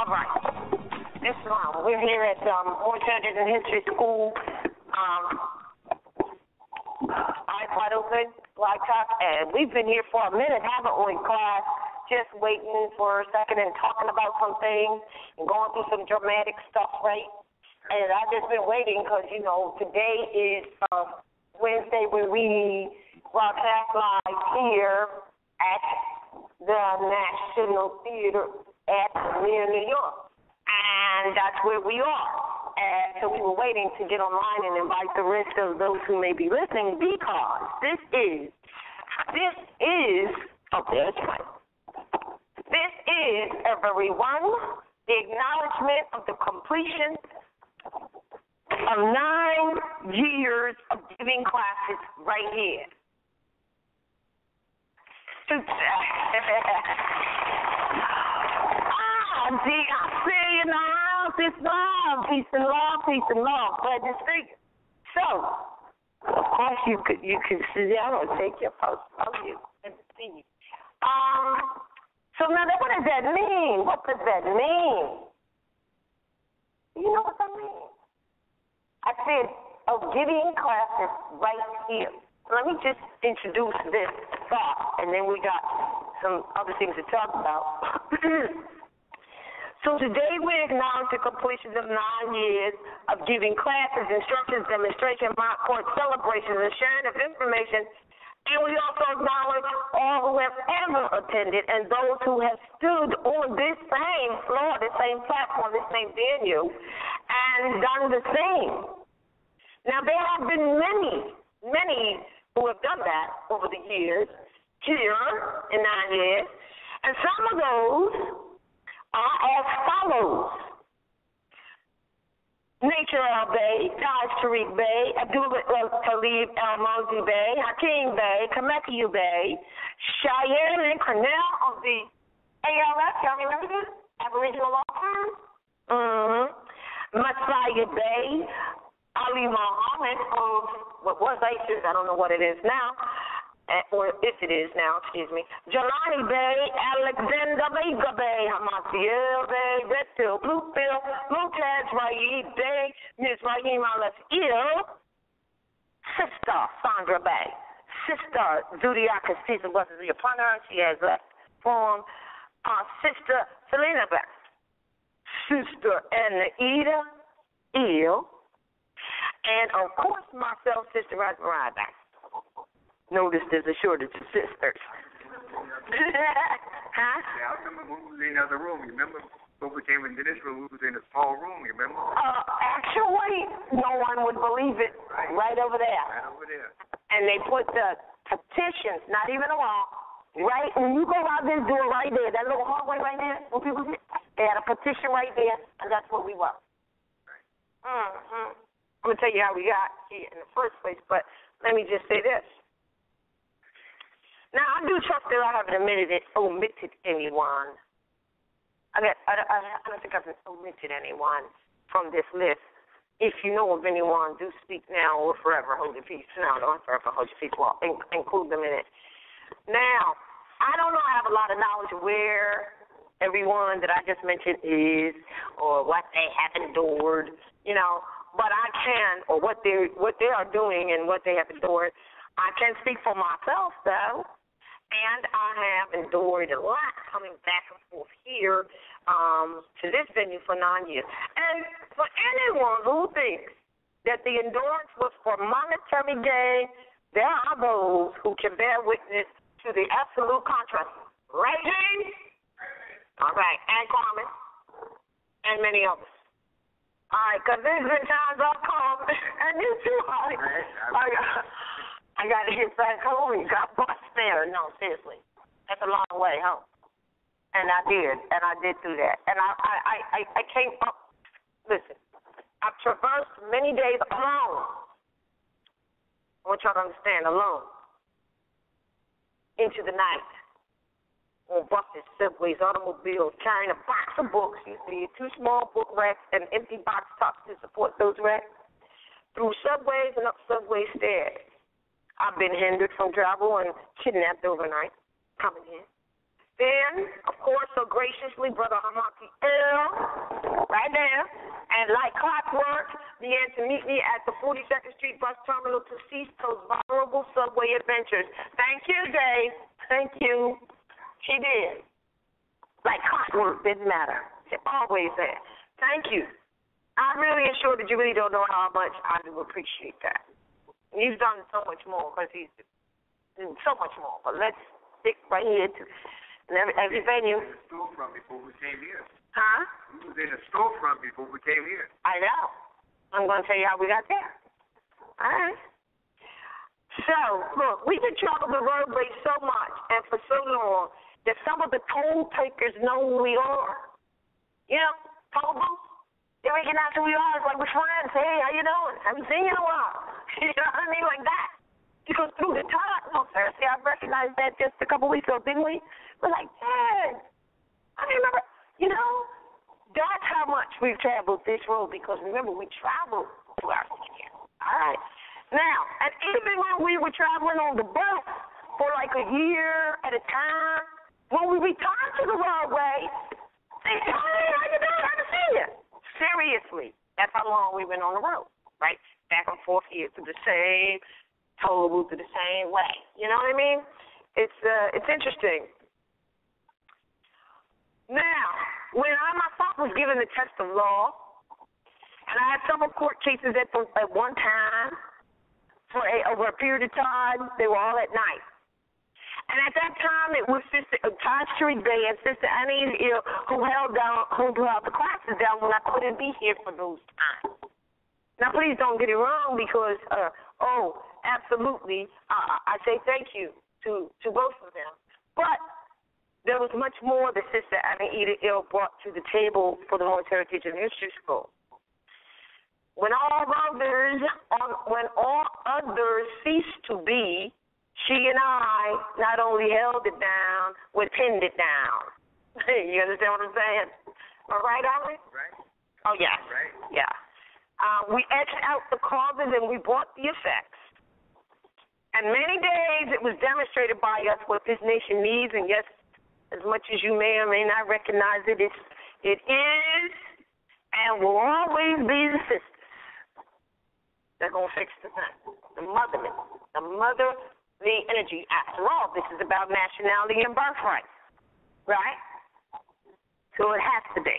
All right. This one, we're here at Moor in History School. Eyes wide open, Black Talk, and we've been here for a minute, haven't we, class? Just waiting for a second and talking about some things and going through some dramatic stuff, right? And I've just been waiting because, you know, today is Wednesday when we broadcast live here at the National Theater near New York. And that's where we are. And so we were waiting to get online and invite the rest of those who may be listening because this is, everyone, the acknowledgement of the completion of 9 years of giving classes right here. I see you in the house. It's love. Peace and love. Peace and love. Glad to see you. So, of course, you can sit down or take your post. Oh, you. Good to see you. So now, what does that mean? What does that mean? You know what that means? I said, giving classes right here. Let me just introduce this thought, and then we got some other things to talk about. So today we acknowledge the completion of 9 years of giving classes, instructions, demonstrations, mock court celebrations, and sharing of information. And we also acknowledge all who have ever attended and those who have stood on this same floor, this same platform, this same venue, and done the same. Now, there have been many who have done that over the years, here in 9 years, and some of those are as follows. Nature Bey, Taj Tariq Bey, Abdul Talib El-Mozi Bey, Hakeem Bey, Kamekiyu Bey, Cheyenne and Cornell of the ALF, y'all remember this? Aboriginal Law Firm? Messiah Bey, Ali Muhammad of what was ISIS, I don't know what it is now, or if it is now, excuse me, Jelani Bey, Alexander Vega Bey, Hamasiel Bey, Red Pill, Blue Pill, Mumtaz Raid Bey, Ms. Raheem Al-Il, Sister Sandra Bey, Sister Zodiac Caesar was upon her, she has left form, Sister Selena Bey, Sister Anita Il, and of course myself, Sister Raspberry Bey. Notice there's a shortage of sisters. Huh? Yeah, I remember when we was in the other room. You remember when we came into this room, we was in a small room, you remember? Actually, no one would believe it. Right over there. Right over there. And they put the petitions, not even a wall, right? When you go out this door right there, that little hallway right there, where people sit, they had a petition right there, and that's what we were. Right. I'm going to tell you how we got here in the first place, but let me just say this. Now, I do trust that I haven't omitted anyone. I don't think I've omitted anyone from this list. If you know of anyone, do speak now or forever hold your peace. Now, don't forever hold your peace. Well, include them in it. Now, I don't know. I have a lot of knowledge of where everyone that I just mentioned is or what they have endured, you know. But I can, or what they are doing and what they have endured. I can speak for myself, though. And I have endured a lot coming back and forth here to this venue for 9 years. And for anyone who thinks that the endurance was for monetary gain, there are those who can bear witness to the absolute contrast. Right, James? All right. And Carmen. And many others. All right, because there's been times I've come, and you too, I got to get back home and got bus fare. No, seriously. That's a long way home. And I did do that. And I came up, listen, I've traversed many days alone. I want y'all to understand, alone. Into the night. On buses, subways, automobiles, carrying a box of books. You see, 2 small book racks and empty box tops to support those racks. Through subways and up subway stairs. I've been hindered from travel and kidnapped overnight, coming in. Then, of course, so graciously, Brother Hamaki El And like clockwork, began to meet me at the 42nd Street bus terminal to cease those vulnerable subway adventures. Thank you, Dave. Thank you. She did. Like clockwork, didn't matter. She always said, thank you. I really assure that you really don't know how much I do appreciate that. And he's done so much more because he's doing so much more. But let's stick right here to every venue. We was in the storefront before we came here. Huh? We was in the storefront before we came here. I know. I'm going to tell you how we got there. All right. So, look, we've been traveling the roadway so much and for so long that some of the toll takers know who we are. You know, toll booths. They recognize who we are. It's like we're friends. Hey, how you doing? Haven't seen you in a while. You know what I mean? Like that. Because through the time, no, sir. See, I recognized that just a couple weeks ago, didn't we? We're like, dang. I remember, you know, that's how much we've traveled this road because remember, we traveled 2 hours a year. All right. Now, and even when we were traveling on the bus for like a year at a time, when we returned to the roadway, they said, hey, how you doing? I haven't seen you. Seriously, that's how long we've been on the road, right? Back and forth here through the same toll booth, through the same way. You know what I mean? It's interesting. Now, when I myself was given the test of law, and I had several court cases at one time for over a period of time, they were all at night. And at that time, it was Sister RVBey and Sister Annie's ear who held the classes down when I couldn't be here for those times. Now, please don't get it wrong because, absolutely, I say thank you to both of them. But there was much more that Sister Annie Ill brought to the table for the Moorish Heritage and History School. When all others ceased to be, she and I not only held it down, we pinned it down. You understand what I'm saying? All right, Ollie? Right. Oh, yes. Right. Yeah. We etched out the causes and we brought the effects. And many days it was demonstrated by us what this nation needs, and yes, as much as you may or may not recognize it, it is and will always be the sisters. They're going to fix the thing. The energy. After all, this is about nationality and birthright, right? So it has to be.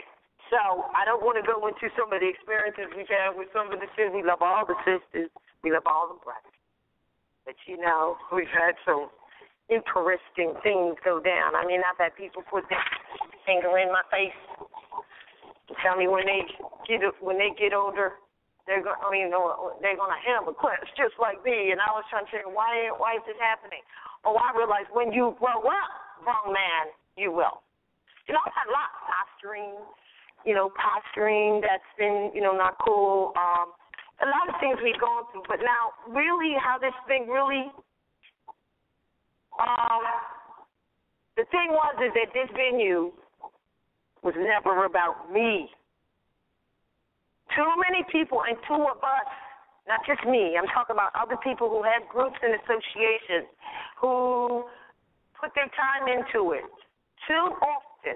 So I don't want to go into some of the experiences we've had with some of the sisters. We love all the sisters. We love all the brothers. But, you know, we've had some interesting things go down. I mean, I've had people put their finger in my face and tell me when they get older, they're going to have a class just like me. And I was trying to say, why is this happening? Oh, I realized when you grow up, grown man, you will. You know, I've had a lot of posturing that's been, not cool. A lot of things we've gone through. But now, really, how this thing really, the thing is that this venue was never about me. Too many people, and two of us, not just me, I'm talking about other people who have groups and associations who put their time into it. Too often,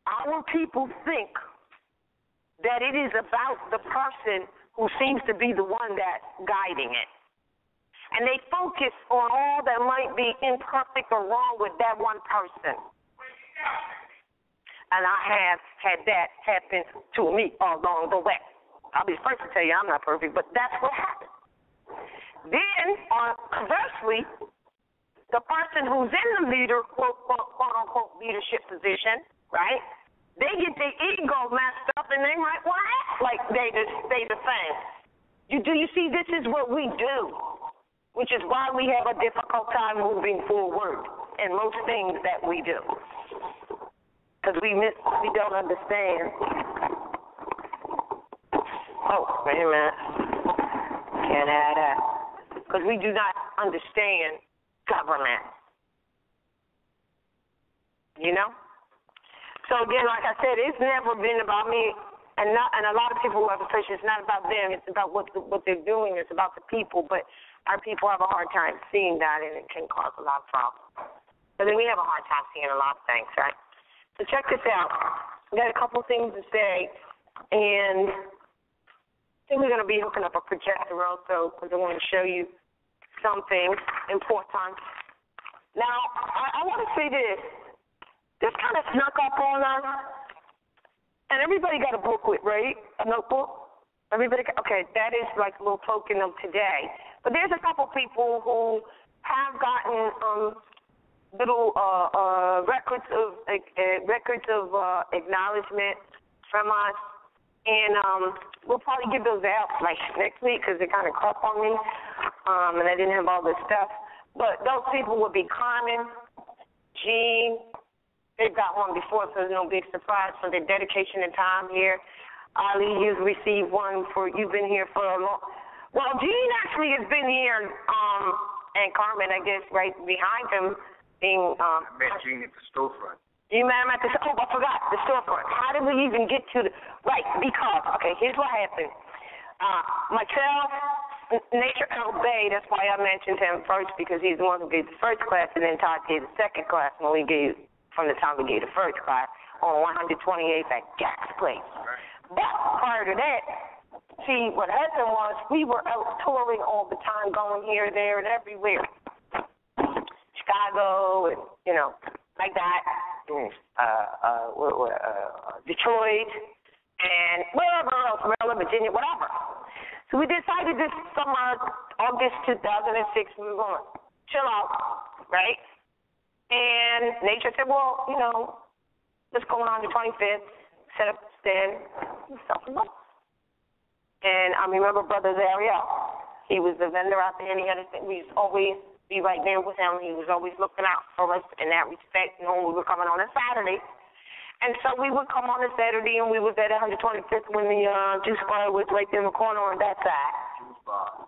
our people think that it is about the person who seems to be the one that's guiding it. And they focus on all that might be imperfect or wrong with that one person. And I have had that happen to me along the way. I'll be the first to tell you I'm not perfect, but that's what happened. Then, conversely, the person who's in the quote-unquote leadership position, right, they get their ego messed up and they might want to act like they the same. Do you see, this is what we do, which is why we have a difficult time moving forward in most things that we do. Because we don't understand. Oh, wait a minute. Can't have that. Because we do not understand government. You know? So again, like I said, it's never been about me, and a lot of people who have a question, it's not about them, it's about what they're doing, it's about the people, but our people have a hard time seeing that, and it can cause a lot of problems. But then we have a hard time seeing a lot of things, right? So check this out. I got a couple things to say, And then we're going to be hooking up a projector also because I want to show you something important. Now, I want to say this. This kind of snuck up on us, and everybody got a booklet, right? A notebook? Everybody got, okay, that is like a little token of today. But there's a couple people who have gotten little records of acknowledgement from us. And we'll probably give those out like next week because they kind of caught on me, and I didn't have all this stuff. But those people would be Carmen, Jean. They've got one before, so there's no big surprise for their dedication and time here. Ali, you've received one for you've been here for a long. Well, Jean actually has been here, and Carmen, I guess, right behind him, being. I met Jean at the storefront. You met him at the, I forgot, the storefront. How did we even get to the, right, because, okay, here's what happened. Myself, Nature RVBey, that's why I mentioned him first, because he's the one who gave the first class, and then Todd gave the second class, and we gave, from the time we gave the first class, on 128th at Jack's Place. But prior to that, see, what happened was we were out touring all the time, going here, there, and everywhere. Chicago, and, you know, like that. Detroit, and wherever else, Maryland, Virginia, whatever. So we decided this summer, August 2006, we were going to chill out, right? And Nature said, well, you know, let's go on the 25th, set up a stand, stuff and stuff. And I remember Brother Zariel. He was the vendor out there, and he had we used to always be right there with him. He was always looking out for us in that respect, knowing we were coming on a Saturday. And so we would come on a Saturday, and we was at 125th when the juice bar was right there in the corner on that side. Juice bar.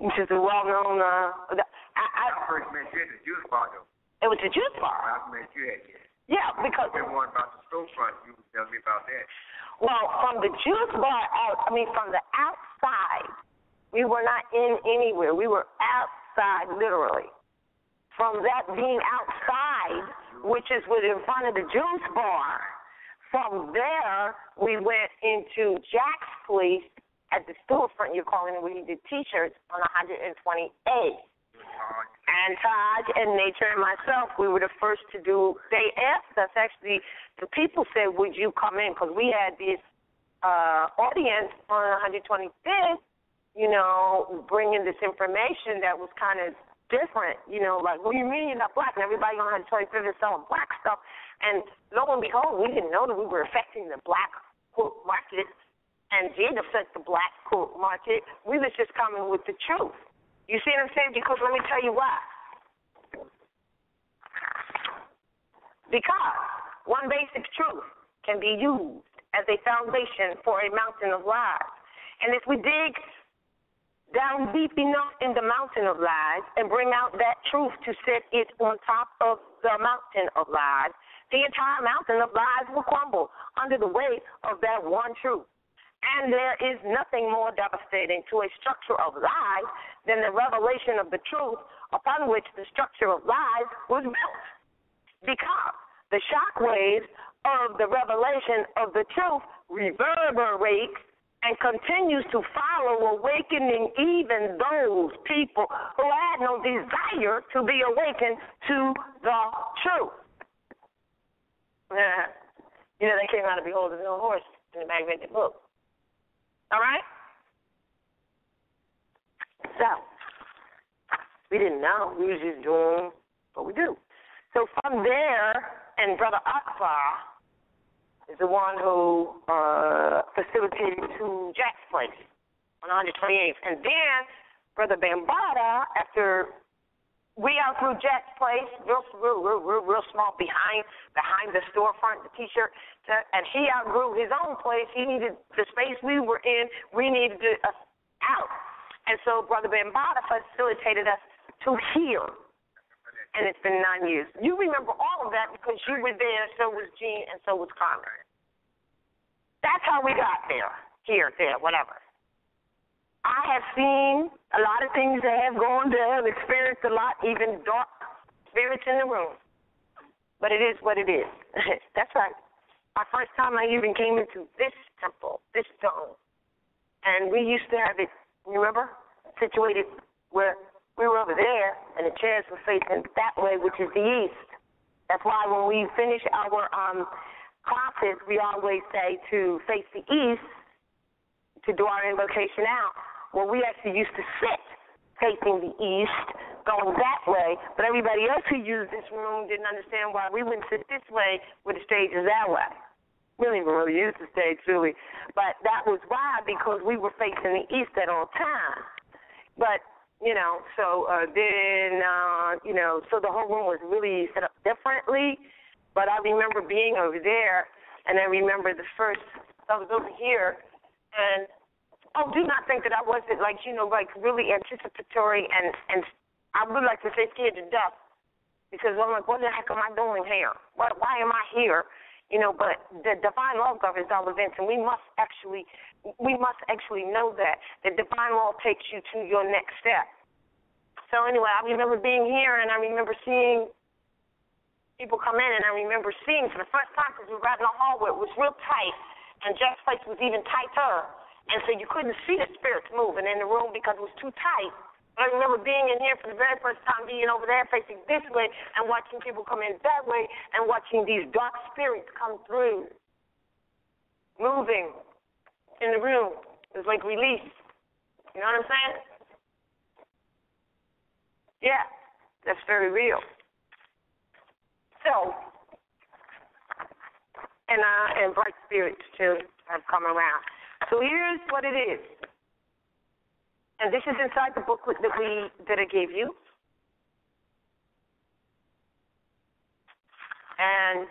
Which is a well-known. I first met you at the juice bar, though. It was a juice bar. I met you at it. Yeah, because. The one about the storefront, you was telling me about that. Well, from the juice bar out, from the outside, we were not in anywhere. We were outside, literally. From that being outside, which is in front of the juice bar, from there we went into Jack's Place at the storefront, you're calling it, where he did T-shirts on 128. And Todd and Nature and myself, we were the first to do. They asked us, actually, the people said, would you come in? Because we had this audience on 125th, you know, bringing this information that was kind of different, you know, like, what do you mean you're not black? And everybody on 125th is selling black stuff. And lo and behold, we didn't know that we were affecting the black quote market and did affect the black quote market. We was just coming with the truth. You see what I'm saying? Because let me tell you why. Because one basic truth can be used as a foundation for a mountain of lies. And if we dig down deep enough in the mountain of lies and bring out that truth to set it on top of the mountain of lies, the entire mountain of lies will crumble under the weight of that one truth. And there is nothing more devastating to a structure of lies than the revelation of the truth upon which the structure of lies was built. Because the shock waves of the revelation of the truth reverberates and continues to follow, awakening even those people who had no desire to be awakened to the truth. You know, they came out of Behold the No Horse in the magnetic book. All right? So, we didn't know. We was just doing what we do. So from there, and Brother Akbar is the one who facilitated to Jack's Place on 128th. And then Brother Bambada, after we out through Jack's Place, real small, behind the storefront, the T-shirt, and he outgrew his own place. He needed the space we were in. We needed us out. And so Brother Bambada facilitated us to here. And it's been 9 years. You remember all of that because you were there, so was Jean, and so was Carmen. That's how we got there, here, there, whatever. I have seen a lot of things that have gone down, experienced a lot, even dark spirits in the room. But it is what it is. That's right. our first time I even came into this temple, this dome. And we used to have it, remember, situated where we were over there, and the chairs were facing that way, which is the east. That's why when we finish our classes, we always say to face the east to do our invocation out. Well, we actually used to sit facing the east, going that way, but everybody else who used this room didn't understand why we wouldn't sit this way with the stage is that way. We didn't even really use the stage, really. But that was why, because we were facing the east at all times. But, so the whole room was really set up differently. But I remember being over there, and I remember I was over here, and, do not think that I wasn't, really anticipatory, and I would like to say scared to death, because I'm like, what the heck am I doing here? Why am I here? But the divine law governs all events, and we must actually know that the divine law takes you to your next step. So anyway, I remember being here, and I remember seeing people come in, and I remember seeing for the first time, because we were out in the hallway, it was real tight, and Jeff's place was even tighter, and so you couldn't see the spirits moving in the room because it was too tight. I remember being in here for the very first time, being over there facing this way and watching people come in that way and watching these dark spirits come through, moving in the room. It was like release. You know what I'm saying? Yeah, that's very real. So, and bright spirits, too, have come around. So here's what it is. And this is inside the booklet that I gave you. And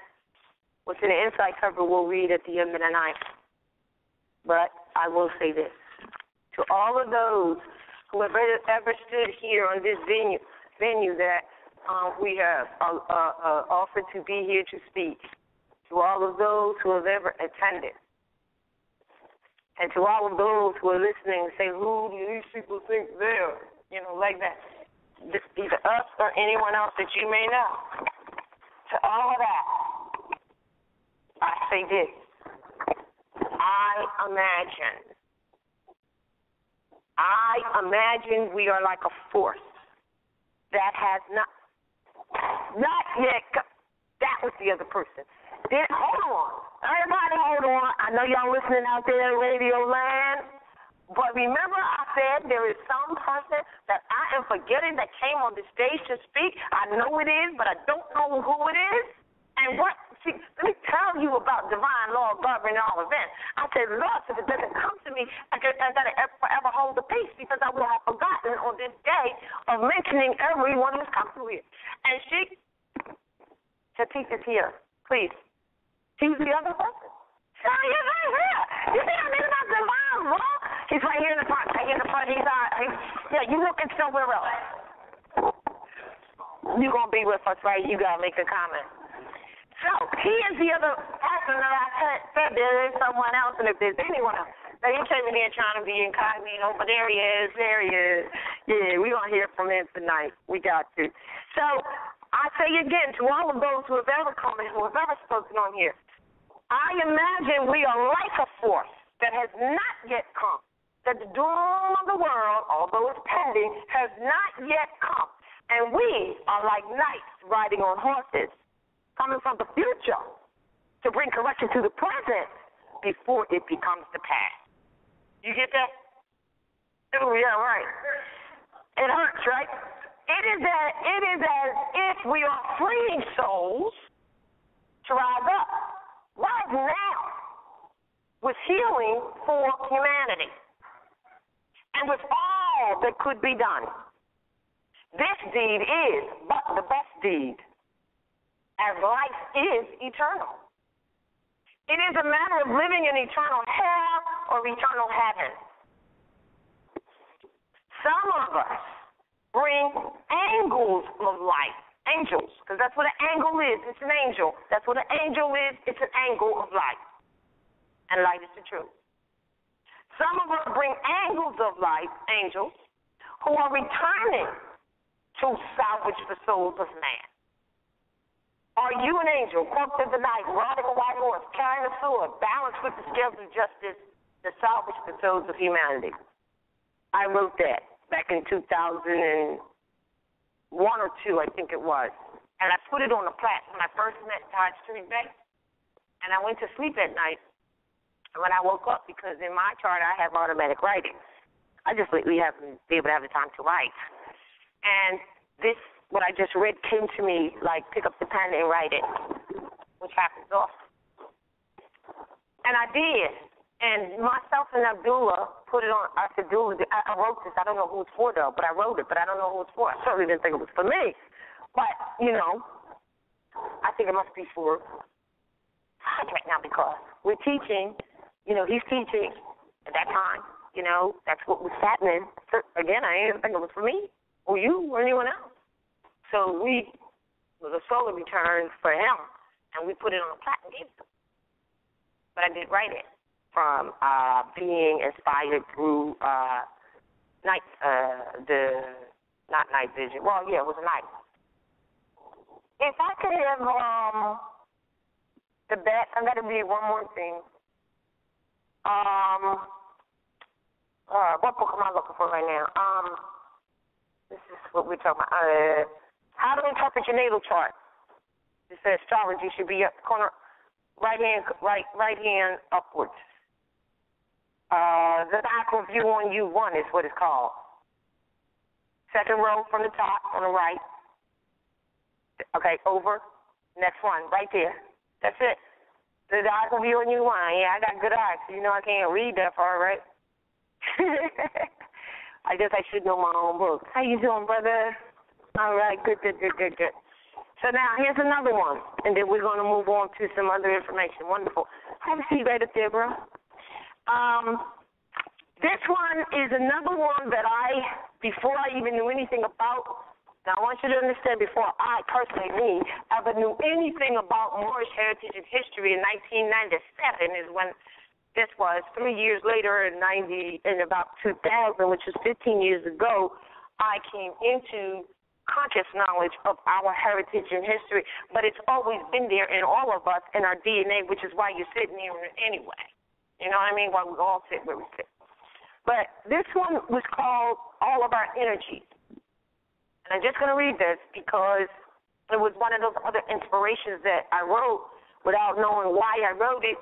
what's in the inside cover we'll read at the end of the night. But I will say this. To all of those who have ever stood here on this venue that we have offered to be here to speak, to all of those who have ever attended, and to all of those who are listening and say, who do these people think they're, like that, either us or anyone else that you may know. To all of that, I say this. I imagine we are like a force that has not yet, that was the other person. Then, hold on. Everybody hold on. I know y'all listening out there in Radio Land. But remember I said there is some person that I am forgetting that came on the stage to speak. I know it is, but I don't know who it is. And let me tell you about divine law governing all events. I said, Lord, if it doesn't come to me, I got to forever hold the peace because I will have forgotten on this day of mentioning everyone who's come through here. And Shatif is here. Please. He's the other person. So he's right here. You see what I mean about divine law? He's right here in the front. You looking somewhere else. You're going to be with us, right? You got to make a comment. So he is the other person that I said there is someone else, and if there's anyone else. Now, he came in here trying to be incognito, but there he is. Yeah, we're going to hear from him tonight. We got to. So I say again to all of those who have ever come and who have ever spoken on here, I imagine we are like a force that has not yet come, that the doom of the world, although it's pending, has not yet come. And we are like knights riding on horses, coming from the future to bring correction to the present before it becomes the past. You get that? Oh, yeah, right. It hurts, right? It is as if we are freeing souls to rise up right now with healing for humanity and with all that could be done. This deed is but the best deed, as life is eternal. It is a matter of living in eternal hell or eternal heaven. Some of us bring angels of light. Angels, because that's what an angle is. It's an angel. That's what an angel is. It's an angle of light. And light is the truth. Some of us bring angels of light, angels, who are returning to salvage the souls of man. Are you an angel, cloaked in the night, riding a white horse, carrying a sword, balanced with the scales of justice to salvage the souls of humanity? I wrote that back in 2001 or 2, I think it was. And I put it on the plaque when I first met RVBey. And I went to sleep at night. And when I woke up, because in my chart I have automatic writing, I just lately haven't been able to have the time to write. And this, what I just read, came to me like pick up the pen and write it, which happens often. And I did. And myself and Abdullah put it on. I said, Abdullah, I wrote this. I don't know who it's for, though, but I wrote it, but I don't know who it's for. I certainly didn't think it was for me. But, you know, I think it must be for right now because we're teaching. You know, he's teaching at that time. You know, that's what was happening. So, again, I didn't think it was for me or you or anyone else. So we, the solar returns for him, and we put it on a plaque and gave it to him. But I did write it from being inspired through not night vision. Well, yeah, it was a night. If I could have the best, I got to read one more thing. What book am I looking for right now? This is what we're talking about. How to interpret your natal chart. It says astrology should be up corner, right hand upwards. The diagonal view on U1 is what it's called. Second row from the top on the right. Okay, over. Next one, right there. That's it. The diagonal view on U1. Yeah, I got good eyes, so you know I can't read that far, right? I guess I should know my own book. How you doing, brother? All right, good. So now here's another one, and then we're going to move on to some other information. Wonderful. Have a seat right up there, bro. This one is another one that before I even knew anything about, now I want you to understand, before I personally, ever knew anything about Moorish heritage and history in 1997 is when this was 3 years later in about 2000, which was 15 years ago, I came into conscious knowledge of our heritage and history, but it's always been there in all of us in our DNA, which is why you're sitting here anyway. You know what I mean? Why we all sit where we sit. But this one was called All of Our Energies. And I'm just going to read this because it was one of those other inspirations that I wrote without knowing why I wrote it,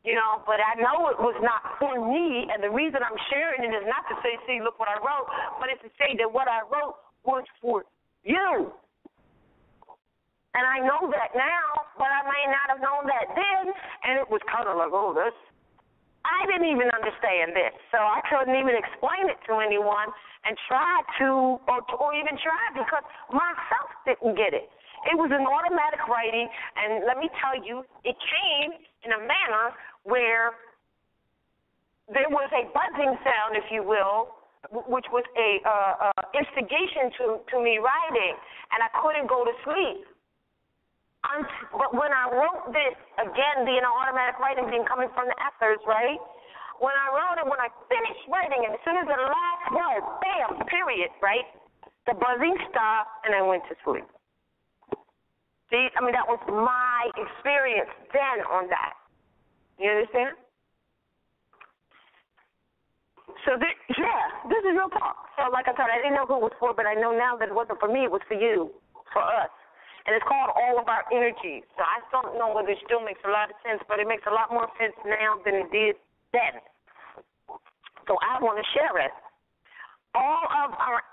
you know, but I know it was not for me, and the reason I'm sharing it is not to say, see, look what I wrote, but it's to say that what I wrote was for you. And I know that now, but I may not have known that then, and it was kind of like, oh, this. I didn't even understand this, so I couldn't even explain it to anyone and try to, or even try because myself didn't get it. It was an automatic writing, and let me tell you, it came in a manner where there was a buzzing sound, if you will, which was a instigation to me writing, and I couldn't go to sleep. But when I wrote this, again, being an automatic writing, being coming from the ethers, right? When I wrote it, when I finished writing it, as soon as the last word, bam, period, right? The buzzing stopped, and I went to sleep. See, I mean, that was my experience then on that. You understand? So, this is real talk. So, like I said, I didn't know who it was for, but I know now that it wasn't for me, it was for you, for us. And it's called All of Our Energies. So I don't know whether it still makes a lot of sense, but it makes a lot more sense now than it did then. So I want to share it. All of our,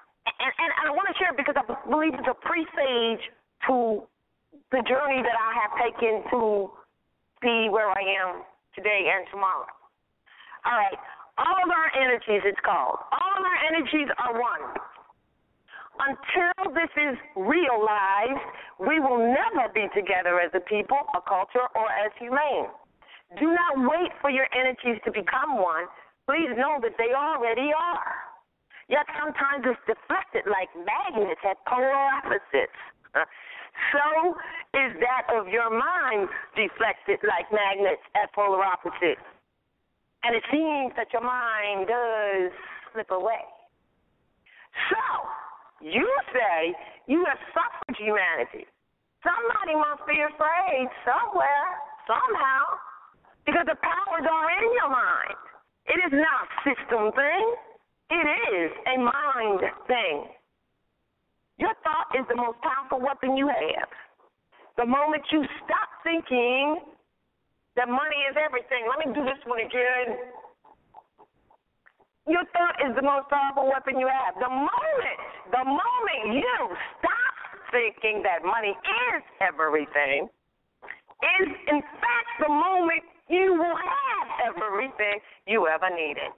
and I want to share it because I believe it's a presage to the journey that I have taken to be where I am today and tomorrow. All right. All of our energies, it's called. All of our energies are one. Until this is realized, we will never be together as a people, a culture, or as humane. Do not wait for your energies to become one. Please know that they already are. Yet sometimes it's deflected like magnets at polar opposites. So is that of your mind deflected like magnets at polar opposites. And it seems that your mind does slip away. So, you say you have suffered humanity. Somebody must be afraid somewhere, somehow, because the powers are in your mind. It is not a system thing. It is a mind thing. Your thought is the most powerful weapon you have. The moment you stop thinking that money is everything, let me do this one again. Your thought is the most powerful weapon you have. The moment you stop thinking that money is everything, is in fact the moment you will have everything you ever needed.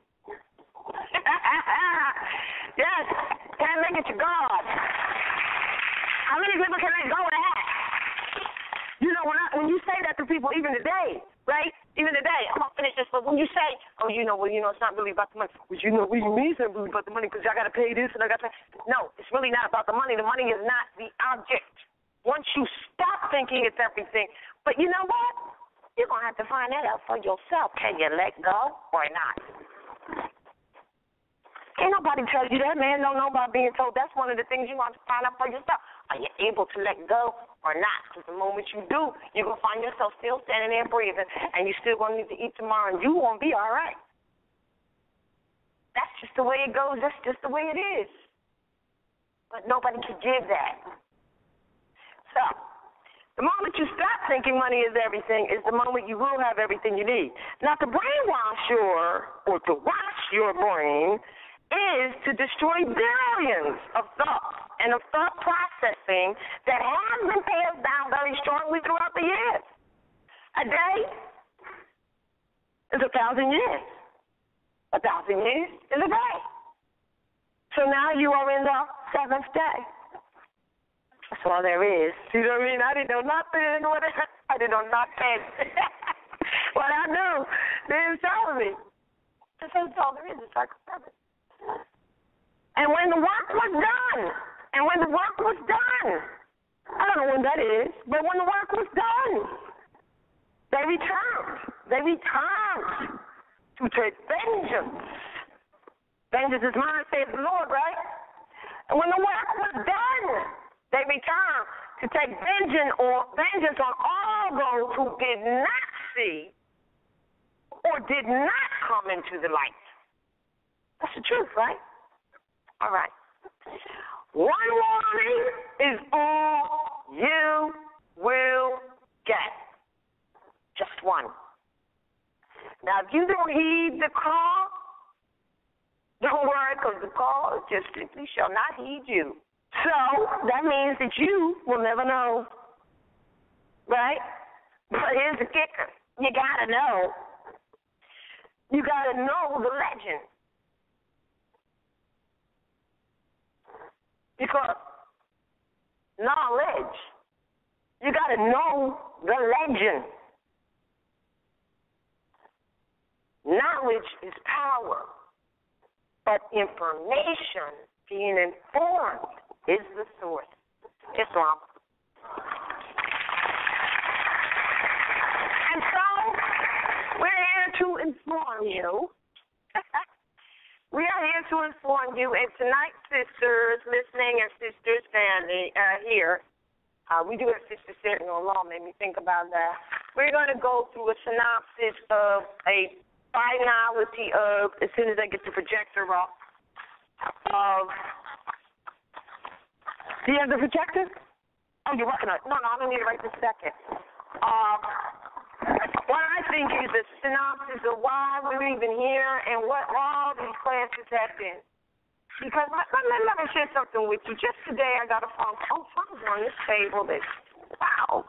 Yes, can't make it your God. How many people can let go of that? You know, when you say that to people, even today, right? Even today, I'm going to finish this, but when you say, oh, it's not really about the money. Well, what do you mean it's not really about the money? Because I got to pay this and I got to pay. No, it's really not about the money. The money is not the object. Once you stop thinking it's everything. But you know what? You're going to have to find that out for yourself. Can you let go or not? Can't nobody tell you that, man. Don't know about being told. That's one of the things you want to find out for yourself. Are you able to let go or not? Because the moment you do, you're going to find yourself still standing there breathing, and you're still going to need to eat tomorrow, and you won't be all right. That's just the way it goes. That's just the way it is. But nobody can give that. So, the moment you stop thinking money is everything is the moment you will have everything you need. Now, to brainwash or to wash your brain is to destroy billions of thoughts and of thought processing that has been passed down very strongly throughout the years. A day is 1,000 years. 1,000 years is a day. So now you are in the seventh day. That's all there is. You know what I mean? I didn't know nothing. I didn't know nothing. What I knew, they didn't tell me. That's all there is. It's like a seven. And when the work was done, I don't know when that is, but when the work was done, they returned. They returned to take vengeance. Vengeance is mine, says the Lord, right? And when the work was done, they returned to take vengeance on all those who did not see or did not come into the light. That's the truth, right? All right. One warning is all you will get. Just one. Now, if you don't heed the call, don't worry, because the call just simply shall not heed you. So that means that you will never know, right? But here's the kicker. You got to know. You got to know the legend. Because knowledge, you got to know the legend. Knowledge is power, but information, being informed, is the source. Islam. And so, we're here to inform you. We are here to inform you, and tonight, sisters listening and sisters family here, we do have sisters sitting on law, made me think about that. We're going to go through a synopsis of a finality of, as soon as I get the projector off, of, do you have the projector? Oh, you're working on it. No, I don't need it right this second. What I think is a synopsis of why we're even here and what all these classes have been. Because let me share something with you. Just today I got a phone call. Oh, something's on this table that, wow,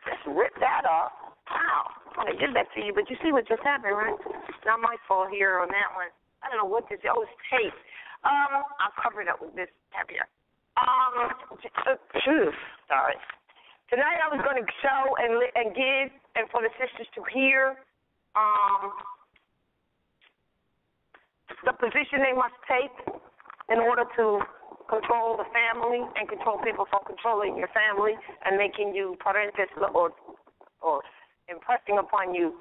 just rip that up. Wow, I did that to you, but you see what just happened, right? It's not my fault here on that one. I don't know what this is. Oh, it's tape. I'll cover it up with this tab here. Sorry. Tonight I was going to show and give, and for the sisters to hear, the position they must take in order to control the family and control people from controlling your family and making you parentis or impressing upon you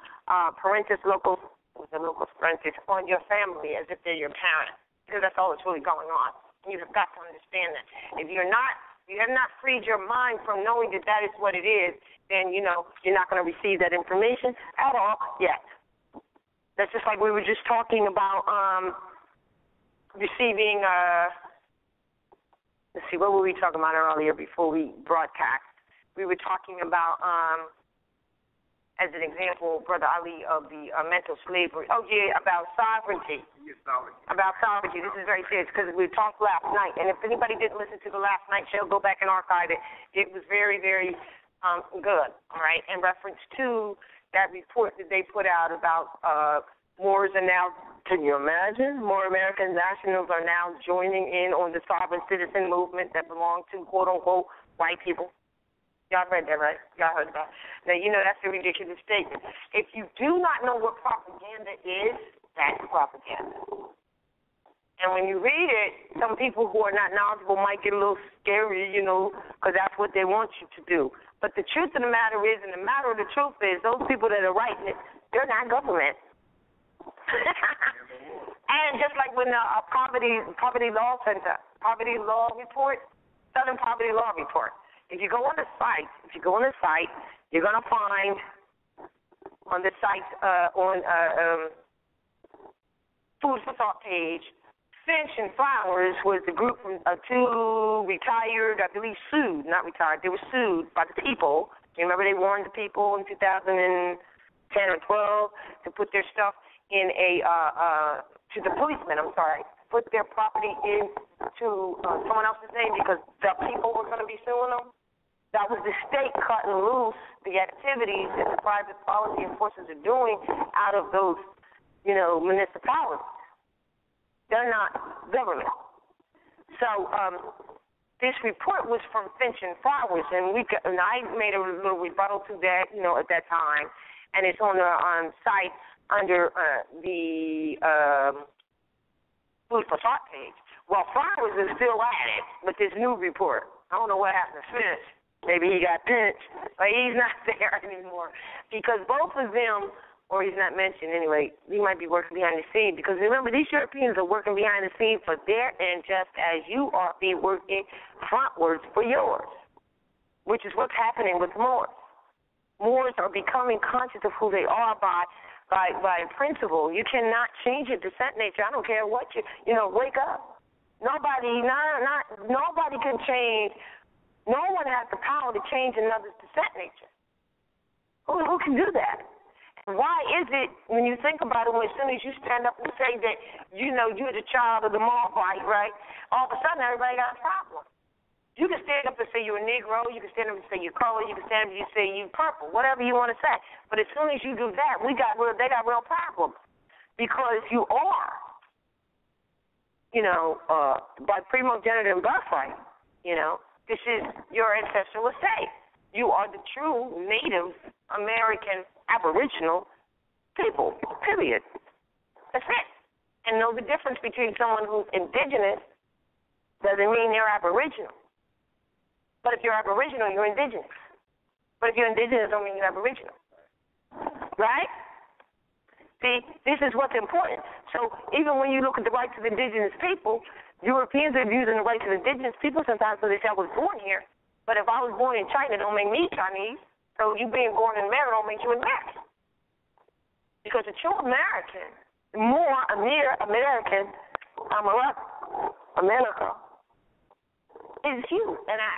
parentis locus parentis on your family as if they're your parent. Because that's all that's really going on. You have got to understand that. If you're not you have not freed your mind from knowing that that is what it is, then, you're not going to receive that information at all yet. That's just like we were just talking about receiving, let's see, what were we talking about earlier before we broadcast? We were talking about, as an example, Brother Ali, of the mental slavery. Oh, yeah, about sovereignty. About sovereignty. This is very serious because we talked last night. And if anybody didn't listen to the last night show, go back and archive it. It was very, very good, all right, in reference to that report that they put out about Moors are now, can you imagine? More American nationals are now joining in on the sovereign citizen movement that belong to, quote-unquote, white people. Y'all read that, right? Y'all heard that. Now, that's a ridiculous statement. If you do not know what propaganda is, that's propaganda. And when you read it, some people who are not knowledgeable might get a little scary, because that's what they want you to do. But the truth of the matter is, and the matter of the truth is, those people that are writing it, they're not government. And just like when poverty law center, poverty law report, Southern Poverty Law Report. If you go on the site, you're going to find on the site Food for Thought page, Finch and Flowers was the group from two retired, I believe not retired, they were sued by the people. You remember they warned the people in 2010 or 12 to put their stuff in to the policemen, put their property into someone else's name because the people were going to be suing them. That was the state cutting loose the activities that the private policy enforcers are doing out of those, municipalities. They're not government. So this report was from Finch and Flowers, and I made a little rebuttal to that, at that time, and it's on the site under the Food for Thought page. Well, Flowers is still at it with this new report. I don't know what happened to Finch. Maybe he got pinched, but he's not there anymore because both of them, or he's not mentioned anyway, he might be working behind the scenes because remember, these Europeans are working behind the scenes for their end just as you are being working frontwards for yours, which is what's happening with Moors. Moors are becoming conscious of who they are by principle. You cannot change your descent nature. I don't care what wake up. Nobody can change. No one has the power to change another's descent nature. Who can do that? And why is it, when you think about it, as soon as you stand up and say that, you're the child of the Moabite, right, all of a sudden everybody got a problem. You can stand up and say you're a Negro, you can stand up and say you're colored, you can stand up and say you're purple, whatever you want to say. But as soon as you do that, they got real problems because you are, by primogeniture and birthright, this is your ancestral estate. You are the true Native American Aboriginal people, period. That's it. And know the difference between someone who's indigenous doesn't mean they're Aboriginal. But if you're Aboriginal, you're indigenous. But if you're indigenous, don't mean you're Aboriginal. Right? See, this is what's important. So even when you look at the rights of indigenous people, Europeans are abusing the rights of indigenous people sometimes because they say I was born here. But if I was born in China, don't make me Chinese. So you being born in America don't make you American. Because a true American, American, America, is you and I.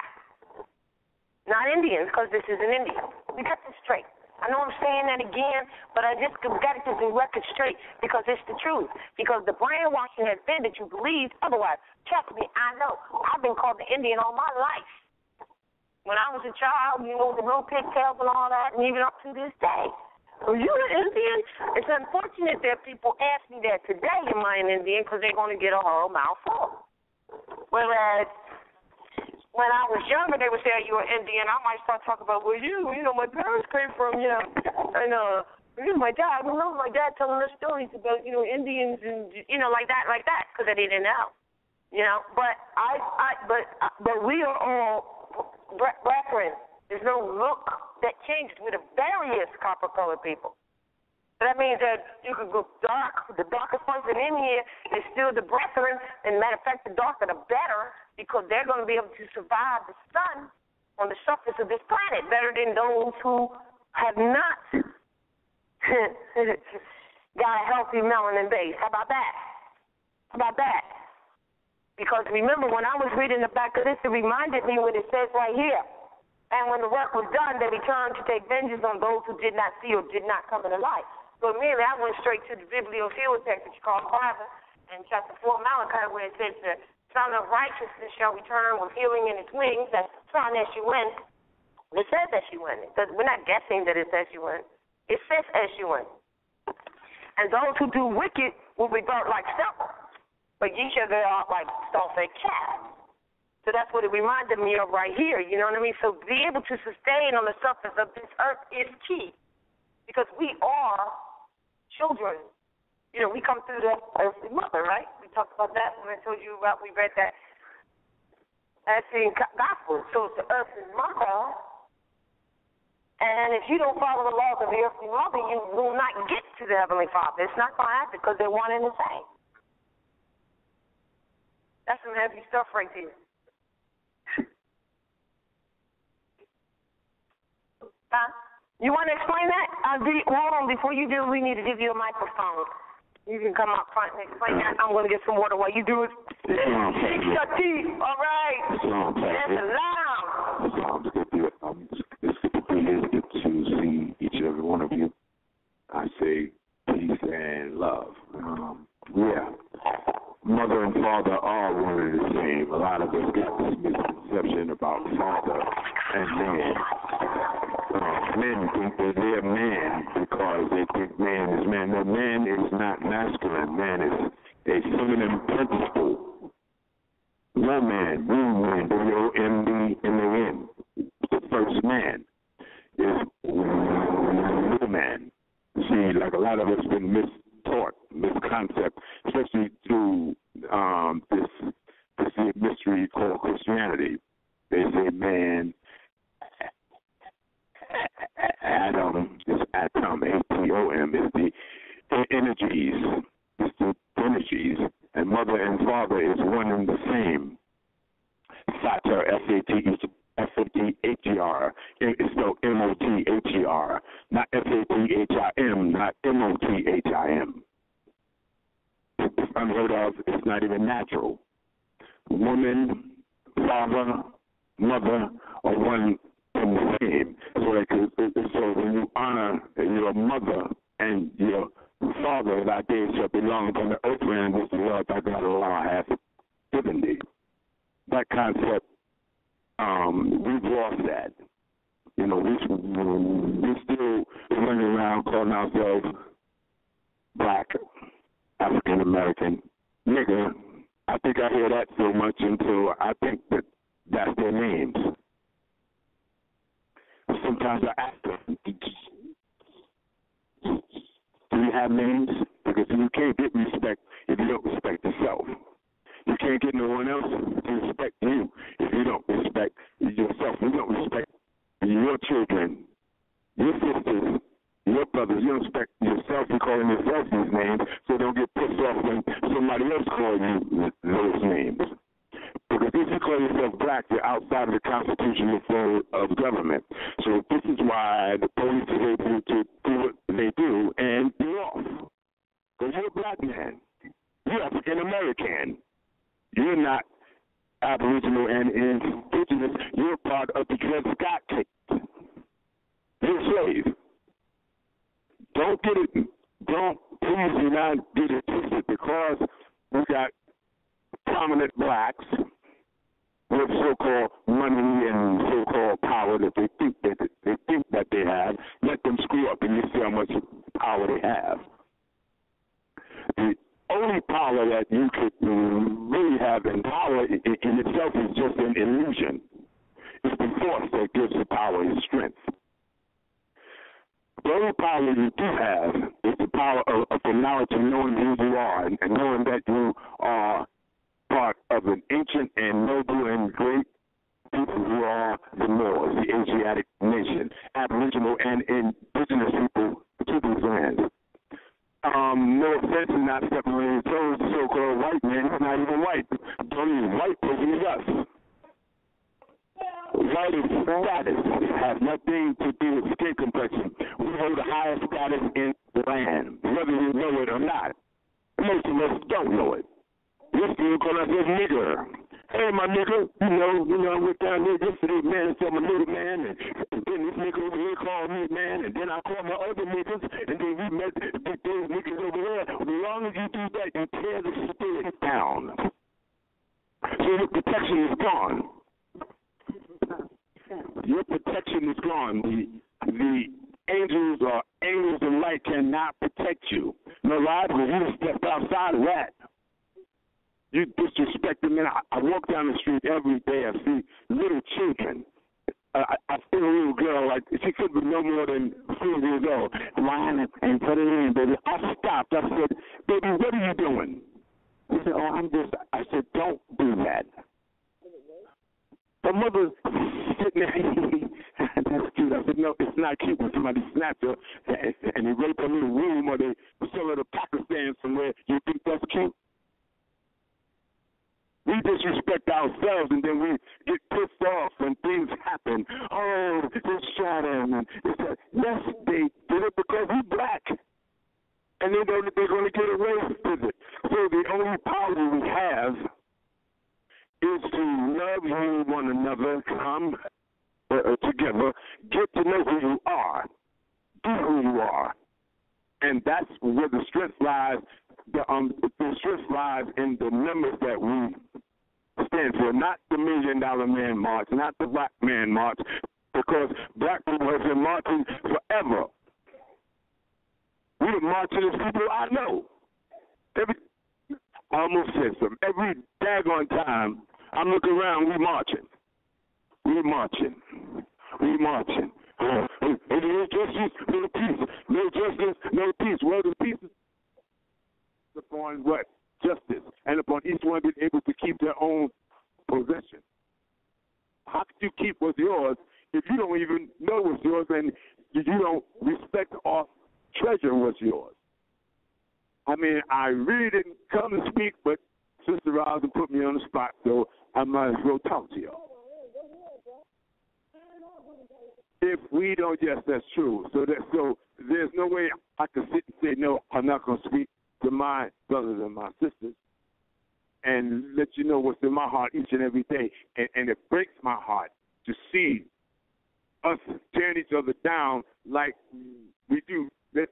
Not Indians, because this is an Indian. We got this straight. I know I'm saying that again, but I just got to get the record straight because it's the truth. Because the brainwashing has been that you believe otherwise. Trust me, I know. I've been called the Indian all my life. When I was a child, the little pigtails and all that, and even up to this day. Are you an Indian? It's unfortunate that people ask me that today, am I an Indian, because they're going to get a whole mouthful. Whereas when I was younger, they would say, are you an Indian? I might start talking about, my parents came from, and my dad. I remember my dad telling us stories about, Indians and, like that, because they didn't know, But but we are all brethren. There's no look that changed with the various copper-colored people. So that means that you could go dark. The darkest person in here is still the brethren. And matter of fact, the darker the better, because they're going to be able to survive the sun on the surface of this planet better than those who have not got a healthy melanin base. How about that? How about that? Because remember, when I was reading the back of this, it reminded me what it says right here. And when the work was done, they returned to take vengeance on those who did not see or did not come into light. So immediately I went straight to the bibliotheotext that you call Bible, in chapter 4 Malachi, where it says the Son of Righteousness shall return with healing in its wings. That's Son S-U-N. It says S-U-N. We're not guessing that it's S-U-N. It says S-U-N. And those who do wicked will revert like stubble, but ye shall go out like stalk-fed calf. So that's what it reminded me of right here, you know what I mean? So be able to sustain on the surface of this earth is key, because we are children. You know, we come through the earthly mother, right? We talked about that when I told you about, we read that. That's in gospel. So it's the earthly mother. And if you don't follow the laws of the earthly mother, you will not get to the Heavenly Father. It's not going to happen because they're one and the same. That's some heavy stuff right there. You want to explain that? Hold on, before you do, we need to give you a microphone. You can come up front and explain that. I'm going to get some water while you do it. Fix your teeth, all right? That's loud. It's good to see each and every one of you. I say peace and love. Yeah. Mother and father are one and the same. A lot of us get this misconception about father and man. Men think that they're man because they think man is man. No, man is not masculine. Man is a feminine principle. No man, W-O-M-B-M-A-N. The first man is no man. See, like a lot of us been mistaught, misconcept, especially through this mystery called Christianity. They say man, Adam, is atom, A-T-O-M, is the energies, it's the energies, and mother and father is one and the same. Sater, S-A-T-H-E-R, it's spelled M-O-T-H-E-R, not F-A-T-H-I-M, not M-O-T-H-I-M. It's unheard of, it's not even natural. Woman, father, mother are one and the same. So when you honor your mother and your father, thy days shall be long upon the earth realm, which the Lord thy God Allah hath given thee. That concept, we've lost that. You know, we still running around calling ourselves black, African American, nigger. I think I hear that so much until I think that that's their names. Sometimes I ask them, do you have names? Because you can't get respect if you don't respect yourself. You can't get no one else to respect you if you don't respect yourself. You don't respect your children, your sisters, your brothers. You don't respect yourself for calling yourself these names, so don't get pissed off when somebody else calls you those names. Because if you call yourself black, you're outside of the constitutional flow of government. So this is why the police is able to do what they do and be off. Because you're a black man. You're African American. You're not Aboriginal and indigenous. You're part of the Dred Scott case. You're a slave. Please do not get it twisted, because we got prominent blacks with so-called money and so-called power that they think that they have. Let them screw up and you see how much power they have. The only power that you could really have in power in itself is just an illusion. It's the force that gives the power and strength. The only power you do have is the power of the knowledge of knowing who you are and knowing that you are part of an ancient and noble and great people who are the Moors, the Asiatic nation, Aboriginal and indigenous people to these lands. no offense in not stepping on his toes, the so-called white man, he's not even white. The only white person is us. White is status. It has nothing to do with skin complexion. We hold the highest status in the land, whether we know it or not. Most of us don't know it. This dude called us a nigger. Hey, my nigga, you know, I went down there yesterday, man, and saw my little man, and then this nigga over here called me, man, and then I called my other niggas, and then we met those niggas over there. As long as you do that, you tear the spirit down. So your protection is gone. Your protection is gone. The angels or angels of light cannot protect you. No lie, because you stepped outside of that. You disrespect them. Man, I walk down the street every day. I see little children. I see a little girl, like she could be no more than 4 years old, lying and put it in, baby. I stopped. I said, baby, what are you doing? He said, oh, I said, don't do that. The mother sitting there, that's cute. I said, no, it's not cute when somebody snapped her and they raped her in the room or they sell her to Pakistan somewhere. You think that's cute? We disrespect ourselves, and then we get pissed off when things happen. Oh, they shot him. And yes, they did it because he's black. And they're going to get away with it. So the only power we have is to love one another, come together, get to know who you are, be who you are. And that's where the strength lies. The strength lies in the numbers that we stand for, not the $1 Million Man March, not the Black Man March, because black people have been marching forever. We are marching as people I know. I almost said something. Every daggone time I'm looking around, we marching. We marching. We marching. No justice, no peace. No justice, no peace. Well, the peace is upon what? Justice. And upon each one being able to keep their own possession. How can you keep what's yours if you don't even know what's yours and you don't respect or treasure what's yours? I mean, I really didn't come to speak, but Sister Rosin put me on the spot, so I might as well talk to y'all. If we don't, yes, that's true. So there's no way I can sit and say, no, I'm not going to speak to my brothers and my sisters and let you know what's in my heart each and every day. And it breaks my heart to see us tearing each other down like we do. They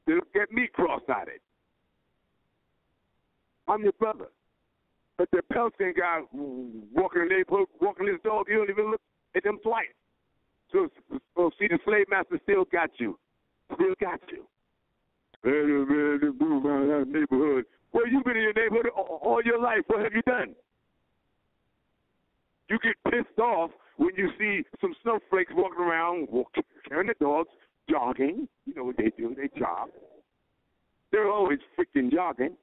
look at me cross-eyed. I'm your brother. But the Palestinian guy walking in the neighborhood, walking his dog, he don't even look at them twice. So see, the slave master still got you. Still got you. Neighborhood. Well, you've been in your neighborhood all your life. What have you done? You get pissed off when you see some snowflakes walking around, carrying the dogs, jogging. You know what they do. They jog. They're always freaking jogging.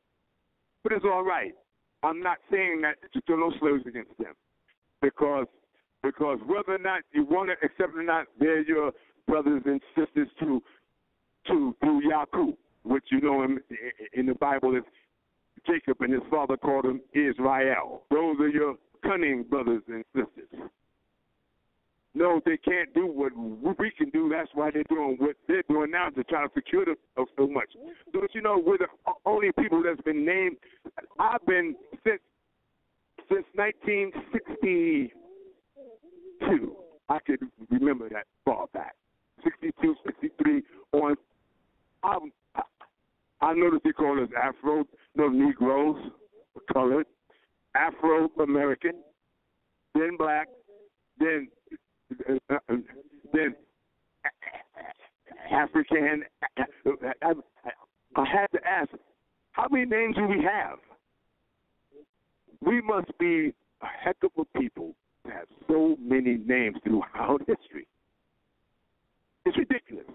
But it's all right. I'm not saying that to throw no slaves against them. Because whether or not you want to accept it or not, they're your brothers and sisters through Yaakov, which you know in the Bible is Jacob, and his father called him Israel. Those are your cunning brothers and sisters. No, they can't do what we can do. That's why they're doing what they're doing now to try to secure them so much. Don't you know we're the only people that's been named? I've been since 1962. I could remember that far back. 62, 63 on. I noticed they call us Afro, no Negroes, colored, Afro-American, then black, then African. I had to ask, how many names do we have? We must be a heck of a people to have so many names throughout history. It's ridiculous.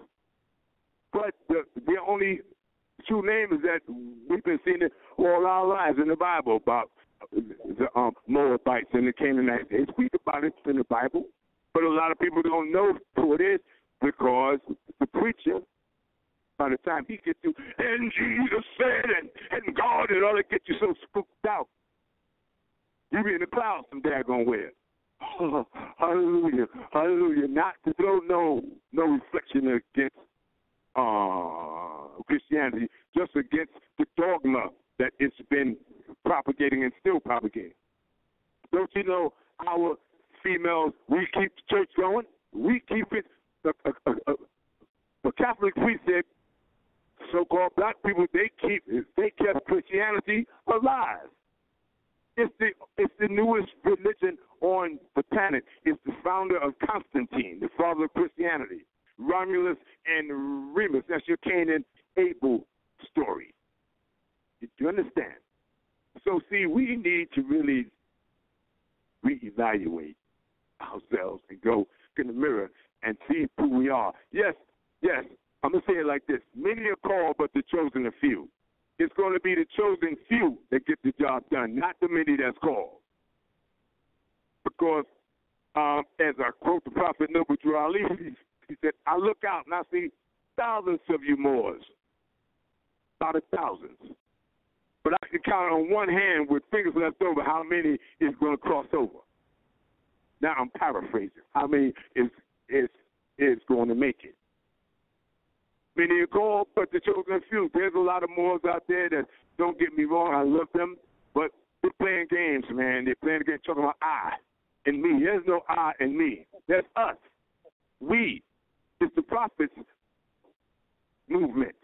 But the only true name is that we've been seeing it all our lives in the Bible about the Moabites and the Canaanites. They speak about it in the Bible, but a lot of people don't know who it is because the preacher by the time he gets to, and Jesus said, and God, and all that get you so spooked out. You be in the clouds some daggone where. Oh, hallelujah, hallelujah. Not to throw no reflection against Christianity, just against the dogma that it's been propagating and still propagating. Don't you know our females, we keep the church going? We keep it. The Catholic priest said, so-called black people, they kept Christianity alive. It's the newest religion on the planet. It's the founder of Constantine, the father of Christianity. Romulus and Remus. That's your Cain and Abel story. You understand? So, see, we need to really reevaluate ourselves and go in the mirror and see who we are. Yes, I'm going to say it like this. Many are called, but the chosen are few. It's going to be the chosen few that get the job done, not the many that's called. Because, as I quote the prophet Noble Drew Ali, he said, I look out and I see thousands of you Moors, about 1,000. But I can count on one hand with fingers left over how many is going to cross over. Now I'm paraphrasing. How many is going to make it? Many are called, but the chosen few. There's a lot of Moors out there that, don't get me wrong, I love them, but they're playing games, man. They're playing games talking about I and me. There's no I and me. There's us. We. It's the prophet's movement.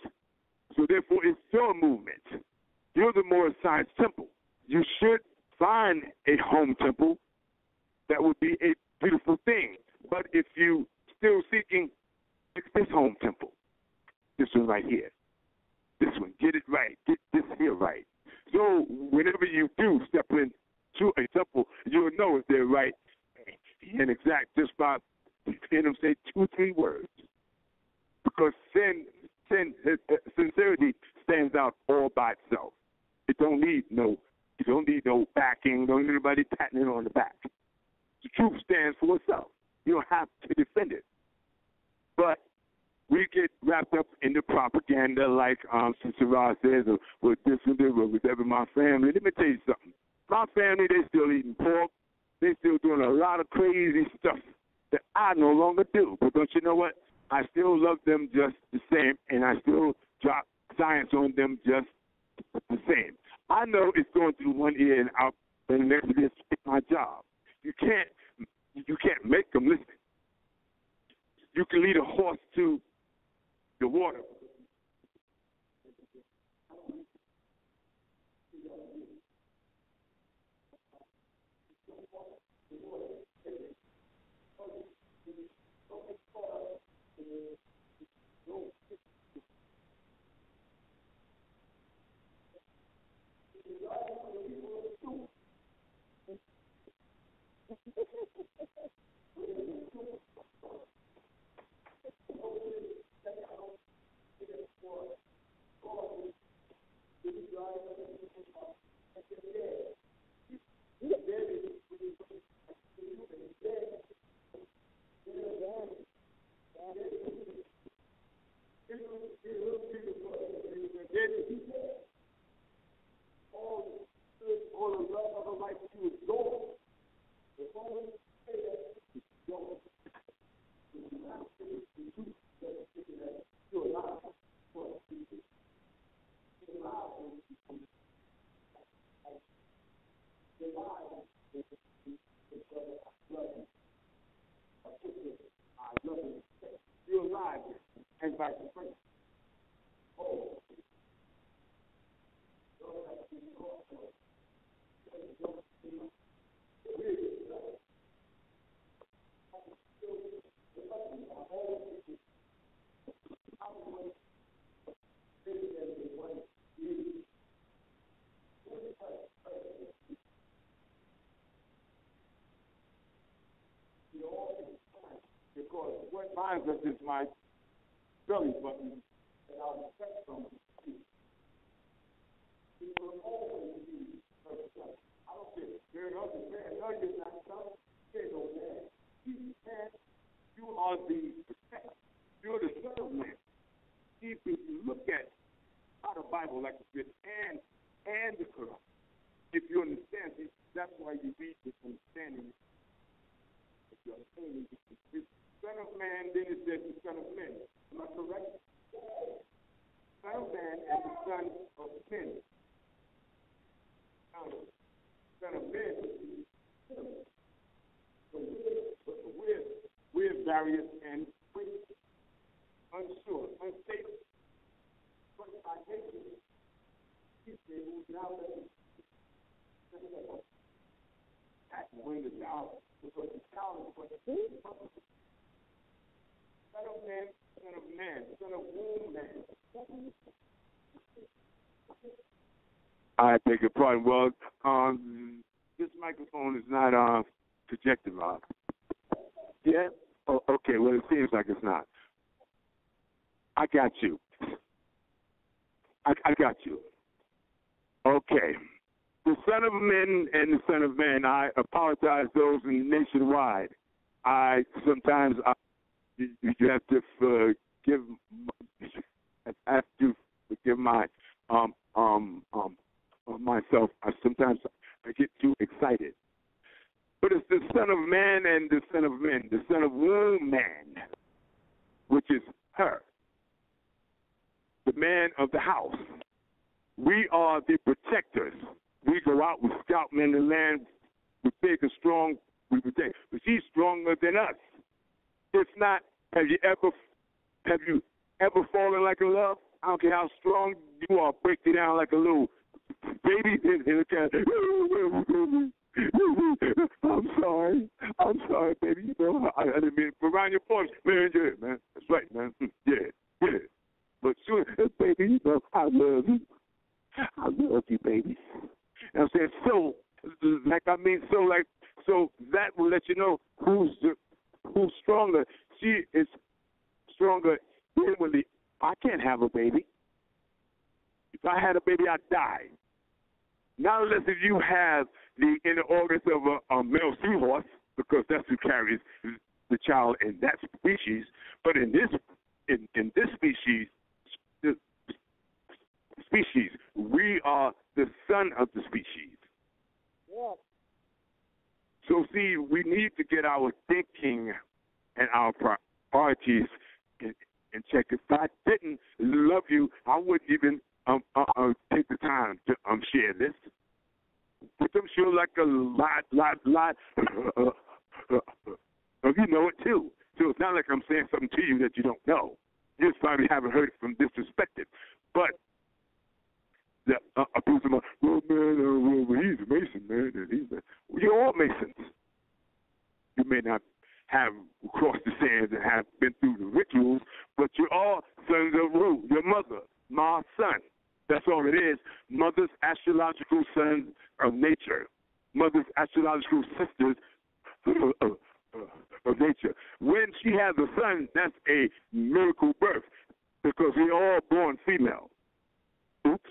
So therefore, it's your movement. You're the Moorish Science Temple. You should find a home temple. That would be a beautiful thing. But if you still seeking, it's this home temple. This one right here. This one. Get it right. Get this here right. So whenever you do step into a temple, you'll know if they're right and exact just by hearing them say 2-3 words. Because sincerity stands out all by itself. You don't need no backing. Don't need anybody patting it on the back. The truth stands for itself. You don't have to defend it. But we get wrapped up in the propaganda like Sister Ross says, or with this and that, or with every my family. Let me tell you something. My family, they still eating pork. They still doing a lot of crazy stuff that I no longer do. But don't you know what? I still love them just the same, and I still drop science on them just the same. I know it's going through one ear and out, and the next ear. It's my job. You can't make them listen. You can lead a horse to the water. Because what binds us is my belly button that I was set from. People always use herself. I don't care. There are others there. No, you're not some. There's no man. You are the protector. You're the servant. Keeping you Bible like it's written, and the Quran. If you understand it, that's why you read with understanding. If you understand it, it's Son of Man, then it says the Son of Men. Am I correct? Son of Man and the Son of Men. Son of Men. We're various and unsure, unstable. But by nature, he's able now that when the child, because the child is what the son of man, son of womb man. I beg your pardon. Well, this microphone is not projected, Rob. Yeah? Oh, okay. Well, it seems like it's not. I got you. I got you. Okay. The Son of Men and the Son of Man, I apologize those nationwide. You have to forgive my myself. Sometimes I get too excited. But it's the Son of Man and the Son of Men, the Son of Womb Man, which is her, the man of the house. We are the protectors. We go out, we scout men in the land, we're big and strong, we protect. But she's stronger than us. It's not, have you ever fallen like in love? I don't care how strong you are, break it down like a little baby in a cat. I'm sorry, baby. You know, I didn't mean to around your voice. Man, yeah, man. That's right, man. Yeah. But sure, baby, you know, I love you. I love you, baby. And I'm saying so that will let you know who's stronger. She is stronger inwardly. I can't have a baby. If I had a baby, I'd die. Not unless if you have the inner organs of a male seahorse, because that's who carries the child in that species. But in this species, we are the son of the species. Yeah. So see, we need to get our thinking and our priorities in check. If I didn't love you, I wouldn't even take the time to share this. But I'm sure like a lot of you know it too. So it's not like I'm saying something to you that you don't know. You just probably haven't heard it from this perspective. But the people say, well, he's a Mason, man. You're all Masons. You may not have crossed the sands and have been through the rituals, but you're all sons of Ru, your mother, my son. That's all it is. Mother's astrological sons of nature. Mother's astrological sisters of nature. When she has a son, that's a miracle birth because we're all born female. Oops.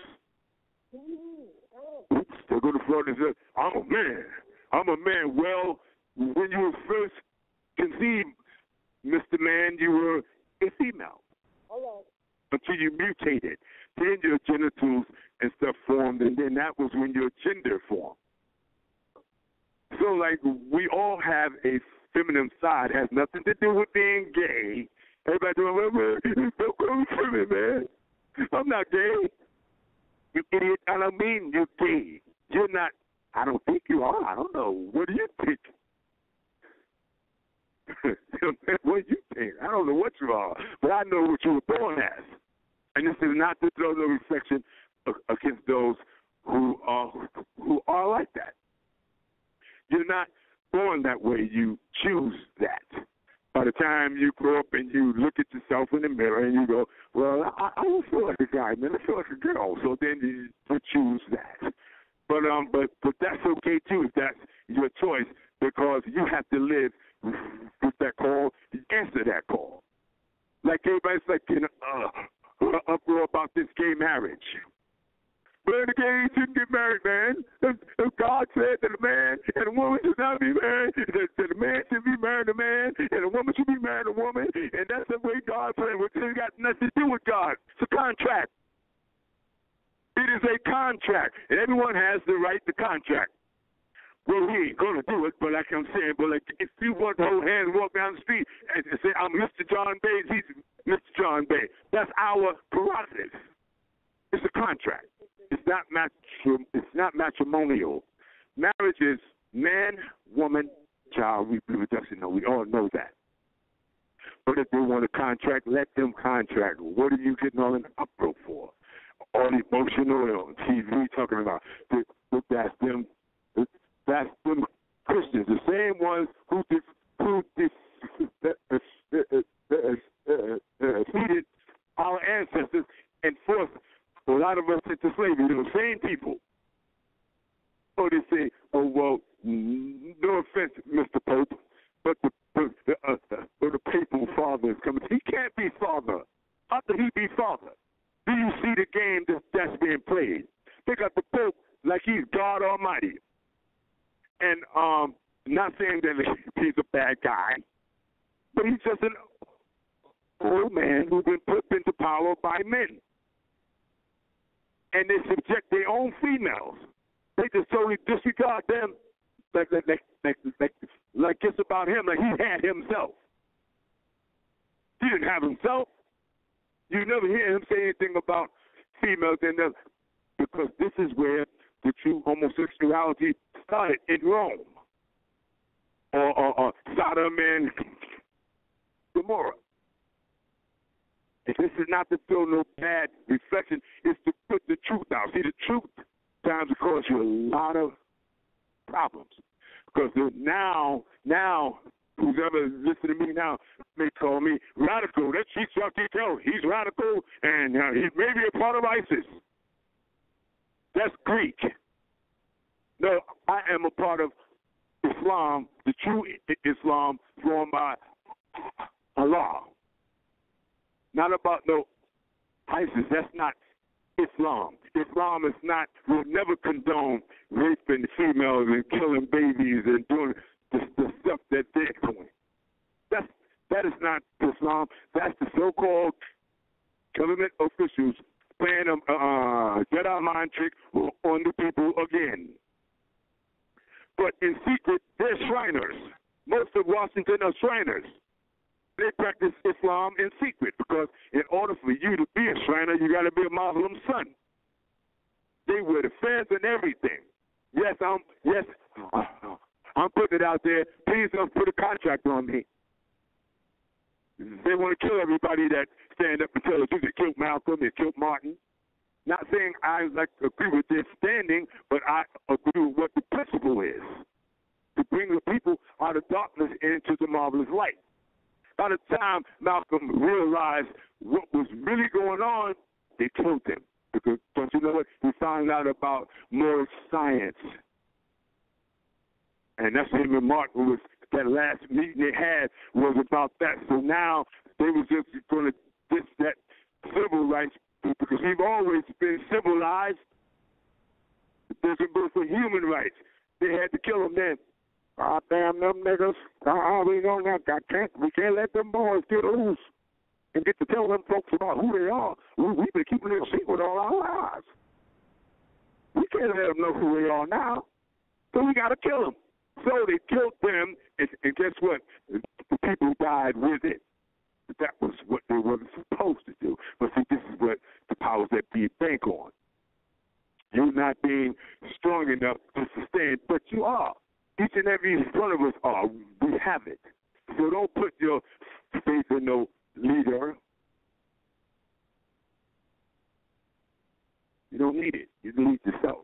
They go to Florida and say, I'm a man. Well, when you were first conceived, Mr. Man, you were a female. Hello. Until you mutated. Then your genitals and stuff formed, and then that was when your gender formed. So, like, we all have a feminine side. It has nothing to do with being gay. Everybody doing, well, don't go for me, man. I'm not gay. You idiot. I don't mean you're gay. You're not. I don't think you are. I don't know. What do you think? What do you think? I don't know what you are, but I know what you were born as. And this is not to throw no reflection against those who are like that. You're not born that way. You choose that. By the time you grow up and you look at yourself in the mirror and you go, well, I don't feel like a guy, man. I feel like a girl. So then you choose that. But that's okay too if that's your choice, because you have to live with that call, answer that call. Like everybody's like uproar about this gay marriage. Man, the gays shouldn't get married, man. If God said that a man and a woman should not be married, that a man should be married to a man and a woman should be married to a woman, and that's the way God planned. Which has got nothing to do with God. It's a contract. a contract. And everyone has the right to contract. Well, we ain't going to do it, but like I'm saying, but like if you want to hold hands and walk down the street and say, I'm Mr. John Bay, he's Mr. John Bay. That's our prerogative. It's a contract. It's not matrimonial. Marriage is man, woman, child, reproduction. No, we all know that. But if they want a contract, let them contract. What are you getting all in the uproar for? All the emotional on TV talking about that's them Christians, the same ones who defeated our ancestors and forced a lot of us into slavery. They're the same people. So they say, oh, well, no offense, Mr. Pope, but the papal father is coming. He can't be father. How could he be father? Do you see the game that's being played? They got the Pope like he's God Almighty. And not saying that he's a bad guy, but he's just an old man who's been put into power by men. And they subject their own females. They just totally disregard them like it's about him, like he had himself. He didn't have himself. You never hear him say anything about females in them, because this is where the true homosexuality started in Rome, or Sodom and Gomorrah. And this is not to throw no bad reflection, it's to put the truth out. See, the truth times will cause you a lot of problems. Because now, who's ever listening to me now may call me radical. That's he's radical, and he may be a part of ISIS. That's Greek. No, I am a part of Islam, the true Islam formed by Allah. Not about no ISIS. That's not Islam. Islam is not, will never condone raping females and killing babies and doing the stuff that they're doing. That is not Islam. That's the so-called government officials playing a Jedi mind trick on the people again. But in secret, they're Shriners. Most of Washington are Shriners. They practice Islam in secret because in order for you to be a Shriner, you got to be a Muslim son. They wear the fez and everything. Yes, I'm putting it out there. Please don't put a contract on me. They want to kill everybody that stand up and tell the truth. They killed Malcolm, they killed Martin. Not saying I agree with their standing, but I agree with what the principle is. To bring the people out of darkness into the marvelous light. By the time Malcolm realized what was really going on, they killed him. Because, don't you know what? He found out about Moorish science. And that's him and Martin was, that last meeting they had was about that. So now they were just going to ditch that civil rights, because we've always been civilized. There's a bill for human rights. They had to kill them then. Oh, damn them niggas. We don't have, we can't let them boys get loose and get to tell them folks about who they are. We've been keeping it a secret all our lives. We can't let them know who they are now. So we got to kill them. So they killed them, and guess what? The people died with it. That was what they were supposed to do. But see, this is what the powers that be bank on. You're not being strong enough to sustain, but you are. Each and every one of us are. We have it. So don't put your faith in no leader. You don't need it. You need yourself.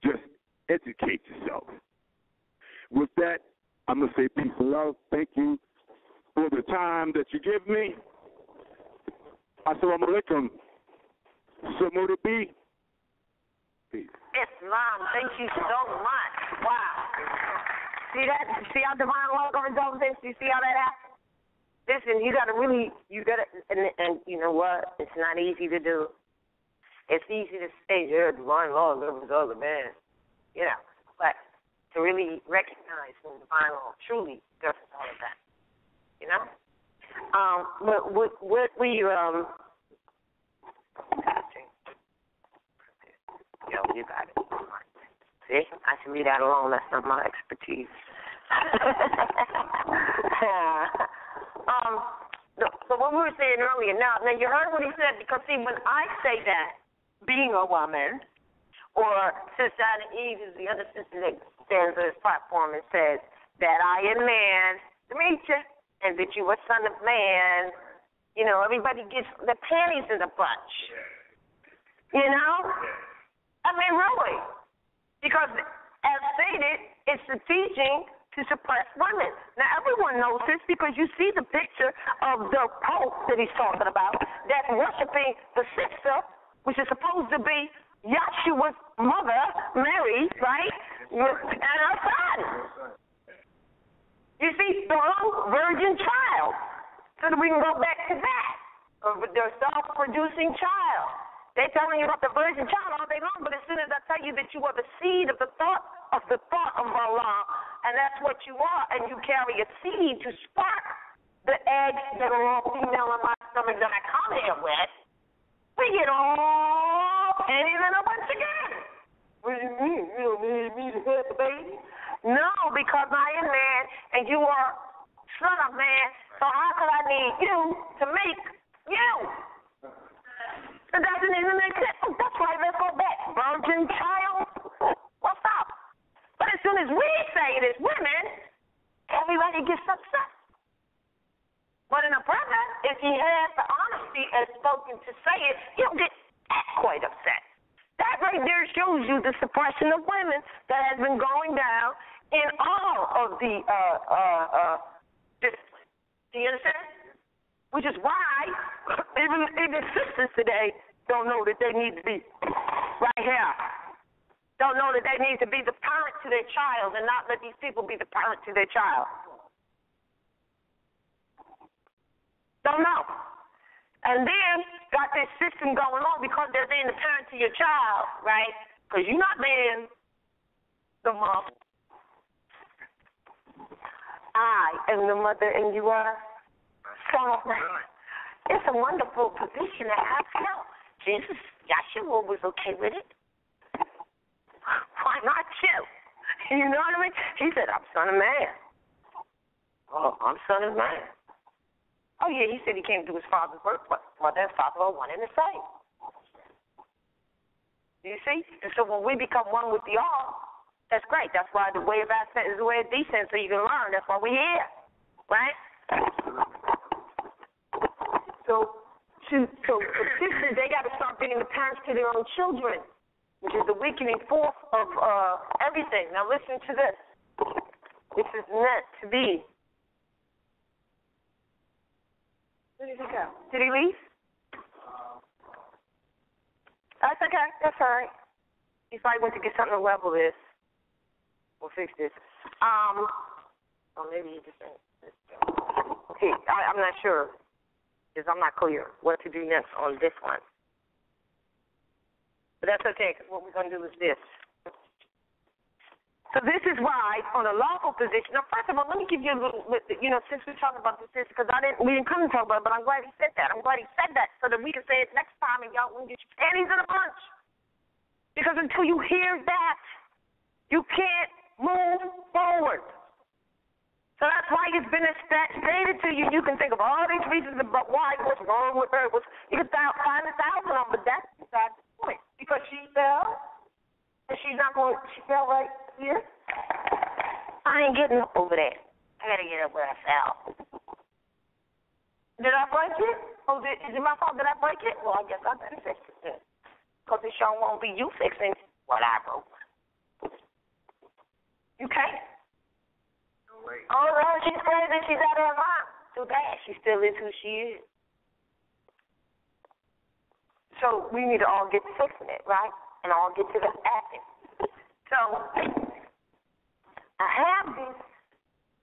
Just educate yourself. With that, I'm going to say peace and love. Thank you for the time that you give me. Assalamu alaikum. RVBey. Peace. Islam, thank you so much. Wow. See that? See how divine love results is? You see how that happens? Listen, you got to, and you know what? It's not easy to do. It's easy to say, yeah, divine law governs all the man. You know, but to really recognize when divine law truly governs all of that. You know? What we you got it. See, I should leave that alone. That's not my expertise. So what we were saying earlier, now you heard what he said, because see, when I say that, being a woman, or Sister Adam Eve is the other sister that stands on this platform and says that I am man, Demetria, and that you are son of man, you know, everybody gets the panties in the bunch. You know? I mean, really. Because, as stated, it's the teaching to suppress women. Now, everyone knows this because you see the picture of the Pope that he's talking about that's worshiping the sister, which is supposed to be Yeshua's mother, Mary, right? And her son. You see, the whole virgin child. So that we can go back to that. The self-producing child. They're telling you about the virgin child all day long, but as soon as I tell you that you are the seed of the thought of Allah, and that's what you are, and you carry a seed to spark the eggs that are all female in my stomach that I come here with, we get all panties in a bunch again. What do you mean? You don't need me to have the baby? No, because I am man, and you are son of man, so how could I need you to make you? It doesn't even make sense. That's why let's go back. Virgin child, what's up? But as soon as we say it as women, everybody gets upset. But in a brother, if he has the honesty as spoken to say it, he'll get quite upset. That right there shows you the suppression of women that has been going down in all of the disciplines. Do you understand? Which is why even sisters today don't know that they need to be right here. Don't know that they need to be the parent to their child and not let these people be the parent to their child. Don't know. And then got this system going on because they're being the parent to your child, right? Because you're not being the mom. I am the mother and you are. So it's a wonderful position to have. Hell, Jesus, Yeshua was okay with it. Why not you? You know what I mean? He said, I'm son of man. Oh, I'm son of man. Oh, yeah, he said he came to his father's work, but mother and father are one and the same. You see? And so when we become one with the all, that's great. That's why the way of ascent is the way of descent, so you can learn. That's why we're here. Right? So sisters, they got to start being the parents to their own children, which is the weakening force of everything. Now listen to this. This is meant to be. Where did he go? Did he leave? That's okay. That's all right. He probably went to get something to level this. We'll fix this. Or maybe he just didn't. Okay, I'm not sure. Because I'm not clear what to do next on this one. But that's okay, because what we're going to do is this. So this is why, on a lawful position, now first of all, let me give you a little, since we're talking about this, because we didn't come to talk about it, but I'm glad he said that. I'm glad he said that so that we can say it next time and y'all won't get your panties in a bunch. Because until you hear that, you can't move forward. So that's why it's been stated to you. You can think of all these reasons about why, what's wrong with her. You can find 1,000 of them, but that's beside the point. Because she fell, and she fell right here. I ain't getting up over there. I got to get up where I fell. Did I break it? Oh, is it my fault? Did I break it? Well, I guess I better fix it then. Because it sure won't be you fixing what I broke. Okay? Oh, no, she's crazy. She's out of her mind. Too bad. She still is who she is. So we need to all get to fixing it, right? And all get to the acting. So I have this.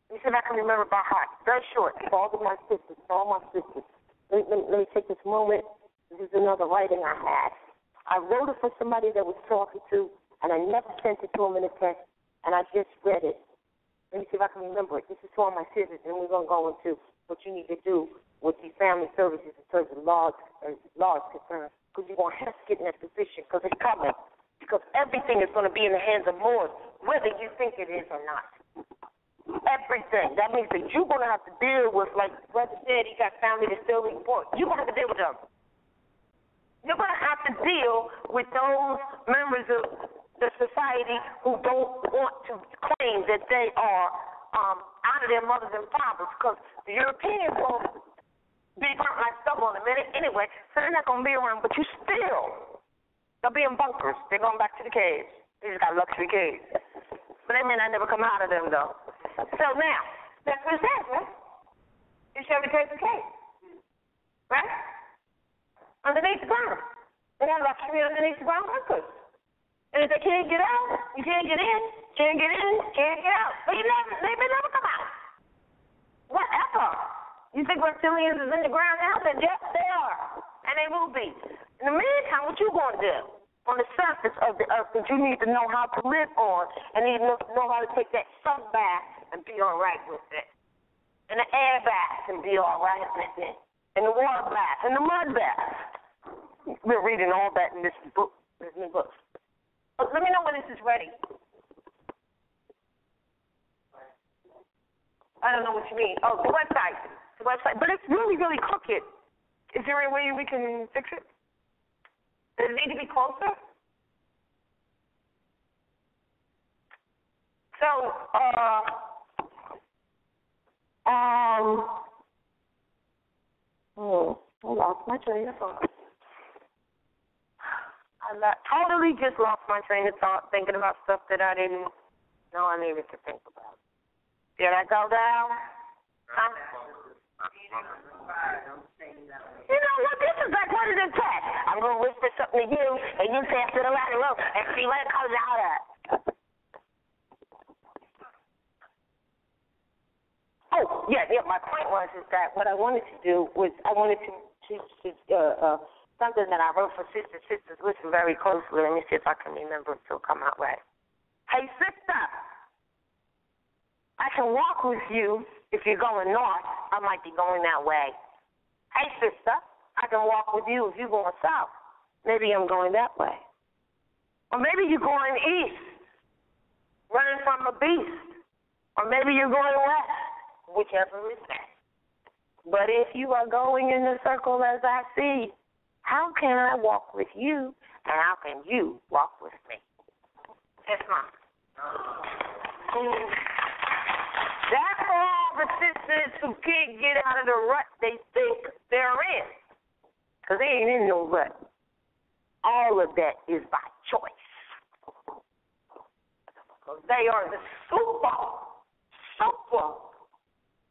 Let me see if I can remember by heart. Very short. For all of my sisters. For all my sisters. Let me take this moment. This is another writing I had. I wrote it for somebody that was talking to, and I never sent it to him in a text, and I just read it. Let me see if I can remember it. This is to all my sisters, and we're going to go into what you need to do with these family services in terms of laws concerned, because you're going to have to get in that position, because it's coming. Because everything is going to be in the hands of Moors, whether you think it is or not. Everything. That means that you're going to have to deal with, like Brother said, he got family that's still report. You're going to have to deal with them. You're going to have to deal with those members of the society who don't want to claim that they are out of their mothers and fathers, because the Europeans will be burnt like stubble in a minute anyway, so they're not going to be around, but you still, they'll be in bunkers. They're going back to the caves. They just got luxury caves. But they may not never come out of them, though. So now, that's what it says, right? You show the caves and caves. Right? Underneath the ground. They have luxury underneath the ground bunkers. And if they can't get out, you can't get in, can't get in, can't get out. But they may never come out. Whatever. You think reptilians is in the ground now? Then yes, they are. And they will be. In the meantime, what you going to do on the surface of the earth that you need to know how to live on and need to know how to take that sun bath and be all right with it. And the air bath and be all right with it. And the water bath and the mud bath. We're reading all that in this book, this new book. But let me know when this is ready. I don't know what you mean. Oh, the website. The website. But it's really, really crooked. Is there any way we can fix it? Does it need to be closer? So, I lost my train of thought. I totally just lost my train of thought thinking about stuff that I didn't know I needed to think about. Did I go down? Huh? You know what? This is like one of the tests. I'm going to whisper something to you, and you say after the ladder rope and see what it comes out of. Oh, yeah. My point was is that what I wanted to do was I wanted to something that I wrote for sisters. Sisters, listen very closely. Let me see if I can remember if it'll come out right. Hey, sister, I can walk with you if you're going north. I might be going that way. Hey, sister, I can walk with you if you're going south. Maybe I'm going that way. Or maybe you're going east, running from a beast. Or maybe you're going west, whichever is best. But if you are going in the circle as I see, how can I walk with you, and how can you walk with me? That's mine. That's for all the sisters who can't get out of the rut they think they're in. Because they ain't in no rut. All of that is by choice. Because they are the super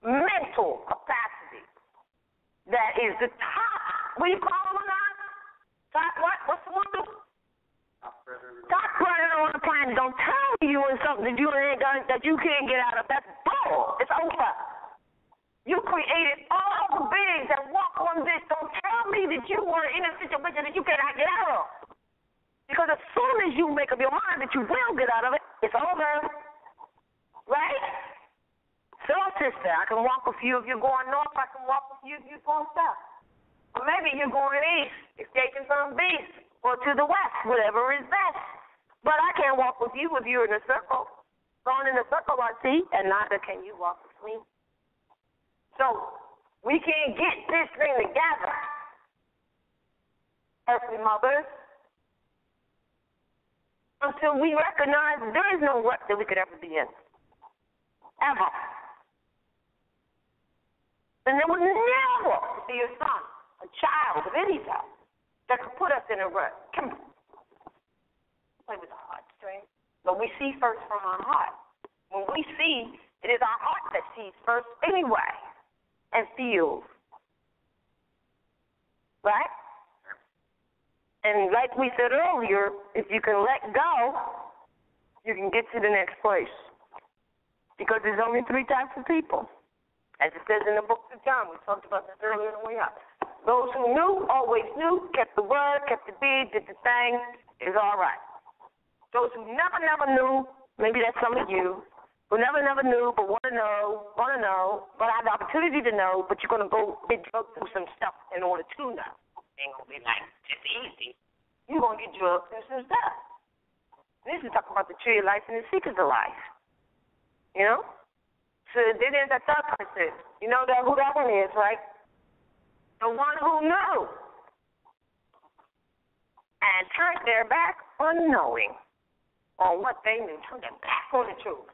mental capacity that is the top. What do you call them? Top what? What's the one? Top predator on the planet. Don't tell me you in something that you ain't done, that you can't get out of. That's bull. It's over. You created all the beings that walk on this. Don't tell me that you were in a situation that you cannot get out of. Because as soon as you make up your mind that you will get out of it, it's over. Right? So, sister, I can walk with you if you're going north. I can walk with you if you're going south. Or maybe you're going east, escaping some beast, or to the west, whatever is best. But I can't walk with you if you're in a circle. Going in a circle, I see, and neither can you walk with me. So we can't get this thing together, earthly mothers, until we recognize there is no rut that we could ever be in. Ever. And there will never be a son, a child of any type, that could put us in a rut. Come on. Play with the heartstrings. But we see first from our heart. When we see, it is our heart that sees first anyway and feels. Right? And like we said earlier, if you can let go, you can get to the next place. Because there's only 3 types of people. As it says in the book of John, we talked about this earlier on the way up. Those who knew, always knew, kept the word, kept the deed, did the thing, is all right. Those who never knew, maybe that's some of you, who never knew but want to know, but have the opportunity to know, but you're going to go drugged through some stuff in order to know. It ain't going to be like just easy. You're going to get drugged through some stuff. This is talking about the tree of life and the secrets of life. You know? So then there's that third person. You know who that one is, right? The one who knew and turned their back unknowing on what they knew. Turned their back on the truth.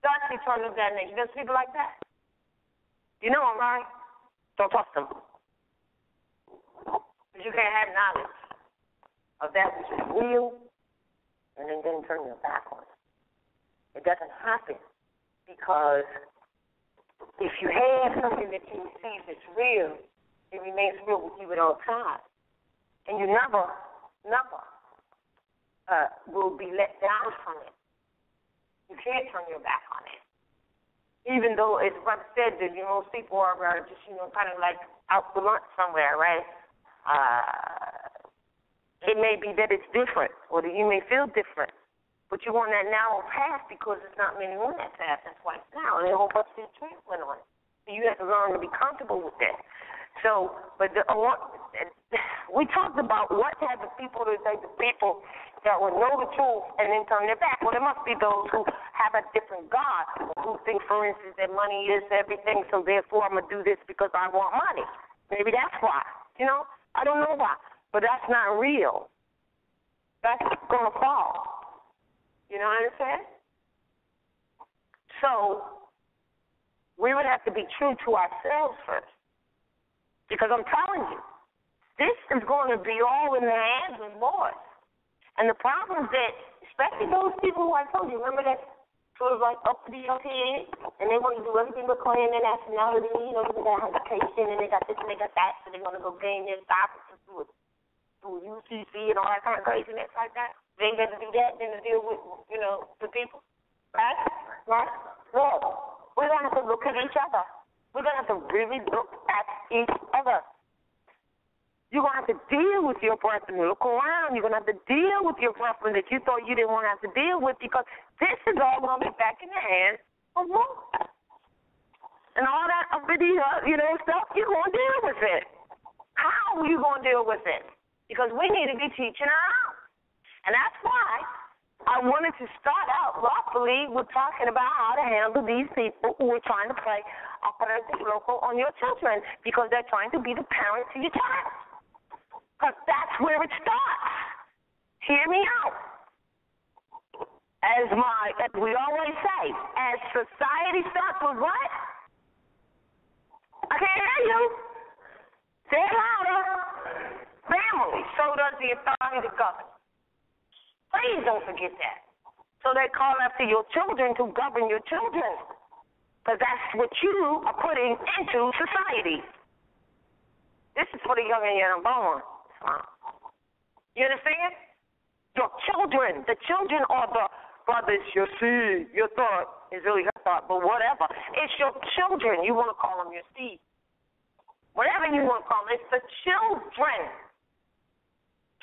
That's the eternal damnation. There's people like that. You know them, right? Don't trust them. But you can't have knowledge of that which is real and then turn your back on it. It doesn't happen because if you have something that you see that's real, it remains real with you at all times. And you never will be let down from it. You can't turn your back on it. Even though, as Brother said, that most people are just, kind of like out to lunch somewhere, right? It may be that it's different, or that you may feel different, but you want that narrow path because there's not many on that path. That's why it's narrow. And a whole bunch of trampling on it. So you have to learn to be comfortable with that. So, but we talked about what type of people are the people that will know the truth and then turn their back. Well, there must be those who have a different God, who think, for instance, that money is everything, so therefore I'm going to do this because I want money. Maybe that's why. I don't know why. But that's not real. That's going to fall. You know what I'm saying? So we would have to be true to ourselves first. Because I'm telling you, this is going to be all in the hands of Moor. And the problem is that, especially those people who I told you, remember that sort of like uppity up here, and they want to do everything but claim their nationality, they got education, and they got this and they got that, so they're going to go gain their status through UCC and all that kind of craziness like that. They ain't going to do that than to deal with, the people. Right? Right? Look, we're going to have to look at each other. We're going to have to really look at each other. You're going to have to deal with your brethren. Look around. You're going to have to deal with your brethren that you thought you didn't want to have to deal with because this is all going to be back in the hands of Moor. And all that uppity, stuff, you're going to deal with it. How are you going to deal with it? Because we need to be teaching around. And that's why I wanted to start out lawfully with talking about how to handle these people who are trying to play operative local on your children because they're trying to be the parent to your child. Because that's where it starts. Hear me out. As we always say, as society starts with what? I can't hear you. Say it louder. Family. So does the authority to govern. Please don't forget that. So they call after your children to govern your children. Because that's what you are putting into society. This is for the young and young born. You understand? Your children. The children are the brothers, your seed. Your thought is really your thought, but whatever. It's your children. You want to call them your seed. Whatever you want to call them, it's the children.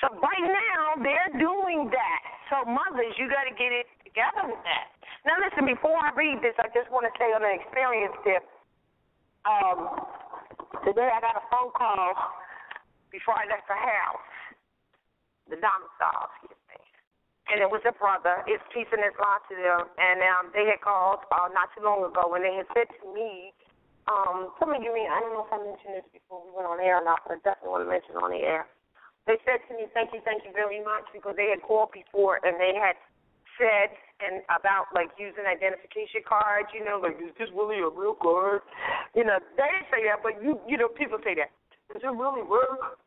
So right now, they're doing that. So mothers, you got to get it together with that. Now listen, before I read this, I just want to say on an experience tip. Today I got a phone call before I left the house, the domicile, excuse me. And it was a brother. It's peace and Islam to them. And they had called not too long ago, and they had said to me, some of you, I don't know if I mentioned this before we went on air or not, but I definitely want to mention it on the air. They said to me, thank you very much, because they had called before, and they had said about, using identification cards, like, is this really a real card? They didn't say that, but, people say that. Does it really work?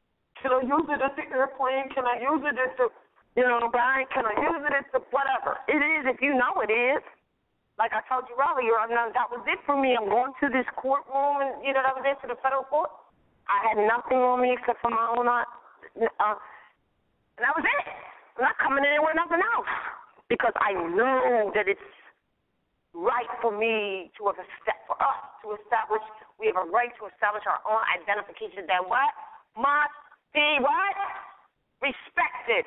Can I use it at the airplane? Can I use it at the, bank? Can I use it at the whatever? It is if you know it is. Like I told you earlier, that was it for me. I'm going to this courtroom, and, that was it to the federal court. I had nothing on me except for my own, and that was it. I'm not coming in with nothing else because I know that it's right for me for us to establish, we have a right to establish our own identification that what? Must be what? Respected.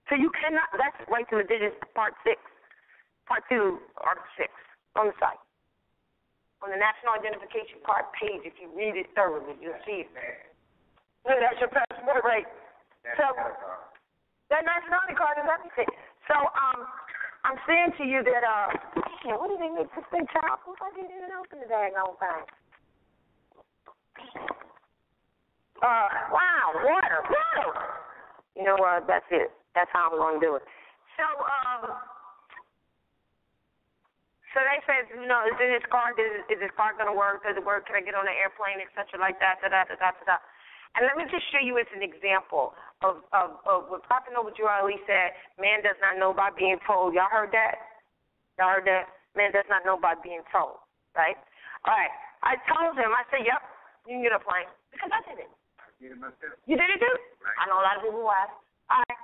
So you cannot, that's right to the digits, part 2, article 6, on the site. On the National Identification Card page, if you read it thoroughly, you'll see it. Yeah, that's your passport, right? So, That nationality card is everything. So, I'm saying to you that, what do they make this thing, child? I didn't even open the daggone thing. Wow, water. You know what? That's it. That's how I'm going to do it. So, so they said, you know, is this card going to work? Does it work? Can I get on an airplane, et cetera, like that, da-da-da-da-da. And let me just show you as an example of what Prophet Noble Drew Ali said, man does not know by being told. Y'all heard that? Y'all heard that? Man does not know by being told, right? All right. I told him, I said, yep, you can get a plane. Because I did it. You did it too? Right. I know a lot of people who ask. All right.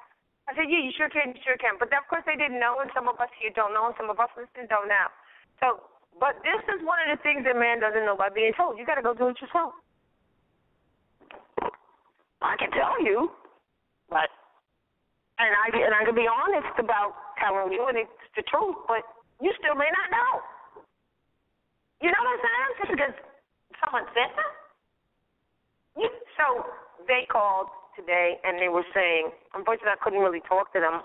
I said, yeah, you sure can. But of course they didn't know, and some of us here don't know, and some of us listening don't know. So, but this is one of the things that man doesn't know by being told. You got to go do it yourself. I can tell you, but and I can be honest about telling you, and it's the truth, but you still may not know. You know what I'm saying? Just because someone said that. So they called today, and they were saying, unfortunately I couldn't really talk to them,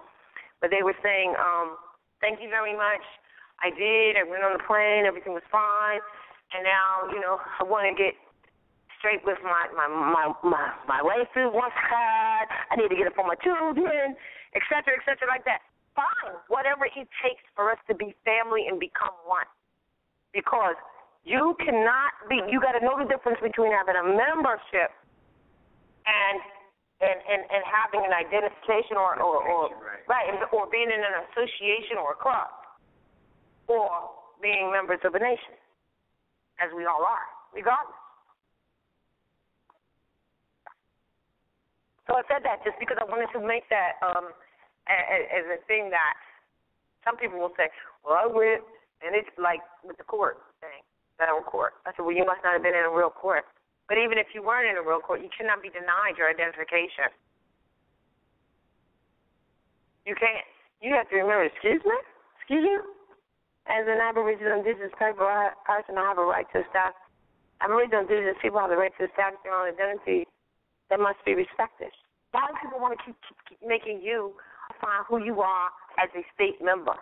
but they were saying, thank you very much. I went on the plane, everything was fine, and now, you know, I want to get straight with my waifu once had. I need to get it for my children, et cetera, like that. Fine, whatever it takes for us to be family and become one. Because you cannot be, you got to know the difference between having a membership and having an identification or being in an association or a club, or being members of a nation, as we all are, regardless. So I said that just because I wanted to make that as a thing that some people will say, well, I went, and it's like with the court thing, federal court. I said, well, you must not have been in a real court. But even if you weren't in a real court, you cannot be denied your identification. You can't. You have to remember, excuse you? As an Aboriginal Indigenous person, I have a right to establish. Aboriginal Indigenous people have the right to establish their own identity that must be respected. Why do people want to keep making you find who you are as a state member?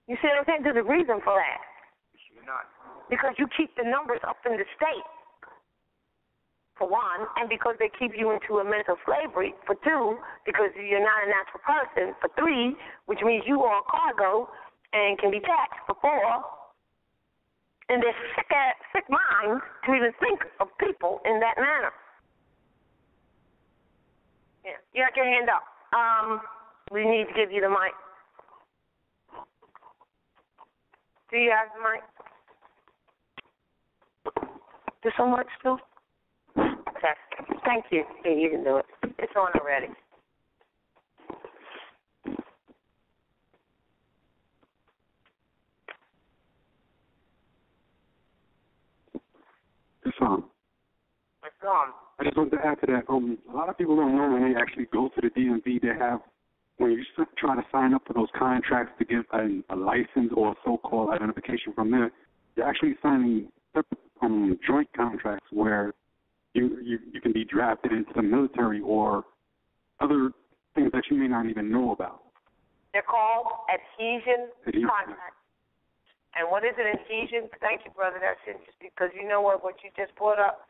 You see what I'm saying? There's a reason for that. You're not. Because you keep the numbers up in the state, for one, and because they keep you into a mental slavery, for two, because you're not a natural person, for three, which means you are cargo and can be taxed, for four, and they're sick minds to even think of people in that manner. Yeah, you got your hand up. We need to give you the mic. Do you have the mic? Does someone still? Okay. Thank you. Yeah, you can do it. It's on already. It's on. It's on. I just wanted to add to that. A lot of people don't know when they actually go to the DMV, they have, when you try to sign up for those contracts to get a license or a so-called identification from there, you're actually signing joint contracts where you can be drafted into the military or other things that you may not even know about. They're called adhesion contracts. And what is an adhesion? Thank you, brother. That's interesting because you know what you just brought up.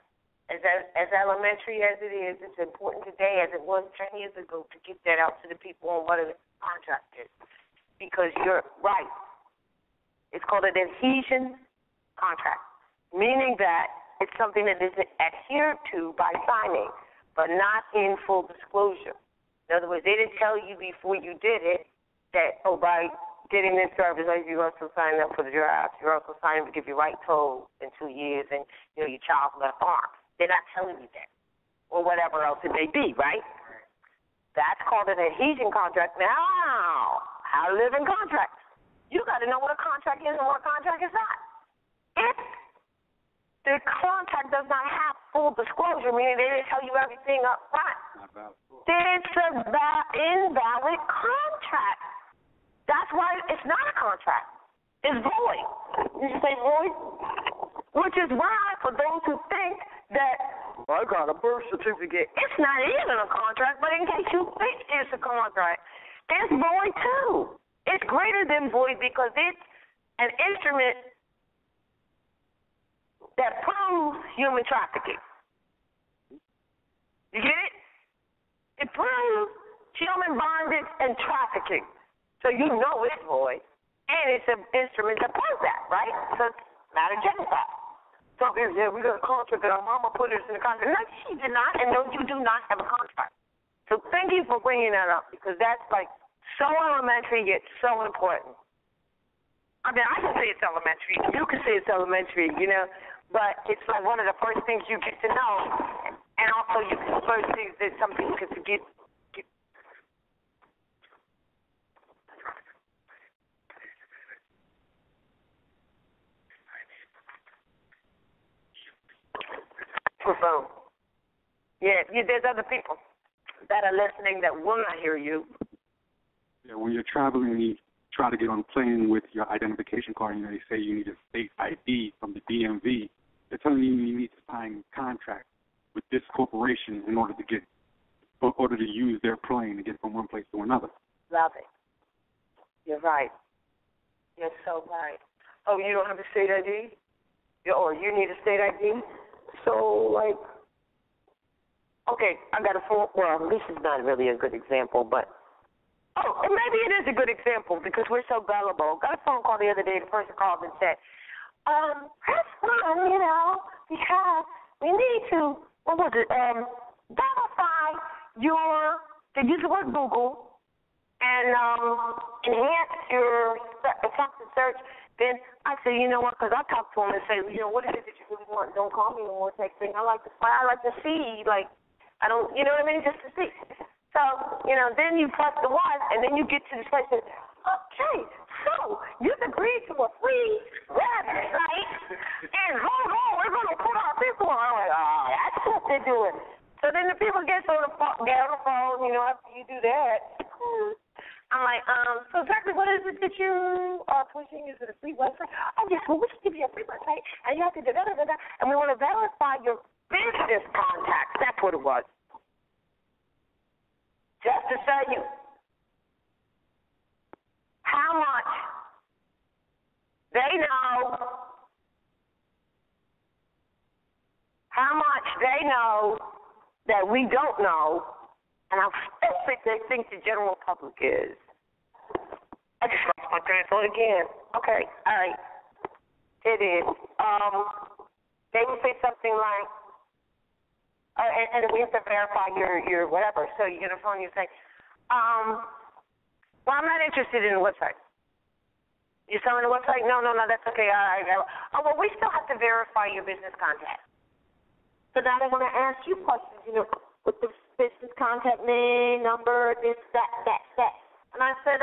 As elementary as it is, it's important today as it was 10 years ago to get that out to the people on what a contract is. Because you're right. It's called an adhesion contract, meaning that it's something that is adhered to by signing, but not in full disclosure. In other words, they didn't tell you before you did it that, by getting this service, you also sign up for the draft. You're also signing to give you right toll in 2 years and, your child's left arm. They're not telling you that, or whatever else it may be, right? That's called an adhesion contract. Now, how to live in contracts. You got to know what a contract is and what a contract is not. If the contract does not have full disclosure, meaning they didn't tell you everything up front, then it's an invalid contract. That's why it's not a contract. It's void. Did you say void? Which is why, for those who think that I got a birth certificate. It's not even a contract, but in case you think it's a contract, it's void too. It's greater than void because it's an instrument that proves human trafficking. You get it? It proves human bondage and trafficking. So you know it's void. And it's an instrument that proves that, right? So it's not a genocide. So if we got a contract and our mama put us in a contract. No, she did not, and no, you do not have a contract. So thank you for bringing that up because that's like so elementary yet so important. I mean, I can say it's elementary. You can say it's elementary, you know, but it's like one of the first things you get to know, and also the first things that some people can forget. Phone. Yeah, there's other people that are listening that will not hear you. Yeah, when you're traveling, you try to get on a plane with your identification card, you know, they say you need a state ID from the DMV. They're telling you you need to sign a contract with this corporation in order to use their plane to get from one place to another. Love it. You're right. You're so right. Oh, you don't have a state ID? Or you need a state ID? So, like, okay, I got a phone. Well, this is not really a good example, but, and maybe it is a good example because we're so gullible. Got a phone call the other day. The person called and said, that's fine, you know, because we need to, verify they use the word Google and enhance your something search. Then I say, you know what, because I talk to him and say, you know, what is it that you really want? Don't call me no more texting. I like to see, like, I don't, you know what I mean, just to see. So, you know, then you press the one, and then you get to the question, okay, so you've agreed to a free website, and hold on, we're going to put our people on. I'm like, that's what they're doing. So then the people get on the phone, you know, after you do that. I'm like, so exactly what is it that you are pushing? Is it a free website? Oh, yes, well, we can give you a free website, and you have to da-da-da-da-da, and we want to verify your business contacts. That's what it was. Just to tell you how much they know, that we don't know, and how stupid they think the general public is. I just lost my train of thought again. Okay, all right. It is. They would say something like, and we have to verify your whatever. So you get a phone, you say, well, I'm not interested in the website. You're selling the website? No, that's okay. All right. Oh, well, we still have to verify your business contact. So now they're going to ask you questions, you know, with the business contact name, number, this, that. And I said,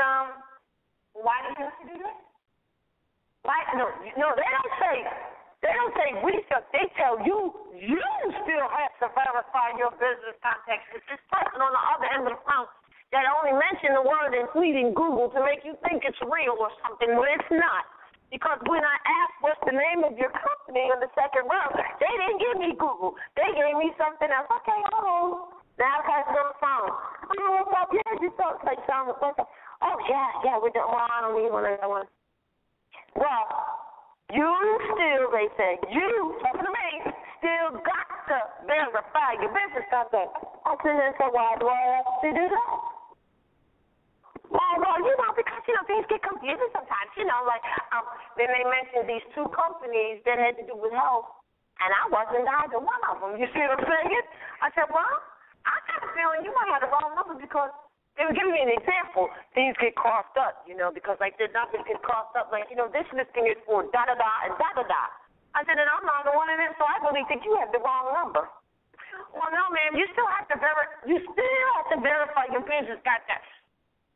why do you have to do that? Why? No, they don't say we still, they tell you still have to verify your business contacts. It's this person on the other end of the phone that only mentioned the word including Google to make you think it's real or something, but it's not. Because when I asked what's the name of your company in the second round, they didn't give me Google. They gave me something else. Okay, hold on. Now I pass it on the phone. Oh, what's up? Yeah, you talk like sound. Oh, yeah, we're done. Well, I don't need one. Well, you still, they say, you, talking to me, still got to verify your business contact. I said, so why do I have to do that? Well, you know, because, you know, things get confusing sometimes, you know, like, then they mentioned these two companies that had to do with health, and I wasn't either one of them. You see what I'm saying? I said, well, I got a feeling you might have the wrong number because they were giving me an example. Things get crossed up, you know, because, like, the numbers get crossed up. Like, you know, this listing is for da-da-da and da-da-da. I said, and I'm not the one in it, so I really think you have the wrong number. Well, no, ma'am, you still have to verify your business contacts.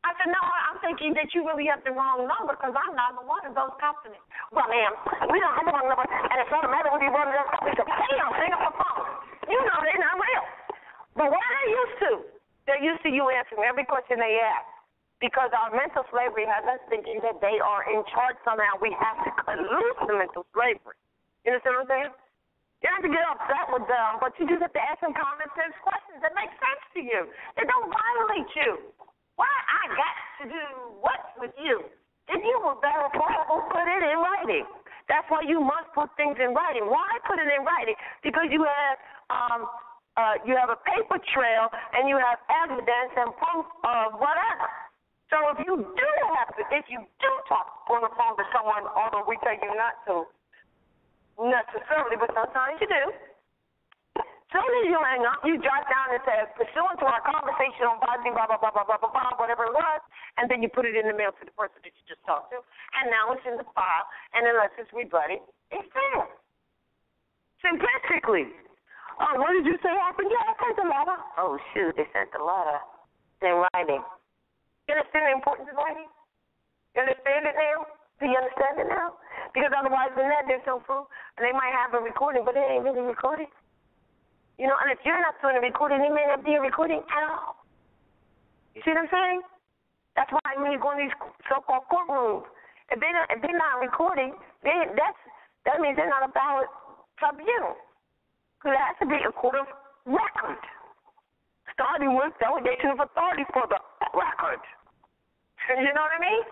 I said, no, I'm thinking that you really have the wrong number because I'm not the one of those companies. Well, ma'am, we don't have the wrong number, and it's not a matter whether you're one of those companies. So, hang up the phone. You know they're not real. But what are they used to? They're used to you answering every question they ask because our mental slavery has us thinking that they are in charge somehow. We have to cut loose the mental slavery. You understand what I'm saying? You don't have to get upset with them, but you just have to ask them common sense questions that make sense to you. They don't violate you. Why I got to do what with you? If you were verifiable, put it in writing. That's why you must put things in writing. Why put it in writing? Because you have a paper trail and you have evidence and proof of whatever. So if you do talk on the phone to someone, although we tell you not to necessarily, but sometimes you do. Soon as you hang up, you jot down and say, pursuant to our conversation on blah, blah, blah, blah, blah, blah, blah, whatever it was, and then you put it in the mail to the person that you just talked to, and now it's in the file, and unless it's rebutted, it's there. Simplistically. Oh, what did you say happened? Yeah, I sent the letter. Oh, shoot, they sent the letter. It's in writing. You understand the importance of writing? You understand it now? Do you understand it now? Because otherwise than that, there's no proof. And they might have a recording, but it ain't really recording. You know, and if you're not doing a recording, it may not be a recording at all. You see what I'm saying? That's why when you go in these so-called courtrooms, if they're not recording, that means they're not a valid tribunal. Because it has to be a court of record, starting with delegation of authority for the record. You know what I mean?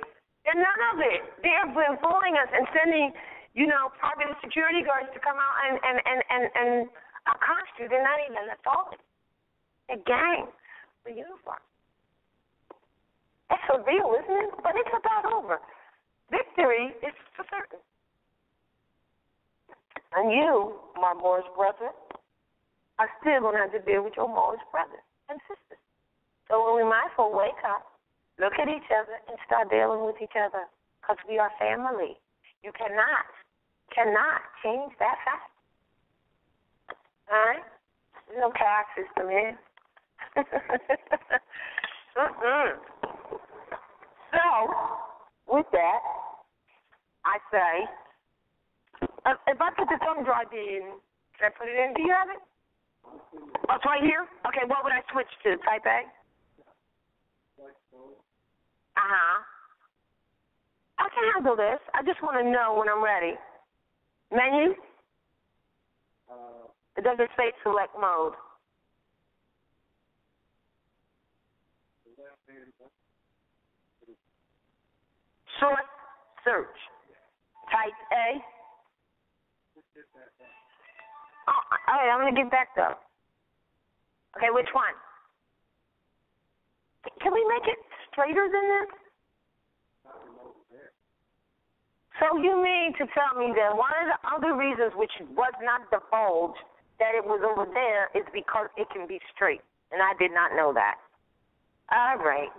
And none of it. They've been fooling us and sending, private security guards to come out and accost you. They're not even assaulted. They're gangs with uniforms. It's so real, isn't it? But it's about over. Victory is for certain. And you, my Moorish brother, are still going to have to deal with your Moorish brothers and sisters. So when we mindful, wake up. Look at each other and start dealing with each other because we are family. You cannot change that fact. All right? There's no caste system here. So, with that, I say, if I put the thumb drive in, can I put it in? Do you have it? Oh, it's right here? Okay, what would I switch to? Type A? I can handle this. I just want to know when I'm ready. Menu? It doesn't say select mode. Short search. Type A. Oh, all right, I'm going to get back though. Okay, which one? Can we make it straighter than this? So you mean to tell me that one of the other reasons which was not divulged that it was over there is because it can be straight, and I did not know that. All right.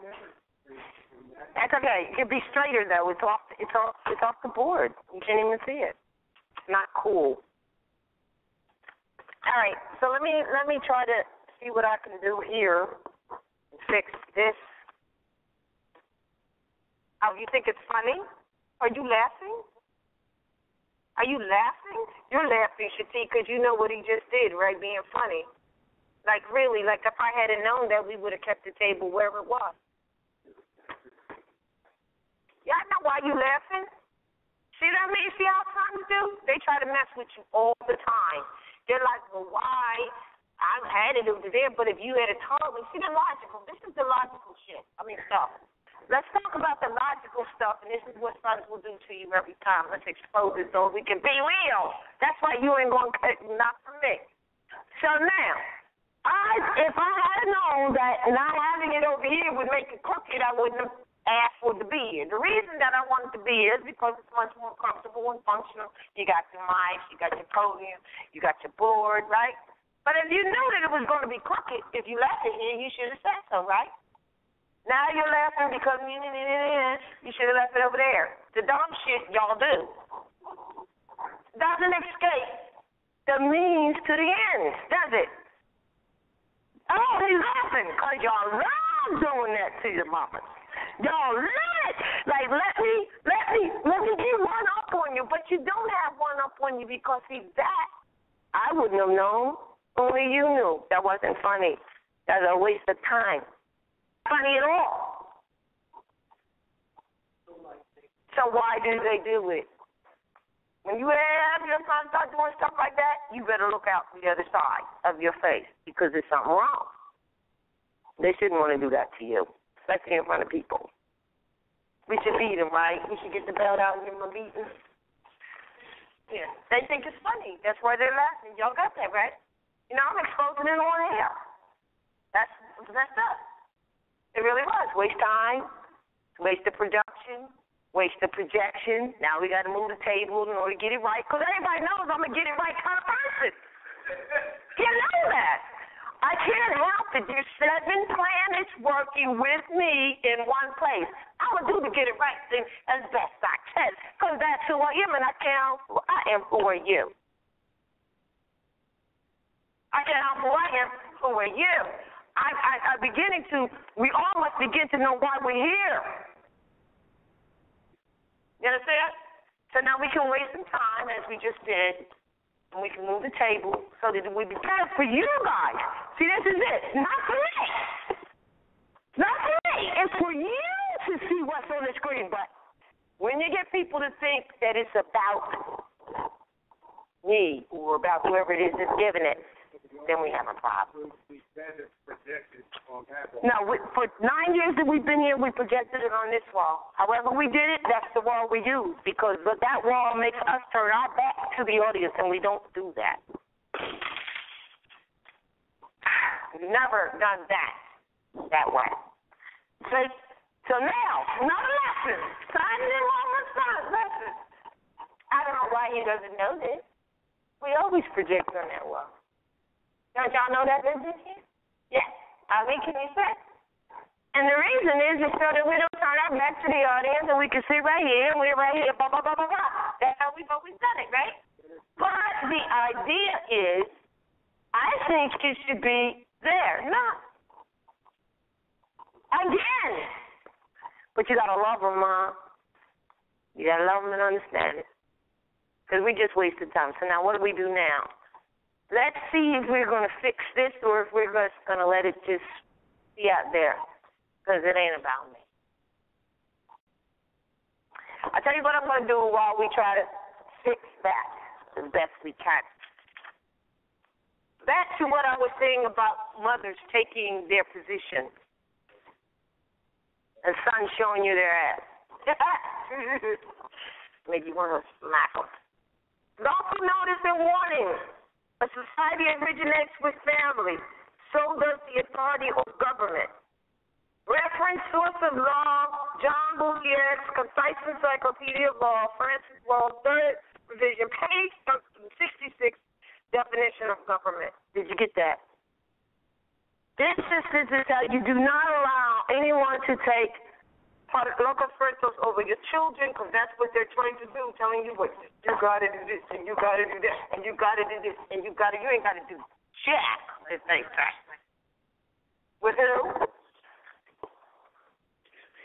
That's okay. It can be straighter though. It's off the board. You can't even see it. It's not cool. All right. So let me try to see what I can do here. Fix this. Oh, you think it's funny? Are you laughing? Are you laughing? You're laughing, Shati, because you know what he just did, right? Being funny. Like, really, like if I hadn't known that, we would have kept the table where it was. Y'all know why you laughing? See what I mean? See how sons do? They try to mess with you all the time. They're like, well, why? I had it over there, but if you had it told me, see the logical. This is the logical shit. Stuff. Let's talk about the logical stuff, and this is what sons will do to you every time. Let's expose it so we can be real. That's why you ain't going to not for me. So now, if I had known that not having it over here would make it crooked, I wouldn't have asked for it to be here. The reason that I want it to be here is because it's much more comfortable and functional. You got your mic, you got your podium, you got your board, right? But if you knew that it was going to be crooked, if you left it here, you should have said so, right? Now you're laughing because you should have left it over there. The dumb shit y'all do doesn't escape the means to the end, does it? Oh, he's laughing because y'all love doing that to your mamas. Y'all love it. Like, let me get one up on you, but you don't have one up on you because see that I wouldn't have known. Only you knew. That wasn't funny. That's a waste of time. Funny at all. So why do they do it? When you have your son start doing stuff like that, you better look out the other side of your face because there's something wrong. They shouldn't want to do that to you, especially in front of people. We should beat them, right? We should get the belt out and give them a beating. Yeah, they think it's funny. That's why they're laughing. Y'all got that, right? You know, I'm exposing it on air. That's messed up. It really was. Waste time, waste the production, waste the projection. Now we got to move the table in order to get it right, because everybody knows I'm a get it right kind of person. You know that. I can't help it. There's 7 planets working with me in one place. I'm going to do the get it right thing as best I can, because that's who I am, and I am who are you. I can't help who I am, who are you. I'm beginning to, we all must begin to know why we're here. You understand? So now we can waste some time, as we just did, and we can move the table so that we be better for you guys. See, this is it. Not for me. Not for me. It's for you to see what's on the screen. But when you get people to think that it's about me or about whoever it is that's giving it, then we have a problem. No, for 9 years that we've been here, we projected it on this wall. However we did it, that's the wall we used, because that wall makes us turn our back to the audience, and we don't do that. We've never done that way. See? So now, another lesson. Signing in Roman's lesson. I don't know why he doesn't know this. We always project on that wall. Don't y'all know that business here? Yes. Can you say? And the reason is so that we don't turn our back to the audience and we can sit right here and we're right here, blah, blah, blah, blah, blah. That's how we've always done it, right? But the idea is, I think it should be there. No. Again. But you got to love them, Mom. You got to love them and understand it. Because we just wasted time. So now what do we do now? Let's see if we're going to fix this or if we're just going to let it just be out there, because it ain't about me. I'll tell you what I'm going to do while we try to fix that as best we can. Back to what I was saying about mothers taking their position and sons showing you their ass. Maybe you want to smack them. Also notice and warning. A society originates with family. So does the authority of government. Reference source of law, John Boulier's Concise Encyclopedia of Law, Francis Law, 3rd revision, page 66, definition of government. Did you get that? This is how you do not allow anyone to take local officials over your children, because that's what they're trying to do, telling you what you got to do this and you got to do that and you got to do this and you ain't got to do jack, as they say. With who?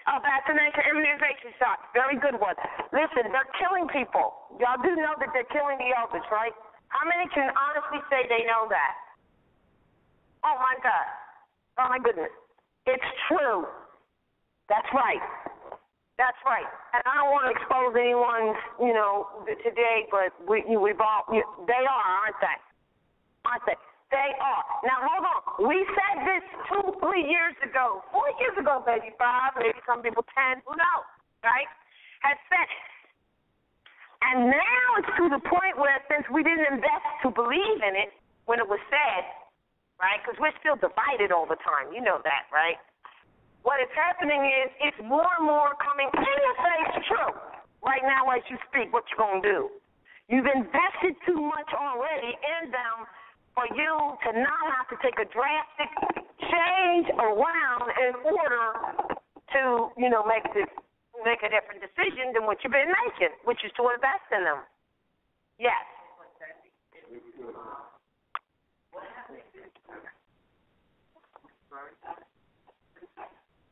Vaccination, immunization shots. Very good one. Listen, they're killing people. Y'all do know that they're killing the elders, right? How many can honestly say they know that? Oh, my God. Oh, my goodness. It's true. That's right. That's right. And I don't want to expose anyone's, today, but we've all, they are, aren't they? Aren't they? They are. Now, hold on. We said this 2-3 years ago, 4 years ago, maybe 5, maybe some people 10, who knows, right? Had said it. And now it's to the point where since we didn't invest to believe in it when it was said, right, because we're still divided all the time. You know that, right? What is happening is it's more and more coming in your face true right now as you speak. What you going to do? You've invested too much already in them for you to not have to take a drastic change around in order to, make a different decision than what you've been making, which is to invest in them. Yes.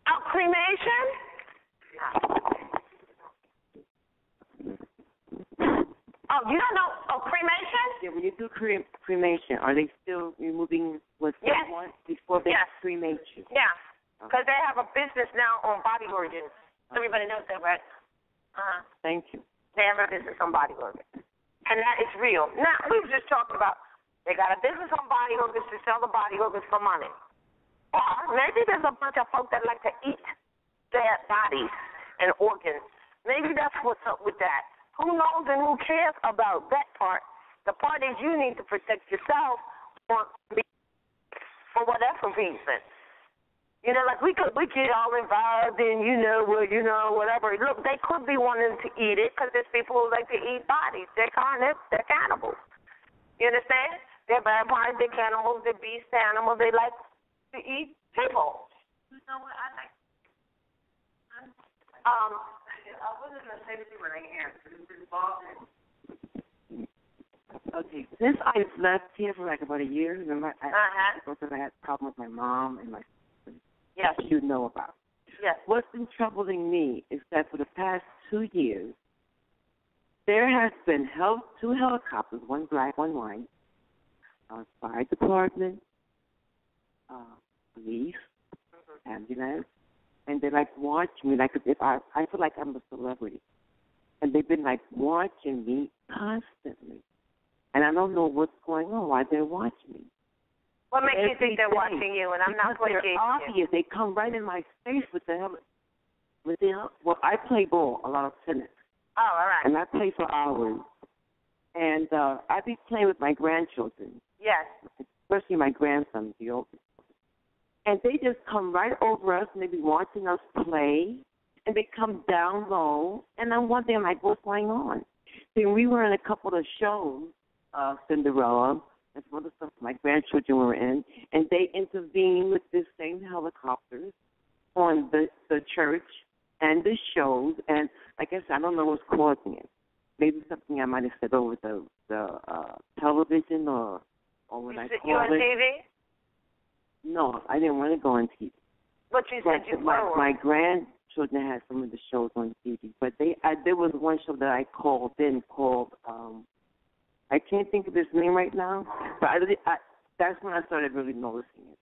Oh, cremation? Oh, you don't know? Oh, cremation? Yeah, when you do cremation, are they still removing what they want before they cremate you? Yeah, because they have a business now on body organs. Everybody knows that, right? Thank you. They have a business on body organs. And that is real. Now, we've just talked about they got a business on body hookers to sell the body hookers for money. Or maybe there's a bunch of folk that like to eat their bodies and organs. Maybe that's what's up with that. Who knows and who cares about that part? The part is you need to protect yourself for whatever reason. You know, like we get all involved in, whatever. Look, they could be wanting to eat it because there's people who like to eat bodies. They're cannibals. You understand? They're vampires, they're cannibals, they're beast animals. They like to eat people. You know what? I wasn't going to say this when I answered. It was involved in. Okay, since I left here for like about a year, remember, because I had a problem with my mom and my sister. Yes. You know about. Yes. What's been troubling me is that for the past 2 years, there has been 2 helicopters, one black, one white, fire department, police, ambulance, and they like watch me like if I feel like I'm a celebrity, and they've been like watching me constantly, and I don't know what's going on. Why they're watching me? What makes you think they're watching you? And I'm not playing games. They're obvious. They come right in my face with the helmet. Well, I play ball, a lot of tennis. Oh, all right. And I play for hours. And I be playing with my grandchildren. Yes. Especially my grandson, the oldest. And they just come right over us, and they be watching us play. And they come down low. And I'm wondering, like, what's going on? See, we were in a couple of shows, Cinderella, and some other stuff my grandchildren were in, and they intervened with this same helicopters on the church and the shows, and I guess I don't know what's causing it. Maybe something I might have said over the television or when I called you on TV? No, I didn't want to go on TV. But you said you were. My grandchildren had some of the shows on TV, but there was one show that I called I can't think of his name right now, but that's when I started really noticing it.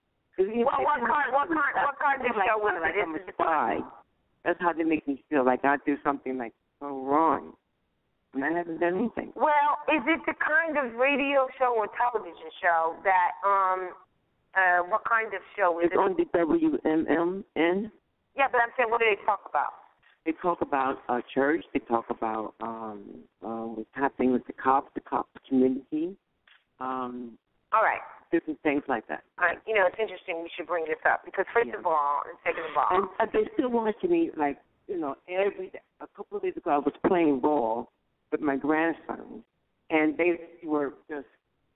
What kind of show was it? I'm a spy. That's how they make me feel, like I do something like so wrong, and I haven't done anything. Well, is it the kind of radio show or television show that, what kind of show is it? It's on the WMMN. Yeah, but I'm saying, what do they talk about? They talk about church. They talk about what's happening with the cops community. All right. Different things like that. All right. You know, it's interesting. We should bring this up because, first of all, and second of all, and they're still watching me. Like, every day. A couple of days ago, I was playing ball with my grandson, and they were just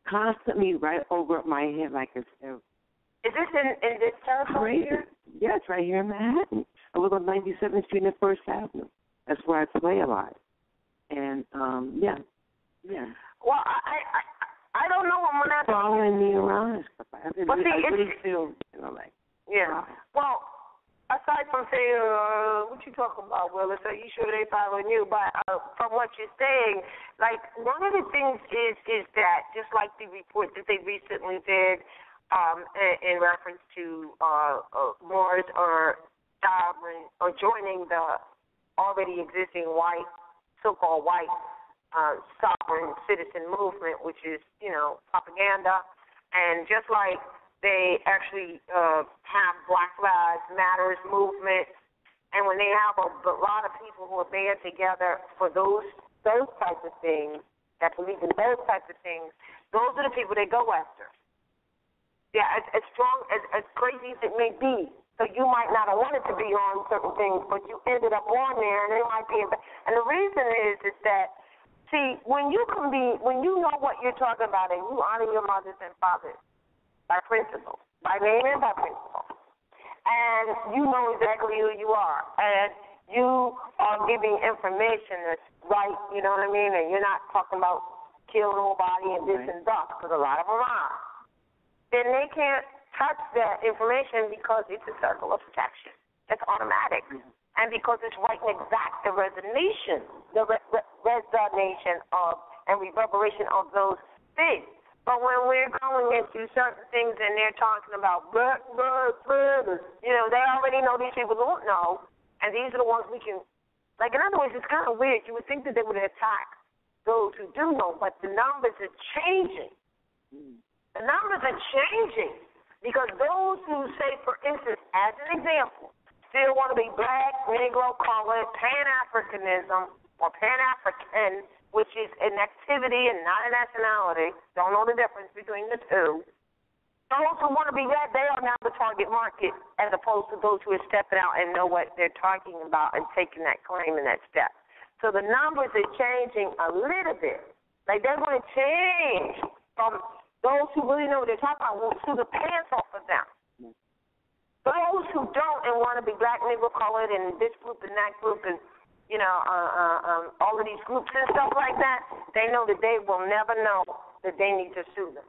constantly right over my head, like it's. Is this in this territory here? Yeah, it's right here in Manhattan. I live on 97th Street and 1st Avenue. That's where I play a lot. And, yeah. Well, I don't know when I... Following me around and stuff. I really feel, like... Yeah. Wow. Well, aside from saying, what you talking about, Willis, are you sure they following you? But from what you're saying, like, one of the things is that, just like the report that they recently did in reference to Moors or sovereign or joining the already existing so-called white sovereign citizen movement, which is, propaganda. And just like they actually have Black Lives Matters movement, and when they have a lot of people who are band together for those types of things, that believe in those types of things, those are the people they go after. Yeah, as strong, as crazy as it may be. So you might not have wanted to be on certain things, but you ended up on there, and it might be. And the reason is that, see, when you know what you're talking about, and you honor your mothers and fathers by principle, by name and by principle, and you know exactly who you are, and you are giving information that's right, you know what I mean, and you're not talking about kill nobody and this and that, because a lot of them are. Then they can't touch that information because it's a circle of protection. It's automatic. Mm-hmm. And because it's right and exact, the resonation of and reverberation of those things. But when we're going into certain things and they're talking about, they already know these people don't know, and these are the ones we can, like, in other words, it's kind of weird. You would think that they would attack those who do know, but the numbers are changing. The numbers are changing because those who say, for instance, as an example, still want to be black, Negro, colored, Pan-Africanism, or Pan-African, which is an activity and not a nationality, don't know the difference between the two. Those who want to be that, they are now the target market, as opposed to those who are stepping out and know what they're talking about and taking that claim and that step. So the numbers are changing a little bit. Like they're going to change from those who really know what they're talking about to the pants off of them. Those who don't and want to be black, Negro, colored, and this group and that group and, you know, all of these groups and stuff like that, they know that they will never know that they need to sue them.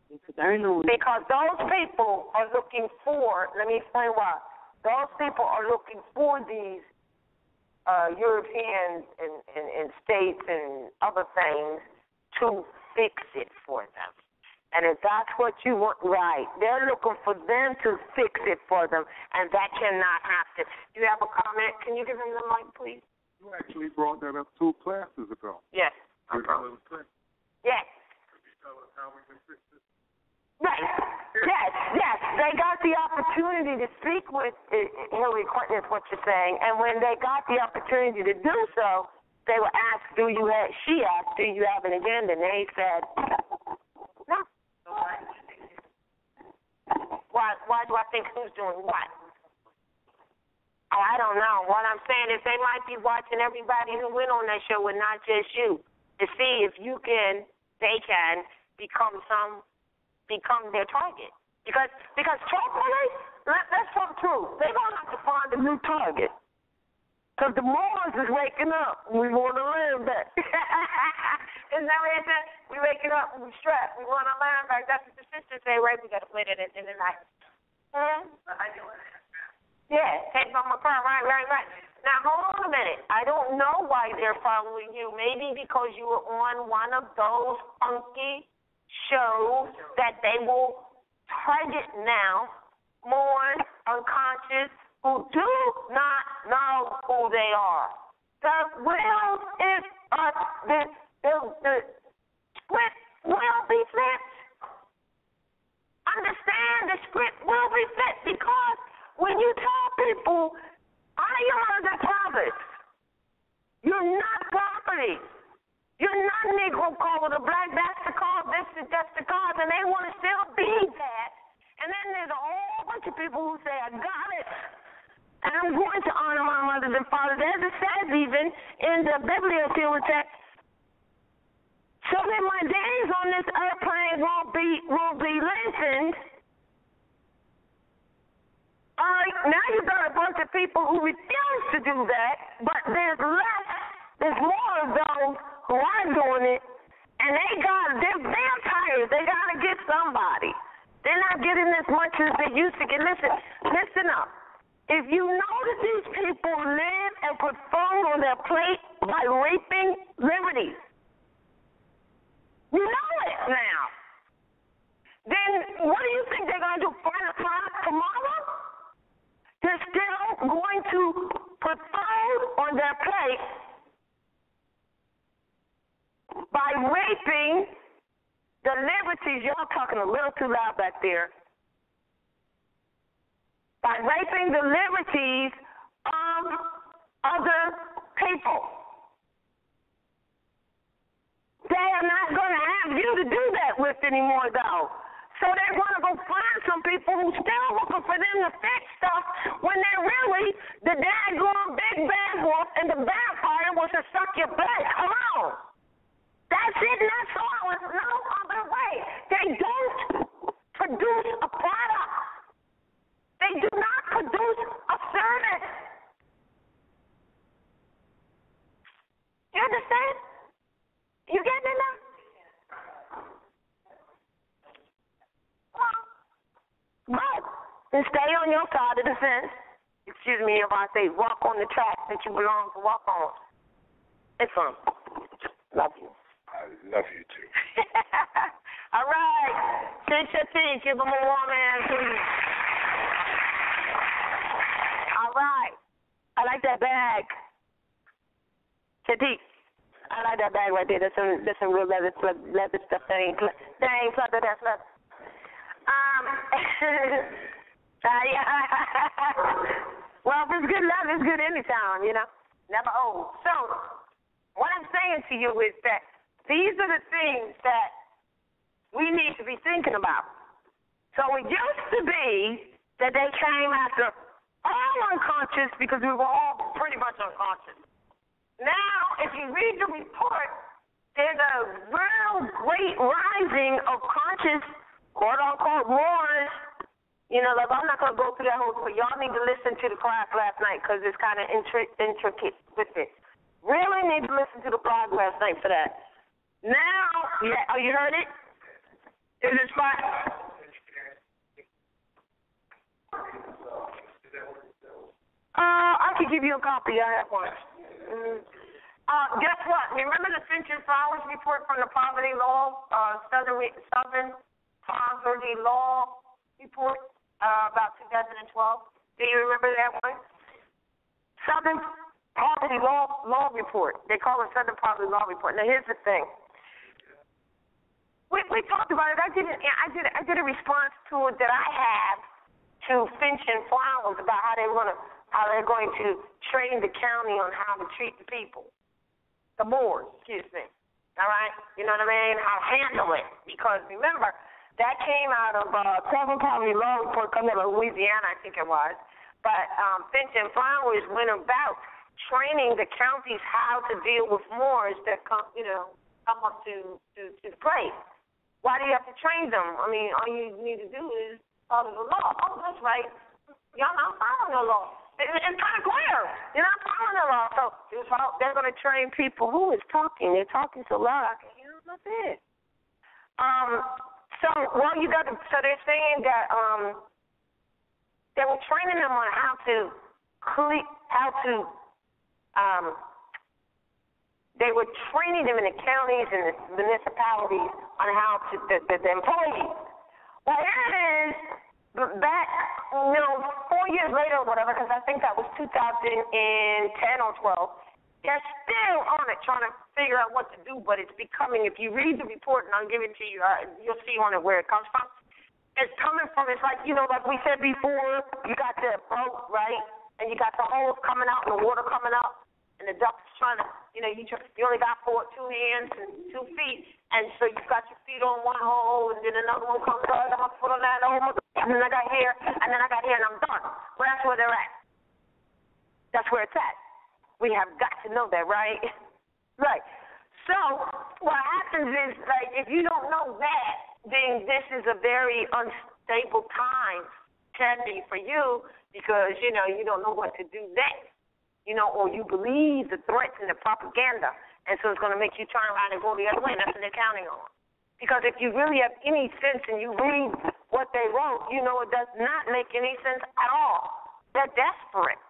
Because those people are looking for, let me explain why. Those people are looking for these Europeans and states and other things to fix it for them. And if that's what you want, right, they're looking for them to fix it for them, and that cannot happen. Do you have a comment? Can you give him the mic, please? You actually brought that up 2 classes ago. Yes. Yes. Right. Yes. They got the opportunity to speak with Hillary Clinton, is what you're saying. And when they got the opportunity to do so, they were asked, she asked, do you have an agenda? And they said, no. Why do I think who's doing what? I don't know. What I'm saying is they might be watching everybody who went on that show and not just you to see if they can become their target. Because truthfully, let's talk truth. They're going to have to find a new target. Because the Moors is waking up. We want to learn back. Isn't that what it said? We waking up and we strapped. We want to learn back. That's what the sisters say, right? We got to play that in the night. Yeah, take from my car. Right. Now, hold on a minute. I don't know why they're following you. Maybe because you were on one of those funky shows that they will target now more unconscious who do not know who they are. The will is the script will be flipped. Understand the script will be flipped because when you tell people, I am the promise, you're not property. You're not Negro colored or black, that's the cause, this is just the cause, and they want to still be that. And then there's a whole bunch of people who say, I got it. And I'm going to honor my mothers and fathers, as it says even in the bibliothek. So that my days on this airplane won't be lengthened. All right, now you got a bunch of people who refuse to do that, but there's more of those who are doing it, and they're vampires. They got to get somebody. They're not getting as much as they used to get. Listen up. If you know that these people live and put food on their plate by raping liberties, you know it now. Then what do you think they're going to do? 5 o'clock tomorrow? They're still going to put food on their plate by raping the liberties. Y'all talking a little too loud back there. By raping the liberties of other people. They are not going to have you to do that with anymore, though. So they're going to go find some people who still looking for them to fix stuff when they're really the daggone big bad wolf and the vampire wants to suck your blood. Come on. That's it, and that's all. There's no other way. They don't produce a product. They do not produce a service. You understand? You get it now? But and stay on your side of the fence. Excuse me if I say walk on the track that you belong to walk on. It's fun. Love you. I love you too. All right. Cinch your teeth. Give them a warm hand, please. All right. I like that bag. Your teeth. I like that bag right there. That's some real leather stuff. That ain't leather. That's leather. Yeah. Well, if it's good leather, it's good anytime, you know. Never old. So, what I'm saying to you is that these are the things that we need to be thinking about. So it used to be that they came after all unconscious because we were all pretty much unconscious. Now, if you read the report, there's a real great rising of conscious, quote-unquote, Moorish. You know, like, I'm not going to go through that whole, but y'all need to listen to the class last night because it's kind of intricate with it. Really need to listen to the class last night for that. Now, yeah, you heard it? Is it fine? I could give you a copy. I have one. Guess what? Remember the Finch and Flowers report from the Poverty Law, Southern Poverty Law report about 2012? Do you remember that one? Southern Poverty Law report. They call it Southern Poverty Law report. Now here's the thing. We talked about it. I did a response to it that I have to Finch and Flowers about how they're going to train the county on how to treat the people, the Moors, excuse me. All right, you know what I mean? How to handle it, because remember that came out of Southern Poverty Law report coming out of Louisiana, I think it was. But Finch and Flowers went about training the counties how to deal with Moors that come up to the place. Why do you have to train them? I mean, all you need to do is follow the law. Oh, that's right. Y'all not following the law. It's kind of clear. You're not following the law. So they're going to train people. Who is talking? They're talking so loud. I can hear them up there. So they're saying that they were training them on how to they were training them in the counties and the municipalities on how to, the employees. Well, here it is, back, 4 years later or whatever, because I think that was 2010 or 12, they're still on it trying to figure out what to do, but it's becoming, if you read the report, and I'll give it to you, you'll see on it where it comes from. It's coming from, it's like, like we said before, you got the boat, right? And you got the hose coming out and the water coming up. And the duck's trying to, you only got 2 hands and 2 feet, and so you've got your feet on one hole, and then another one comes out, I'm going to put on that hole, and then I got here, and I'm done. Well, that's where they're at. That's where it's at. We have got to know that, right? Right. So what happens is, like, if you don't know that, then this is a very unstable time, can be for you, because, you don't know what to do next. Or you believe the threats and the propaganda, and so it's going to make you turn around and go the other way, and that's what they're counting on. Because if you really have any sense and you read what they wrote, it does not make any sense at all. They're desperate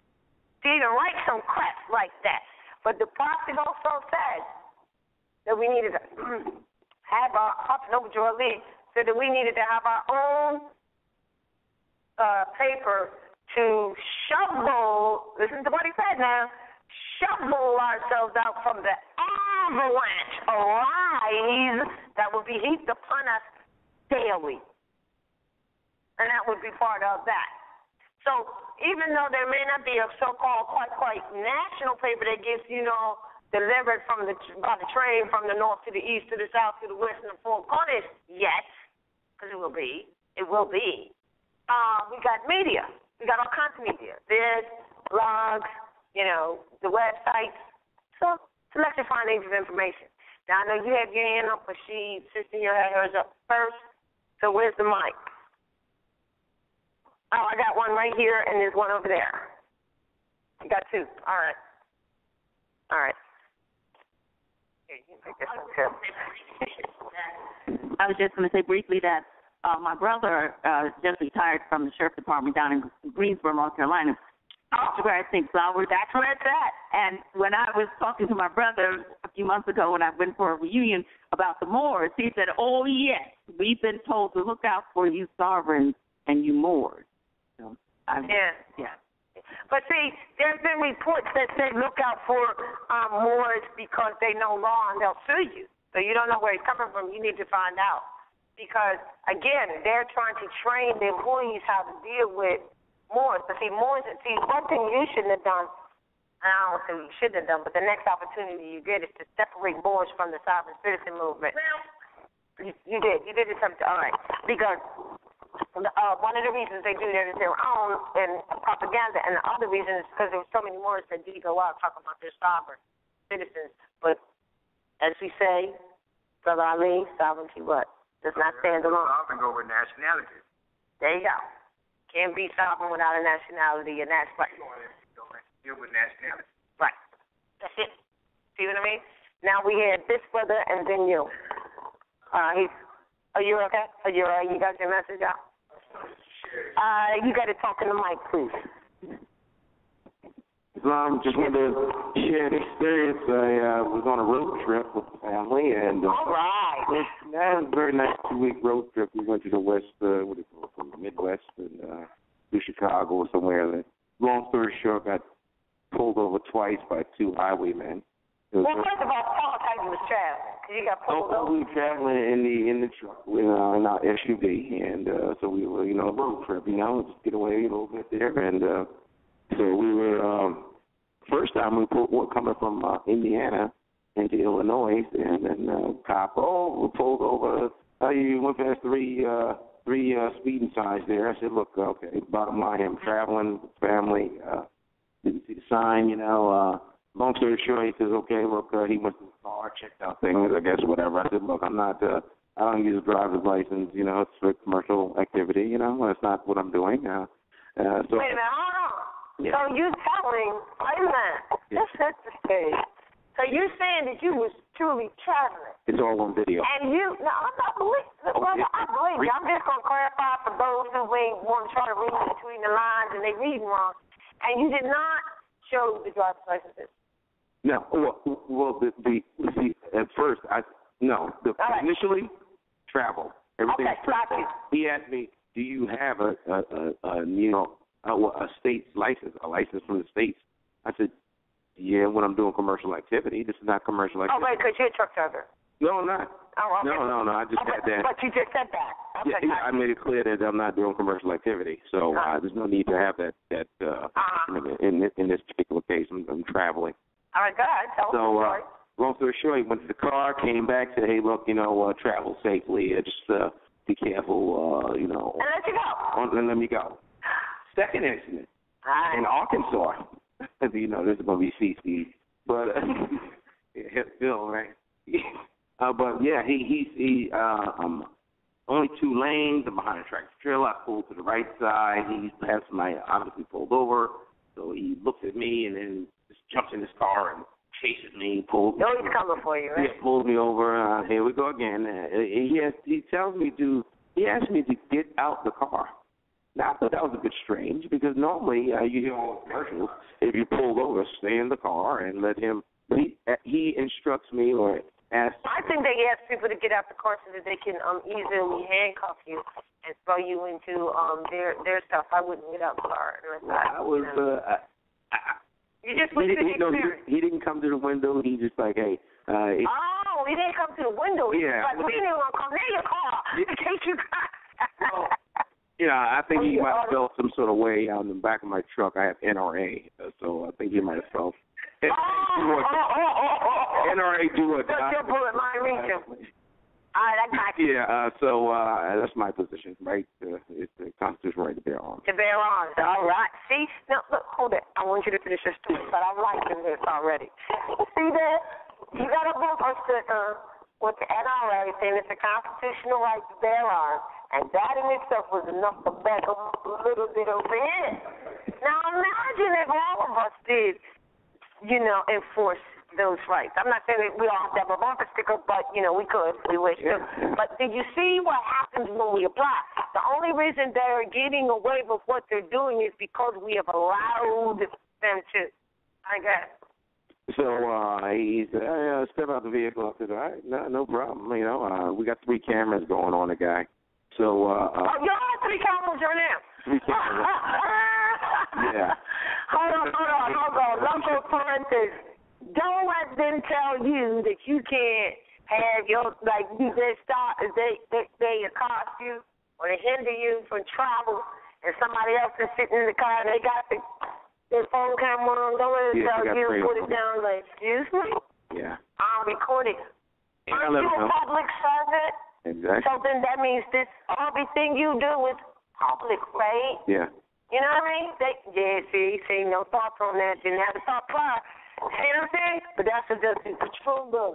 to even write some crap like that. But the prophet also said that we needed to have our, said that we needed to have our own paper to shovel, listen to what he said now, shovel ourselves out from the avalanche of lies that will be heaped upon us daily. And that would be part of that. So even though there may not be a so-called quite national paper that gets, delivered by the train from the north to the east to the south to the west and the four corners yet, because it will be, we got media. We got all kinds of media. There's blogs, the websites. So let's just find age of information. Now, I know you have your hand up, but Sister here had hers up first. So where's the mic? Oh, I got one right here, and there's one over there. You got 2. All right. Here, you can take this one, too. I was just going to say briefly that my brother just retired from the sheriff department down in Greensboro, North Carolina. That's where I think Flowers. That's where it's at. And when I was talking to my brother a few months ago when I went for a reunion about the Moors, he said, "Oh yes, we've been told to look out for you sovereigns and you Moors." So, yeah. But see, there's been reports that say look out for Moors because they know law and they'll sue you. So you don't know where he's coming from. You need to find out. Because, again, they're trying to train the employees how to deal with Moors. But see, Moors, one thing you shouldn't have done, and I don't say you shouldn't have done, but the next opportunity you get is to separate Moors from the sovereign citizen movement. You did something, all right. Because one of the reasons they do that is their own and propaganda, and the other reason is because there were so many Moors that did go out talking about their sovereign citizens. But as we say, Brother Ali, sovereignty what? Does not stand alone. Sovereign go with nationality. There you go. Can't be sovereign without a nationality, and that's right. Deal with nationality. Right. That's it. See what I mean? Now we had this brother and then you. Are you okay? You got your message out? You got to talk in the mic, please. Just wanted to share an experience. I was on a road trip with the family, and all right. That was a very nice 2-week road trip. We went to the west, from the Midwest, and to Chicago or somewhere. Long story short, got pulled over twice by 2 highwaymen. Well, first of all, tell us how you was traveling, because you got pulled over. We were traveling in the truck, in our SUV, and so we were, road trip, just get away a little bit there, and so we were. First time we were coming from Indiana into Illinois, and then cop, we pulled over. You went past three speeding signs there. I said, look, okay, bottom line, I'm traveling with family. Didn't see the sign, Long story short, he says, okay, look, he went to the car, checked out things, I guess, whatever. I said, look, I'm not, I don't use a driver's license, it's for commercial activity, that's not what I'm doing. So, wait a minute, hold on. Yeah. So you're telling, wait a minute, let's set the stage. So you're saying that you was truly traveling. It's all on video. And I'm not believing, brother, I believe you. I'm just going to clarify for those who ain't want to try to read between the lines and they reading wrong. And you did not show the driver's licenses. No, well, at first, initially, travel. Everything okay, got you. He asked me, do you have a state's license, a license from the states? I said, yeah, when I'm doing commercial activity. This is not commercial activity. Oh, wait, because you're a truck driver. No, I'm not. Oh, okay. No, I just said that. But you just said that. Okay, yeah, I made it clear that I'm not doing commercial activity, so there's no need to have that in this particular case. I'm traveling. All right, go ahead. Tell us. Long story short, he went to the car, came back, said, hey, look, travel safely. Just be careful, And let you go. And let me go. Second incident in Arkansas. This is going to be CC. But, Bill, right? But, yeah, he only 2 lanes. I'm behind a tractor trailer. I pulled to the right side. He has somebody obviously pulled over. So he looks at me and then just jumps in his car and chases me, pulls me. He's coming for you, right? Yeah, pulls me over. Here we go again. He asked me to get out the car. Now, I thought that was a bit strange because normally you hear all commercials, if you pulled over, stay in the car and let him. He instructs me or asks. I think they ask people to get out the car so that they can easily handcuff you and throw you into their stuff. I wouldn't get out the car unless you just looked at the experience. He didn't come to the window. He just like, hey. He didn't come to the window. Yeah. Like, we didn't want to come near your car in case you got. I think he might have felt some sort of way out in the back of my truck. I have NRA, so I think he might have felt. NRA do it. Your bullet might reach him. All right, I got you. Yeah, so that's my position, right? It's the Constitutional right to bear arms. To bear arms, all right. See? Now, look, hold it. I want you to finish your story, but I'm liking this already. See that? You got a bumper sticker with the NRA saying it's a constitutional right to bear arms, and that in itself was enough to back a little bit over here. Now, imagine if all of us did, enforce those rights. I'm not saying that we all have to have a bumper sticker, but, we could. We wish to. But did you see what happens when we apply? The only reason they're getting away with what they're doing is because we have allowed them to. I guess. So he said, step out the vehicle. I said, all right, no problem. We got 3 cameras going on the guy. So. You all have 3 cameras right now? 3 cameras. Yeah. Hold on. Local parenthesis. Don't let them tell you that you can't have your, like, they accost you or they hinder you from travel, and somebody else is sitting in the car and they got their phone camera on. Don't let them tell you to put it down like, excuse me? Yeah. I'm recording. Yeah, Aren't you a public servant? Exactly. So then that means this everything you do is public, right? Yeah. You know what I mean? See, no thoughts on that. Didn't have a thought prior. See what I'm saying? But that's just the control of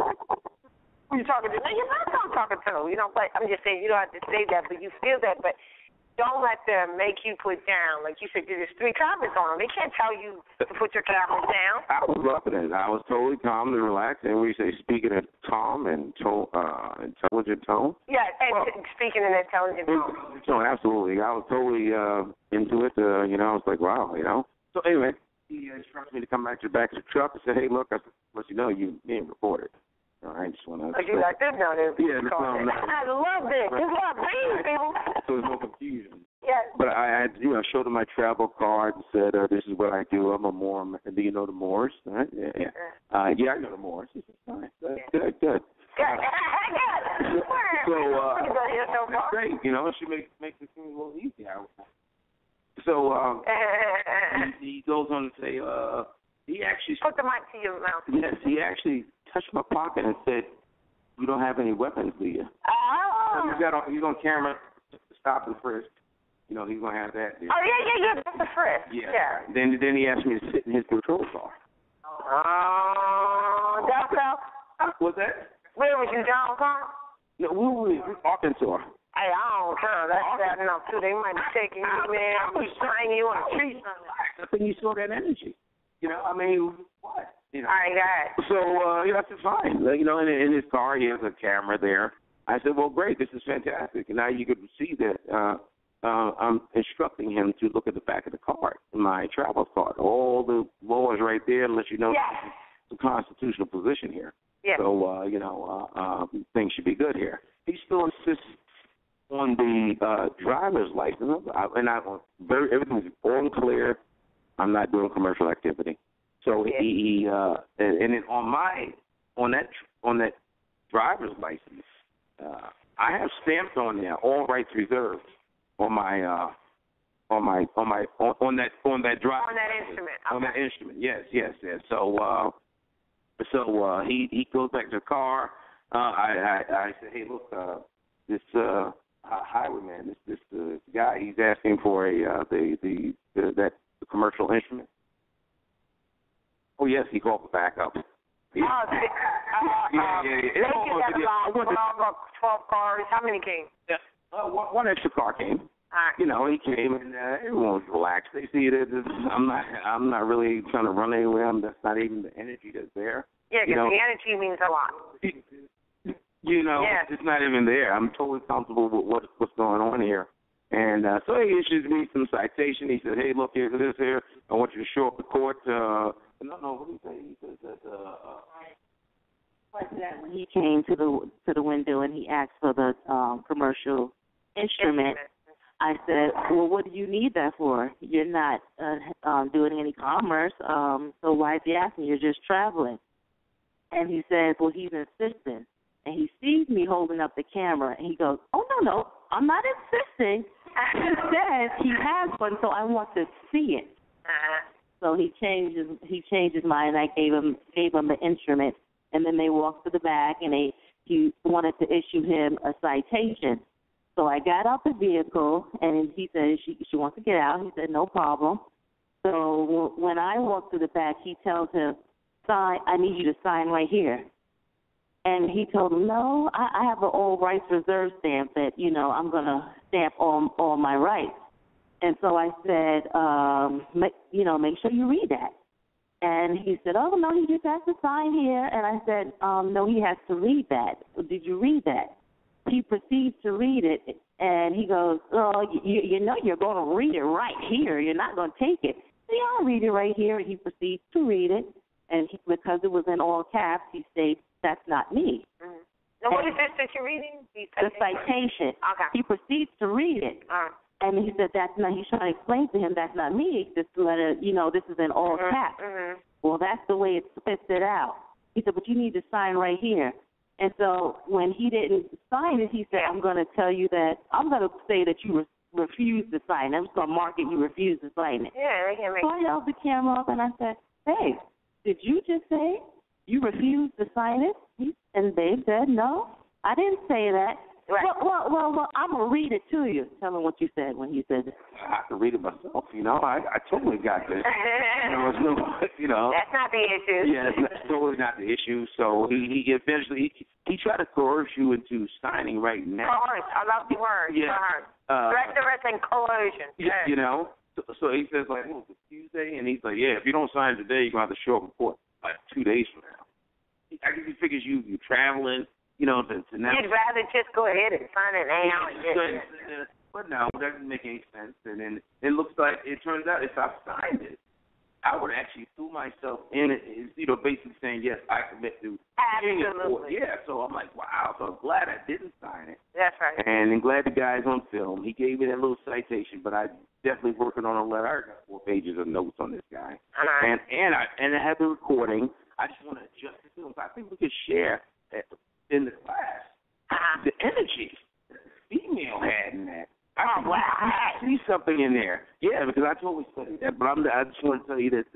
who you talking to. No, you're not talking to. You know, but I'm just saying you don't have to say that, but you feel that. But don't let them make you put down. Like you said, there's 3 cameras on them. They can't tell you to put your cameras down. I was loving it. I was totally calm and relaxed, and we say speaking in calm and intelligent tone. Yeah, and speaking in intelligent tone. Absolutely. I was totally into it. You know, I was like, wow, you know. So anyway, he instructed me to come back to the back of the truck and say, hey, look, I let you know you being recorded. I just want to. Oh, you like this now? Yeah, I love this. This is what I mean, people. So there's no confusion. Yes. But I showed him my travel card and said, this is what I do. I'm a Moor. Do you know the Moors? Right? Yeah. Yeah, I know the Moors. He said, fine. Good. Good. So that's great. You know, it should make the thing a little easier. So he goes on to say, he actually put the mic to your mouth. Yes, he actually touched my pocket and said, "You don't have any weapons, do you?" Oh. So he's on camera, stop and frisk. You know, he's gonna have that there. Oh yeah, that's the frisk. Yeah. Then he asked me to sit in his patrol car. Oh, that's how. What's that? Where was you, downtown? No, we were Arkansas. Hey, I don't care. That's bad enough too. They might be taking you, man. Tying you on a tree. I think you saw that energy. You know, I mean, what? You know. All right, guys. So, I said, fine. You know, in his car, he has a camera there. I said, well, great. This is fantastic. And now you could see that I'm instructing him to look at the back of the card, my travel card. All the laws right there, let you know the constitutional position here. Yeah. So, you know, things should be good here. He still insists on the driver's license, and everything's all clear. I'm not doing commercial activity. So he and then on that driver's license, I have stamped on there all rights reserved on that driver. On that instrument. On that instrument. Yes. So he goes back to the car. I said, hey, look, this highwayman, this guy, he's asking for that commercial instrument. Oh yes, he called for backup. Yeah. They got 12 cars. How many came? Yeah. One extra car came. You know, he came and everyone was relaxed. They see that I'm not really trying to run anywhere. That's not even the energy that's there. Yeah, because the energy means a lot. You know, it's not even there. I'm totally comfortable with what's going on here. And so he issues me some citation. He said, hey, look, here's this here. I want you to show up to court. What did he say? He says that... When he came to the window and he asked for the commercial instrument, I said, well, what do you need that for? You're not doing any commerce, so why is he asking? You're just traveling. And he says, well, he's insisting. And he sees me holding up the camera, and he goes, oh, no, I'm not insisting. He says he has one, so I want to see it. So he changed his mind, and I gave him the instrument. And then they walked to the back, and he wanted to issue him a citation. So I got out the vehicle, and he said she wants to get out. He said, no problem. So when I walked to the back, he tells him, I need you to sign right here. And he told him, no, I have an all rights reserve stamp that, you know, I'm going to stamp all my rights. And so I said, make sure you read that. And he said, oh, no, he just has to sign here. And I said, no, he has to read that. Did you read that? He proceeds to read it, and he goes, oh, you know you're going to read it right here. You're not going to take it. See, I'll read it right here. And he proceeds to read it. And because it was in all caps, he states, that's not me. Now, what is this that you're reading? The citation. Okay. He proceeds to read it. And he said, that's not, he's trying to explain to him that's not me. This letter, this is in all caps. Mm-hmm. Well, that's the way it spits it out. He said, but you need to sign right here. And so when he didn't sign it, he said, I'm going to tell you that, I'm going to say that you refused to sign it. I'm just going to mark it, you refused to sign it. Yeah, they can make So I held the camera up and I said, hey, did you just say you refused to sign it? And Babe said, no, I didn't say that. Right. Well, I'm going to read it to you. Tell me what you said when he said it. I have to read it myself, I totally got this. It's no, That's not the issue. Yeah, that's totally not the issue. So he eventually, he tried to coerce you into signing right now. Coerce. I love the word. Yeah. Threat and coercion. Yeah. So he says, like, it's Tuesday, and he's like, yeah, if you don't sign today, you're going to have to show up in court, like, 2 days from now. I guess he figures you're traveling, to now. You'd rather just go ahead and sign it now. But no, it doesn't make any sense. And then it looks like, it turns out, if I signed it, I would actually throw myself in it, basically saying, yes, I commit to being in court. Yeah, so I'm like, wow, so I'm glad I didn't sign it. That's right. And I'm glad the guy's on film. He gave me that little citation, but I definitely working on a letter. I got 4 pages of notes on this guy. Uh-huh. And I have the recording. I just want to adjust the film. I think we could share in the class the energy that the female had in that. I see something in there. Yeah, because I totally studied that. But I just want to tell you that's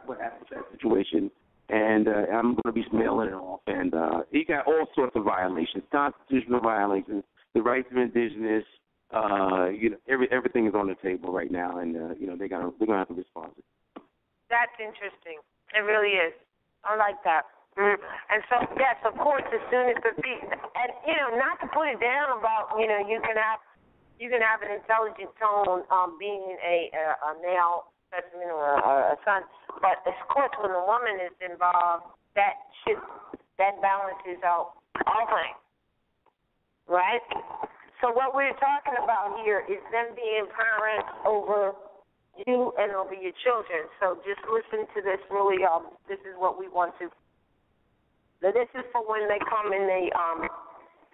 what happened to that situation. And I'm going to be mailing it off. And he got all sorts of violations, constitutional violations, the rights of indigenous. Everything is on the table right now, and they're gonna have to respond to it. That's interesting. It really is. I like that. And so, yes, of course, as soon as and not to put it down about you can have an intelligent tone being a male specimen or a son, but of course when a woman is involved, that balances out all things, right? So what we're talking about here is them being parents over you and over your children. So just listen to this. Really, this is what we want to. This is for when they come and they.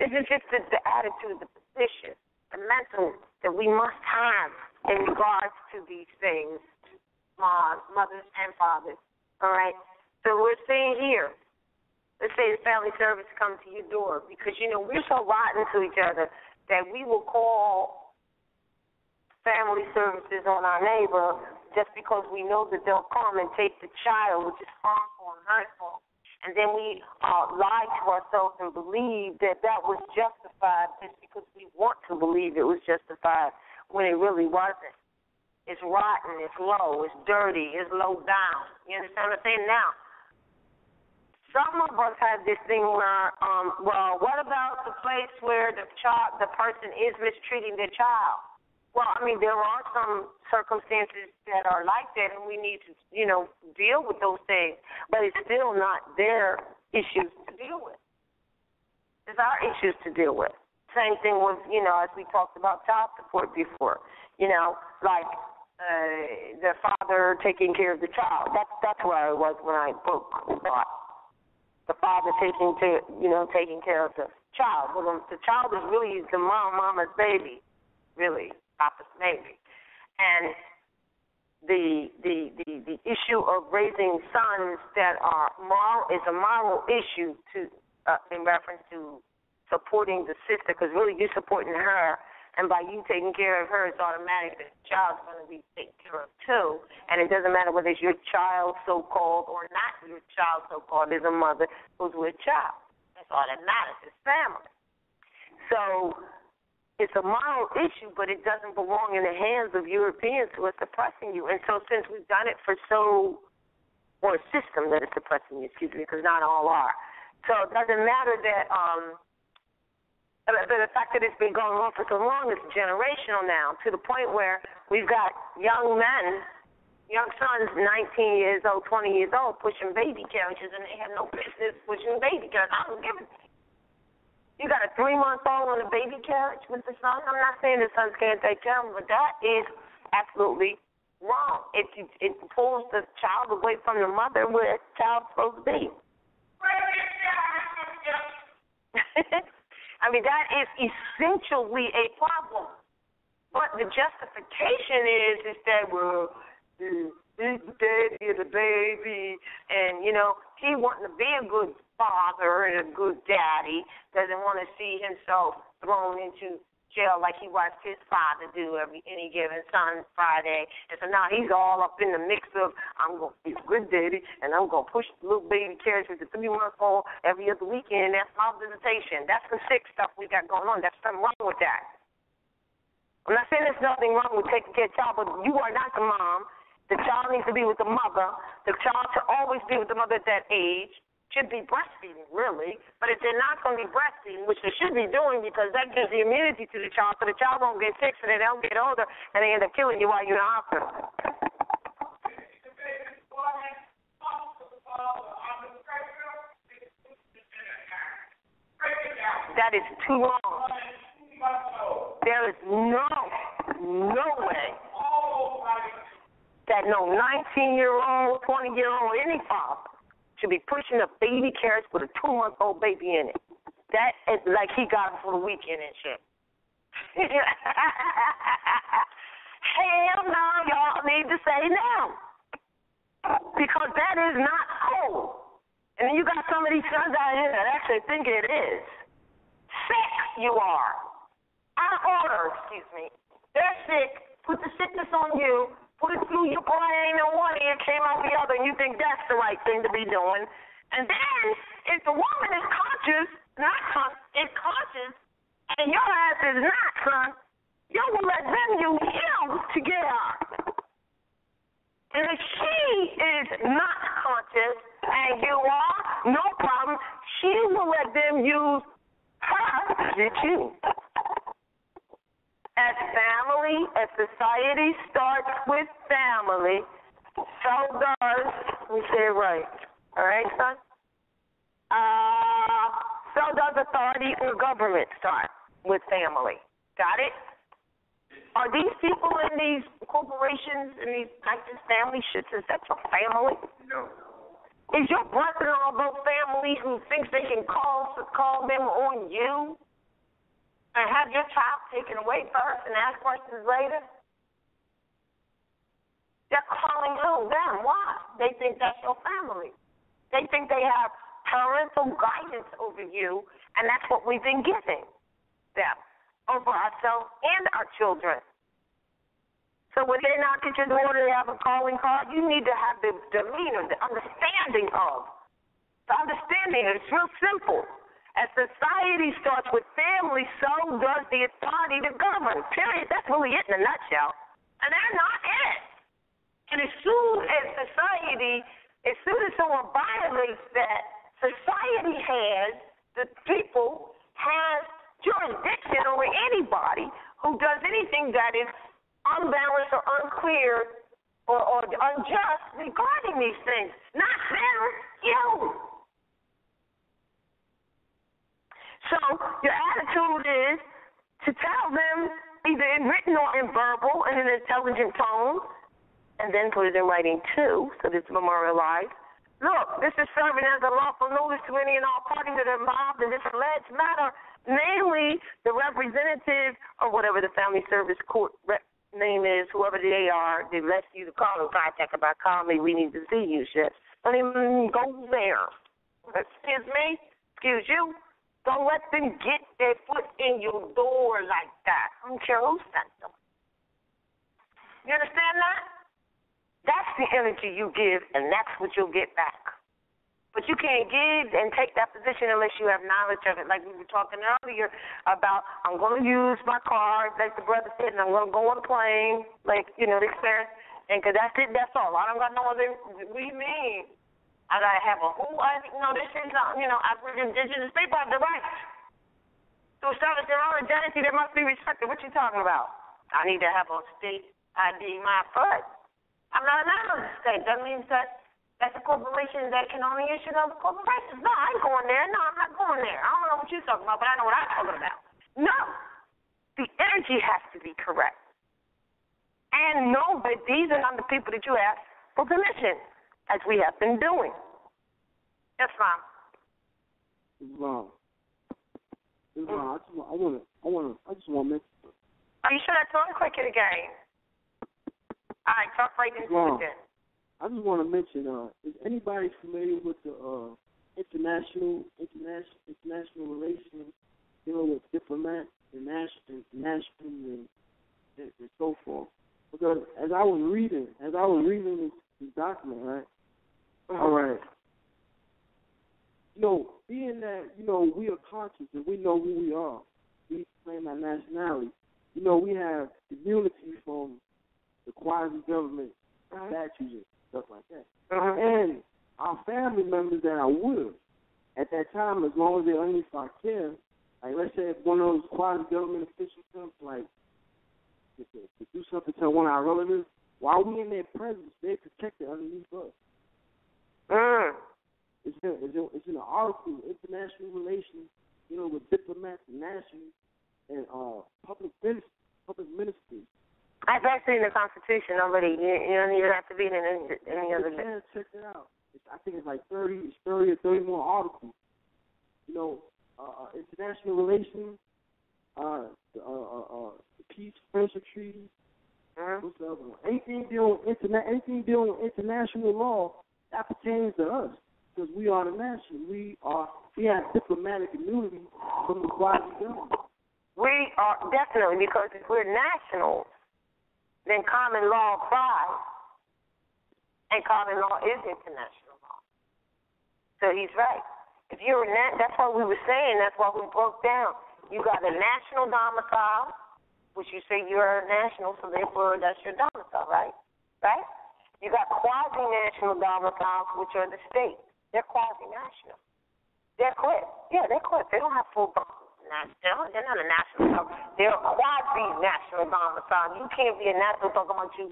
This is just the attitude, the position, the mental that we must have in regards to these things, mothers and fathers. All right. So we're saying here. Let's say the family service come to your door because we're so rotten to each other that we will call family services on our neighbor just because we know that they'll come and take the child, which is harmful and hurtful. And then we lie to ourselves and believe that was justified just because we want to believe it was justified when it really wasn't. It's rotten, it's low, it's dirty, it's low down. You understand what I'm saying? Now, some of us have this thing where, what about the place where the person is mistreating their child? Well, I mean, there are some circumstances that are like that, and we need to, deal with those things. But it's still not their issues to deal with. It's our issues to deal with. Same thing with, as we talked about child support before, like the father taking care of the child. That's where I was when I spoke about the father taking care of the child. Well, the child is really the mama's baby, really. Maybe. And the issue of raising sons that are moral is a moral issue in reference to supporting the sister, because really you're supporting her, and by you taking care of her, it's automatic that the child's going to be taken care of too. And it doesn't matter whether it's your child so-called or not your child so-called. There's a mother who's with a child. That's all that matters. It's family. So it's a moral issue, but it doesn't belong in the hands of Europeans who are suppressing you. And so since we've done it or a system that is suppressing you, because not all are. So it doesn't matter that the fact that it's been going on for so long is generational now, to the point where we've got young sons, 19 years old, 20 years old, pushing baby carriages, and they have no business pushing baby carriages. I don't give a You got a 3-month-old on a baby carriage with the son? I'm not saying the sons can't take care of him, but that is absolutely wrong. It pulls the child away from the mother where the child's supposed to be. I mean, that is essentially a problem. But the justification is that, well, he's the daddy of the baby, and, you know, he wanting to be a good father and a good daddy, doesn't want to see himself thrown into jail like he watched his father do any given Friday. And so now he's all up in the mix of, I'm going to be a good daddy, and I'm going to push the little baby carriage with the 3-month-old every other weekend. That's my visitation. That's the sick stuff we got going on. There's something wrong with that. I'm not saying there's nothing wrong with taking care of the child, but you are not the mom. The child needs to be with the mother. The child should always be with the mother at that age. Should be breastfeeding, really. But if they're not going to be breastfeeding, which they should be doing because that gives the immunity to the child so the child won't get sick so they don't get older and they end up killing you while you're in the hospital. That is too long. There is no way that no 19-year-old, 20-year-old, any father should be pushing a baby carriage with a 2-month-old baby in it. That is like he got it for the weekend and shit. Hell no, y'all need to say no. Because that is not cool. And then you got some of these sons out here that actually think it is. Sick you are. Out of order, excuse me. They're sick. Put the sickness on you. Put it through your brain in one ear, came out the other, and you think that's the right thing to be doing. And then, if the woman is conscious, and your ass is not, son, you will let them use you to get her. And if she is not conscious, and you are, no problem, she will let them use her to get you. As family, as society starts with family, so does, let me say it right, all right, son? So does authority and government start with family. Got it? Are these people in these corporations and these like this family shit, is that your family? No. Is your brother-in-law both family who thinks they can call them on you? And have your child taken away first and ask questions later? They're calling who? Them. Why? They think that's your family. They think they have parental guidance over you, and that's what we've been giving them over ourselves and our children. So when they knock at your door, they have a calling card, you need to have the demeanor, the understanding of. The understanding is real simple. As society starts with family, so does the authority to govern. Period. That's really it in a nutshell. And they're not it. And as soon as someone violates that, society has, the people, has jurisdiction over anybody who does anything that is unbalanced or unclear or unjust regarding these things. Not them, you. So your attitude is to tell them either in written or in verbal in an intelligent tone, and then put it in writing too, so that it's memorialized. Look, this is serving as a lawful notice to any and all parties that are involved in this alleged matter, namely the representative or whatever the family service court name is, whoever they are, they left you to call and contact about call me, we need to see you shit. Don't even go there. Excuse me? Excuse you? Don't let them get their foot in your door like that. I don't care who sent them. You understand that? That's the energy you give, and that's what you'll get back. But you can't give and take that position unless you have knowledge of it. Like we were talking earlier about, I'm going to use my car, like the brother said, and I'm going to go on a plane, like, the experience. And because that's it, that's all. I don't got no other, what do you mean? I got to have a whole, this is, African indigenous people have the right to establish their own identity. They must be respected. What you talking about? I need to have a state ID my foot. I'm not a member of the state. That means that's a corporation that can only issue other corporations. No, I ain't going there. No, I'm not going there. I don't know what you're talking about, but I know what I'm talking about. No. The energy has to be correct. And know that these are not the people that you ask for permission, as we have been doing. Yes, Mom. Wow. I just want to mention Are you sure that's on? Quick it again. All right, talk right into it then. I just want to mention, is anybody familiar with the international relations, with diplomats and national and so forth? Because as I was reading this document, right? All right. Being that, we are conscious and we know who we are, we claim our nationality. We have immunity from the quasi-government statutes and stuff like that. And our family members that are with us at that time, as long as they're underneath our care, like let's say if one of those quasi-government officials comes, like, to do something to one of our relatives, while we in their presence, they're protected underneath us. It's in the article, international relations, with diplomats and nationals and public ministers. I've actually in the Constitution already. You don't even have to be in any other. You can check it out. I think it's like 30 or 30 more articles. International relations, the peace friendship treaty. What's the other one? Anything dealing with international law that pertains to us, because we are the nation. We have diplomatic immunity from the quasi-government. We are definitely, because if we're nationals, then common law applies, and common law is international law. So he's right. If you're that's what we were saying. That's what we broke down. You got a national domicile, which you say you're a national, so therefore that's your domicile, right? Right? You got quasi-national domiciles, which are the state. They're quasi-national. They're quit. Yeah, they're quit. They don't have full national. They're not a national. They're a quasi-national domicile. You can't be a national talking about you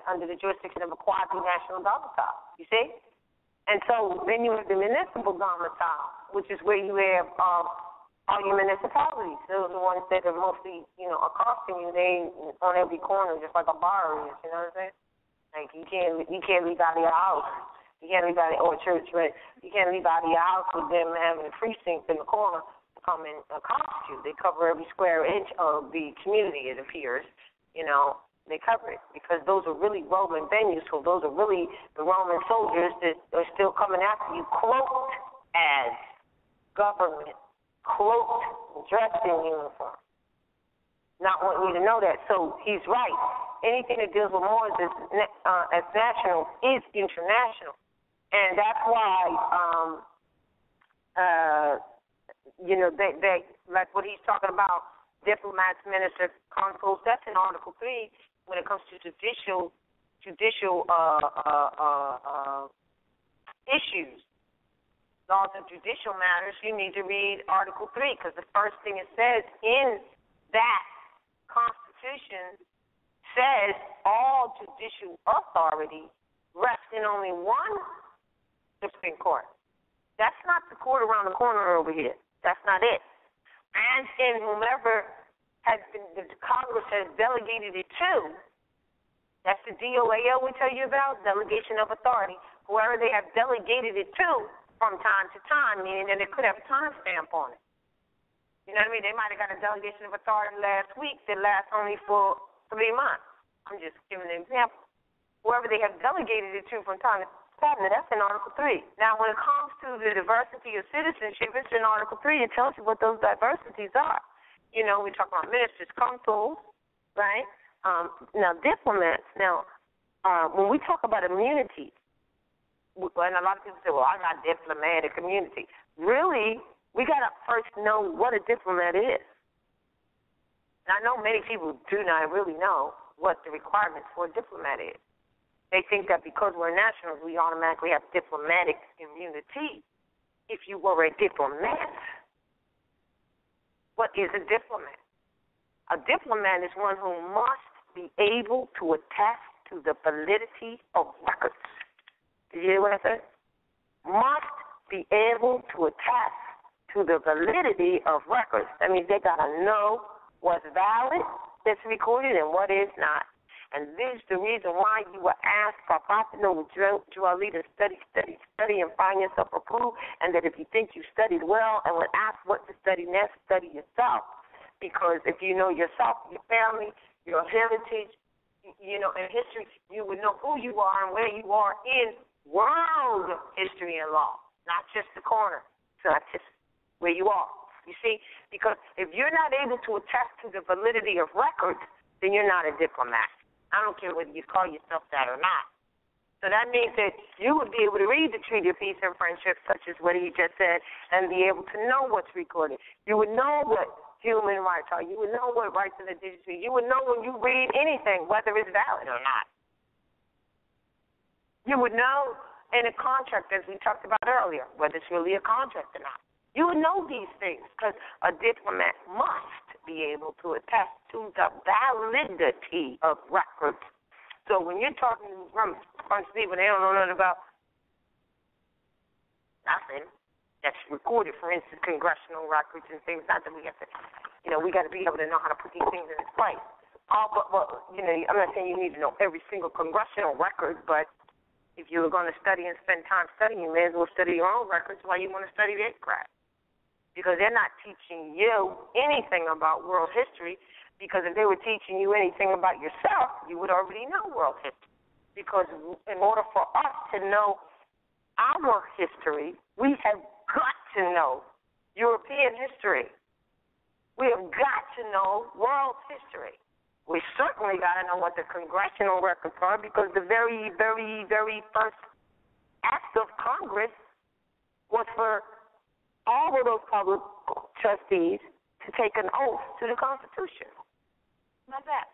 under the jurisdiction of a quasi-national domicile. You see? And so then you have the municipal domicile, which is where you have all your municipalities. Those are the ones that are mostly, accosting you. They on every corner, just like a bar is. You know what I'm saying? Like you can't leave out of your house. You can't leave out of or church, right? You can't leave out of your house with them having a precinct in the corner to come and accost you. They cover every square inch of the community, it appears. They cover it because those are really Roman venues. So those are really the Roman soldiers that are still coming after you, cloaked as government, cloaked, dressed in uniform. Not wanting you to know that. So he's right. Anything that deals with Moors as national is international. And that's why, they like what he's talking about, diplomats, ministers, consuls, that's in Article 3 when it comes to judicial issues. Laws of judicial matters, you need to read Article 3 because the first thing it says in that Constitution says all judicial authority rests in only one Supreme Court. That's not the court around the corner over here. That's not it. And in whomever the Congress has delegated it to, that's the DOAO we tell you about, delegation of authority, whoever they have delegated it to from time to time, meaning that it could have a time stamp on it. You know what I mean? They might have got a delegation of authority last week that lasts only for 3 months. I'm just giving an example. Whoever they have delegated it to from time to time, that's in Article 3. Now, when it comes to the diversity of citizenship, it's in Article 3. It tells you what those diversities are. We talk about ministers, consuls, right? Now, diplomats. Now, when we talk about immunity, and a lot of people say, well, I'm not diplomatic immunity. Really, we got to first know what a diplomat is. And I know many people do not really know what the requirements for a diplomat is. They think that because we're nationals, we automatically have diplomatic immunity. If you were a diplomat, what is a diplomat? A diplomat is one who must be able to attest to the validity of records. Did you hear what I said? Must be able to attest to the validity of records. That means they got to know what's valid that's recorded and what is not. And this is the reason why you were asked by Prophet Noah Joali to study, and find yourself approved, and that if you think you studied well and were asked what to study next, study yourself. Because if you know yourself, your family, your heritage, in history, you would know who you are and where you are in world history and law, not just the corner. So not just where you are. You see, because if you're not able to attest to the validity of records, then you're not a diplomat. I don't care whether you call yourself that or not. So that means that you would be able to read the Treaty of Peace and Friendship, such as what he just said, and be able to know what's recorded. You would know what human rights are. You would know what rights of the indigenous. You would know when you read anything, whether it's valid or not. You would know in a contract, as we talked about earlier, whether it's really a contract or not. You would know these things because a diplomat must be able to attest to the validity of records. So when you're talking from people, they don't know nothing about nothing that's recorded, for instance, congressional records and things. Not that we have to, we got to be able to know how to put these things in its place. I'm not saying you need to know every single congressional record, but if you're going to study and spend time studying, you may as well study your own records while you want to study their crap. Because they're not teaching you anything about world history, because if they were teaching you anything about yourself, you would already know world history. Because in order for us to know our history, we have got to know European history. We have got to know world history. We certainly got to know what the congressional records are, because the very, very, very first act of Congress was for all of those public trustees to take an oath to the Constitution. Not that.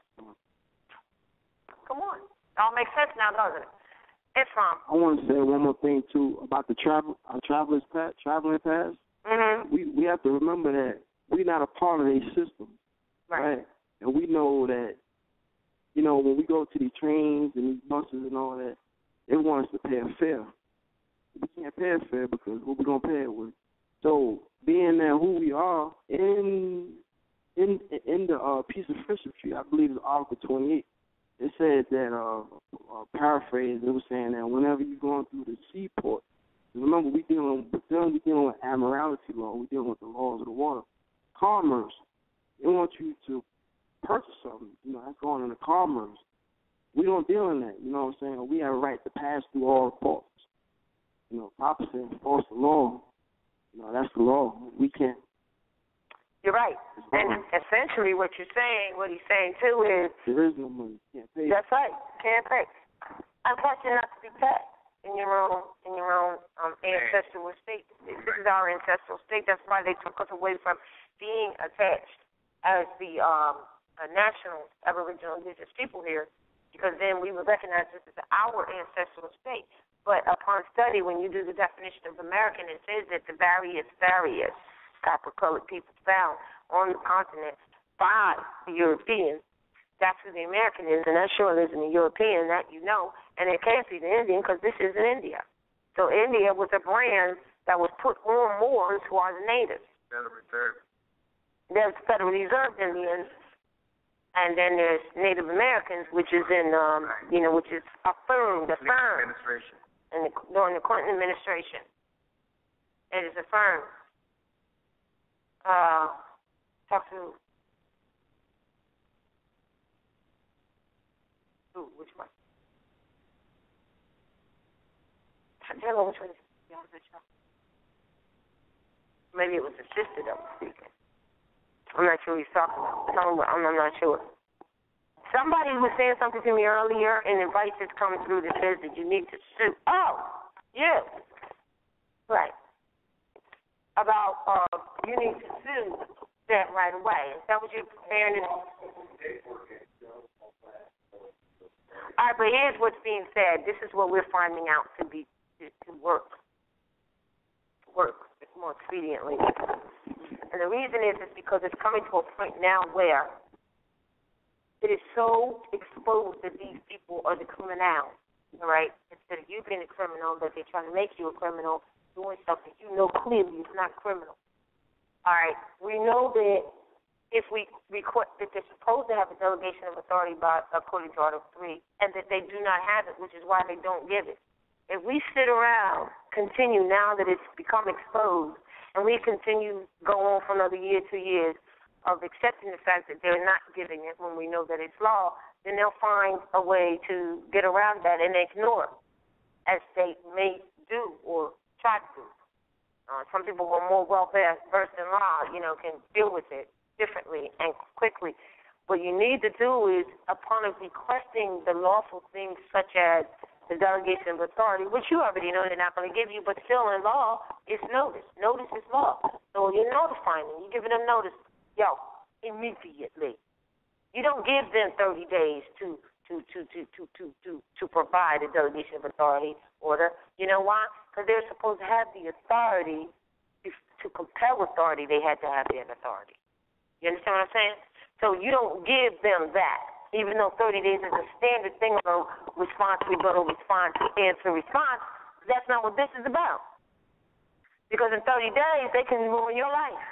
Come on. It all makes sense now, doesn't it? It's from. I want to say one more thing, too, about the traveling pass. Mm-hmm. We have to remember that we're not a part of their system, right? And we know that, when we go to these trains and these buses and all that, they want us to pay a fare. We can't pay a fare because what we going to pay it with? So, being that who we are, in the Peace and Friendship Treaty, I believe it's Article 28, it said that, paraphrase, it was saying that whenever you're going through the seaport, remember, we're dealing with admiralty law, we're dealing with the laws of the water. Commerce, they want you to purchase something, that's going into commerce. We don't deal in that, you know what I'm saying? We have a right to pass through all the ports. Papa said, enforce the law. That's the law. We can't. You're right. And essentially what he's saying too is there is no money. Can't pay. That's right. Can't pay. And plus you're not to be taxed in your own ancestral estate. This is our ancestral state. That's why they took us away from being attached as the national Aboriginal indigenous people here, because then we would recognize this as our ancestral state. But upon study, when you do the definition of American, it says that the various copper-colored people found on the continent by the Europeans, that's who the American is, and that sure isn't a European, that you know, and it can't be the Indian because this isn't India. So India was a brand that was put on Moors, who are the natives. Federal Reserve. There's Federal Reserve Indians, and then there's Native Americans, which is which is affirmed, Administration. During the Clinton administration. It is affirmed. Talk to which one? Tell me which one. Maybe it was the sister that was speaking. I'm not sure who he's talking about. I'm not sure. Somebody was saying something to me earlier, and advice has come through that says that you need to sue. Oh, yes. Right. About you need to sue that right away. Is that what you're preparing to do? All right, but here's what's being said. This is what we're finding out to work more expediently. And the reason is because it's coming to a point now where it is so exposed that these people are the criminals, all right? Instead of you being a criminal, that they're trying to make you a criminal, doing something you know clearly is not criminal. All right, we know that if we request that they're supposed to have a delegation of authority according to Article 3, and that they do not have it, which is why they don't give it. If we sit around, continue now that it's become exposed, and we continue go on for another year, 2 years, of accepting the fact that they're not giving it when we know that it's law, then they'll find a way to get around that and ignore it, as they may do or try to do. Some people who are more well-versed in law, can deal with it differently and quickly. What you need to do is, upon requesting the lawful things such as the delegation of authority, which you already know they're not going to give you, but still in law, it's notice. Notice is law. So you're notifying them. You're giving them notice, immediately. You don't give them 30 days to provide a delegation of authority order. You know why? Because they're supposed to have the authority. To compel authority, they had to have their authority. You understand what I'm saying? So you don't give them that, even though 30 days is a standard thing on response, rebuttal, response, answer, response. That's not what this is about. Because in 30 days, they can ruin your life,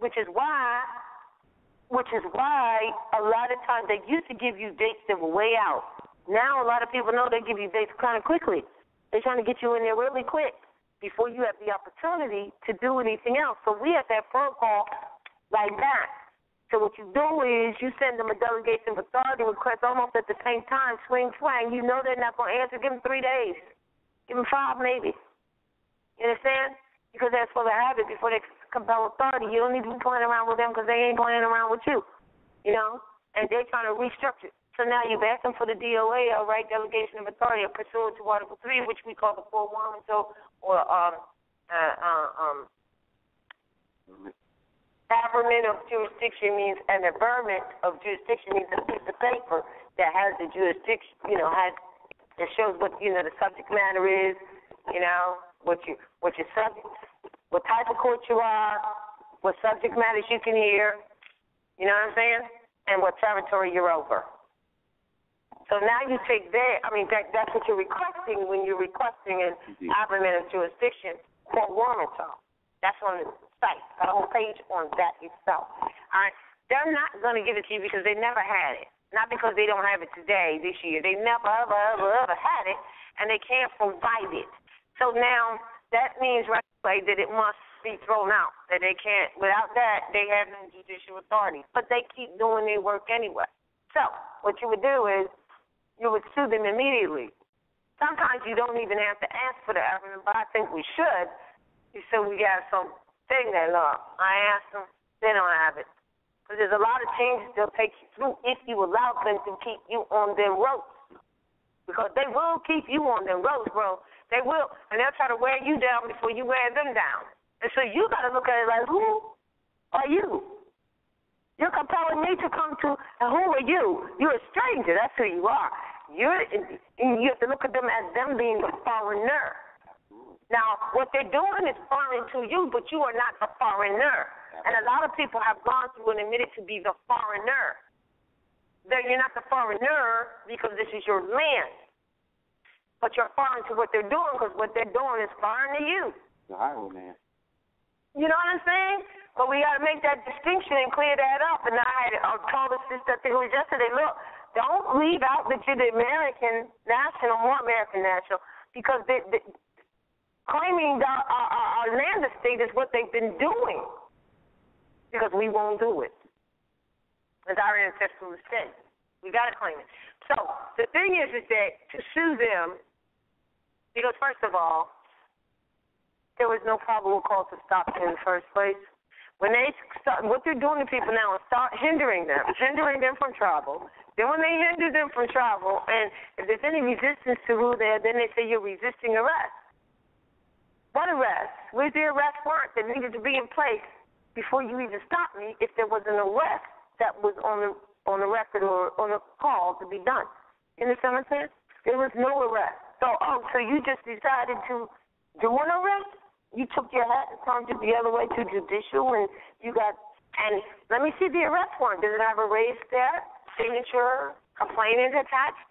which is why a lot of times they used to give you dates that were way out. Now a lot of people know they give you dates kind of quickly. They're trying to get you in there really quick before you have the opportunity to do anything else. So we have that protocol like that. So what you do is you send them a delegation of authority request almost at the same time, swing. You know they're not going to answer. Give them 3 days. Give them 5 maybe. You understand? Because they're supposed to have it before they compel authority. You don't need to be playing around with them because they ain't playing around with you, and they're trying to restructure. So now you've asked them for the DOA, all right, delegation of authority, pursuant to Article 3, which we call the forewarning, or averment of jurisdiction means an averment of jurisdiction means a piece of paper that has the jurisdiction, that shows what the subject matter is, what your subject, what type of court you are, what subject matters you can hear, you know what I'm saying, and what territory you're over. So now you take that's what you're requesting when you're requesting an averment of jurisdiction for warrant. That's on the site. Got a whole page on that itself. All right. They're not going to give it to you because they never had it. Not because they don't have it today, this year. They never, ever had it, and they can't provide it. So now that means right away that it must be thrown out, that they can't. Without that, they have no judicial authority. But they keep doing their work anyway. So what you would do is you would sue them immediately. Sometimes you don't even have to ask for the averment, but I think we should. So we got some thing that, I asked them, they don't have it. Because there's a lot of changes they'll take you through if you allow them to keep you on their ropes. Because they will keep you on their ropes, bro. They will. And they'll try to wear you down before you wear them down. And so you got to look at it like, who are you? You're compelling me to come to, and who are you? You're a stranger. That's who you are. You have to look at them as them being the foreigner. Now, what they're doing is foreign to you, but you are not the foreigner. And a lot of people have gone through and admitted to be the foreigner. That you're not the foreigner because this is your land. But you're foreign to what they're doing because what they're doing is foreign to you. The highwayman. You know what I'm saying? But we got to make that distinction and clear that up. And I told us this, I think it was yesterday, look, don't leave out that you're the American national, more American national, because claiming our land estate is what they've been doing. Because we won't do it. As our ancestral estate. We got to claim it. So the thing is that to sue them, because first of all, there was no probable cause to stop them in the first place. When they start, what they're doing to people now is start hindering them from travel. Then when they hinder them from travel, and if there's any resistance to rule there, then they say you're resisting arrest. What arrest? Where's the arrest warrant that needed to be in place before you even stopped me if there was an arrest that was on the record or on the call to be done? You understand what I'm saying? There was no arrest. So you just decided to do an arrest? You took your hat and turned it the other way to judicial, and and let me see the arrest warrant. Does it have a raised there, signature, complainant attached?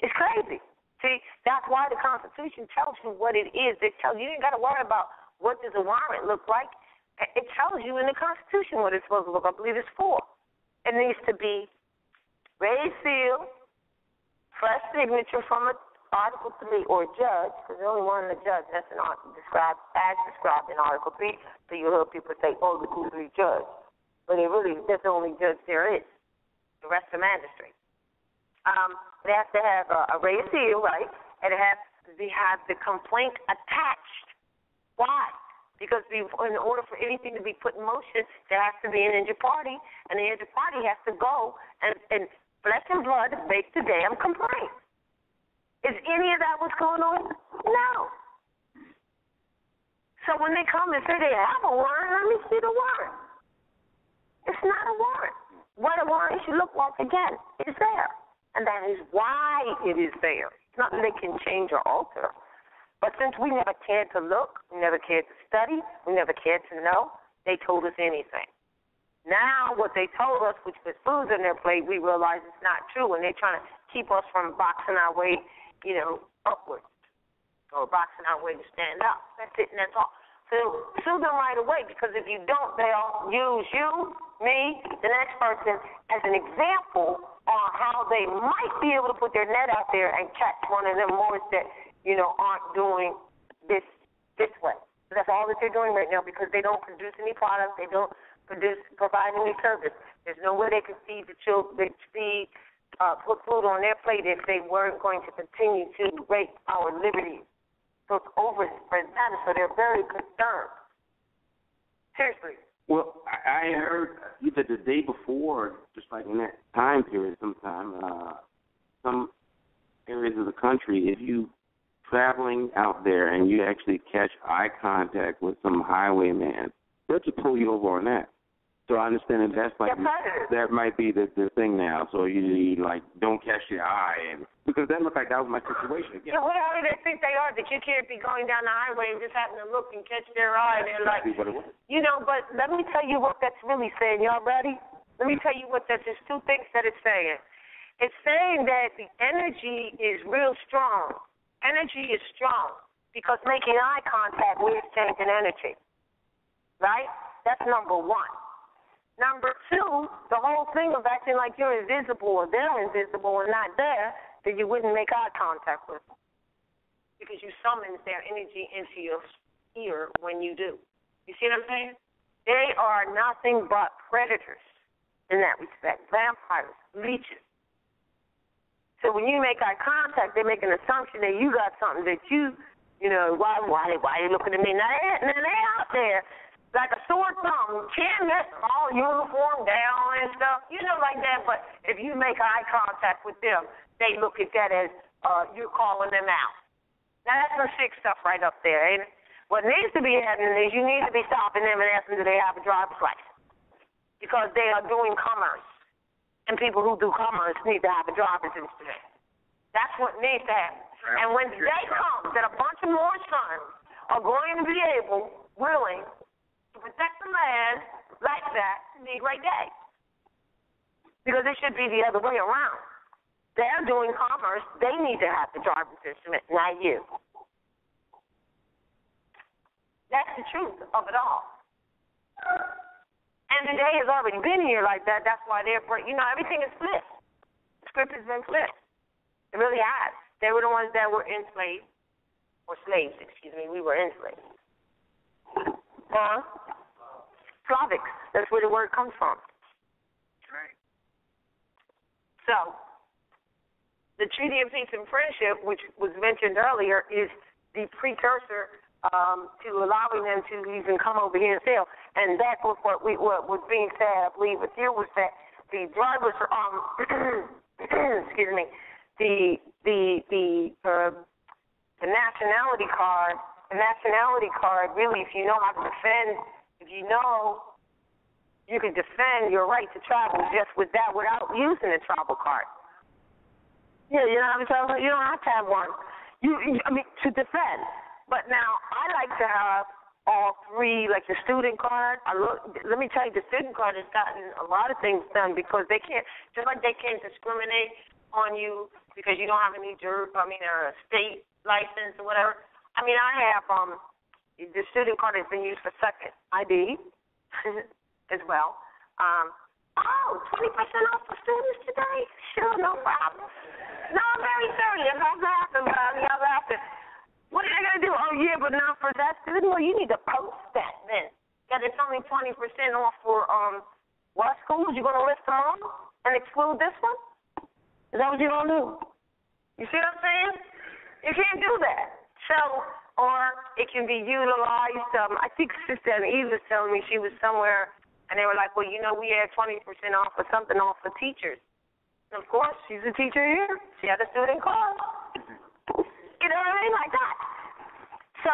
It's crazy. See, that's why the Constitution tells you what it is. It tells you ain't got to worry about what does a warrant look like. It tells you in the Constitution what it's supposed to look like. I believe it's 4. It needs to be raised seal, fresh signature from an Article 3 or judge, because there's only one in the judge. That's described in Article 3. So you hear people say, the 2-3 judge. but that's the only judge there is. The rest are magistrates. It has to have a raised seal, right? And it has to have the complaint attached. Why? Because in order for anything to be put in motion, there has to be an injured party, and the injured party has to go and flesh and blood make the damn complaint. Is any of that what's going on? No. So when they come and say they have a warrant, let me see the warrant. It's not a warrant. What a warrant should look like, again, is there. And that is why it is there. It's not that they can change or alter. But since we never cared to look, we never cared to study, we never cared to know, they told us anything. Now what they told us, which was foods on their plate, we realize it's not true, and they're trying to keep us from boxing our way, upwards, or boxing our way to stand up. That's it, and that's all. So sue them right away, because if you don't, they'll use you, me, the next person, as an example on how they might be able to put their net out there and catch one of them Moors that, aren't doing this way. So that's all that they're doing right now, because they don't produce any product, they don't provide any service. There's no way they can feed the children, put food on their plate if they weren't going to continue to rape our liberties. So it's over for them, so they're very concerned. Seriously. Well, I heard either the day before, just like in that time period sometime, some areas of the country, if you traveling out there and you actually catch eye contact with some highwayman, they'll just pull you over on that. So I understand that that might be the thing now. So you don't catch your eye, and because that looked like that was my situation. Yeah, what do they think they are? That you can't be going down the highway and just happen to look and catch their eye, and they're like, But let me tell you what that's really saying. Y'all ready? Let me tell you what there's two things that it's saying. It's saying that the energy is real strong. Energy is strong because making eye contact with changing energy, right? That's number one. Number two, the whole thing of acting like you're invisible or they're invisible and not there, that you wouldn't make eye contact with them because you summons their energy into your ear when you do. You see what I'm saying? They are nothing but predators in that respect, vampires, leeches. So when you make eye contact, they make an assumption that you got something that why they looking at me? Now they're out there. Like a sore thumb, can't miss all uniform down and stuff, like that. But if you make eye contact with them, they look at that as you're calling them out. Now, that's some sick stuff right up there, ain't it? What needs to be happening is you need to be stopping them and asking do they have a driver's license because they are doing commerce. And people who do commerce need to have a driver's instrument. That's what needs to happen. And when the day comes that a bunch of more sons are going to be willing, to protect the land like that, it'd be a great day. Because it should be the other way around. They're doing commerce. They need to have the driver's instrument, not you. That's the truth of it all. And the day has already been here like that. That's why everything is flipped. The script has been flipped. It really has. They were the ones that were enslaved, or slaves, we were enslaved. Slavics. That's where the word comes from. Right. So, the Treaty of Peace and Friendship, which was mentioned earlier, is the precursor to allowing them to even come over here and sail. And that was what was being said, I believe, with you, was that the drivers, the nationality card. The nationality card, really, if you know how to defend, if you know you can defend your right to travel just with that without using a travel card. Yeah, you know what I'm saying? You don't have to have one. To defend. But now, I like to have all three, like the student card. Let me tell you, the student card has gotten a lot of things done because they can't, just like they can't discriminate on you because you don't have any state license or whatever. I have the student card has been used for second ID as well. 20% off for students today? Sure, no problem. No, I'm very serious. I'm laughing, buddy. I'm laughing. What are they going to do? Oh, yeah, but not for that student? Well, you need to post that then. That it's only 20% off for What schools? You going to list them all and exclude this one? Is that what you're going to do? You see what I'm saying? You can't do that. So, or it can be utilized. I think Sister Eve was telling me she was somewhere, and they were like, well, you know, we had 20% off or something off for teachers. And, of course, she's a teacher here. She had a student card. You know what I mean? Like that. So,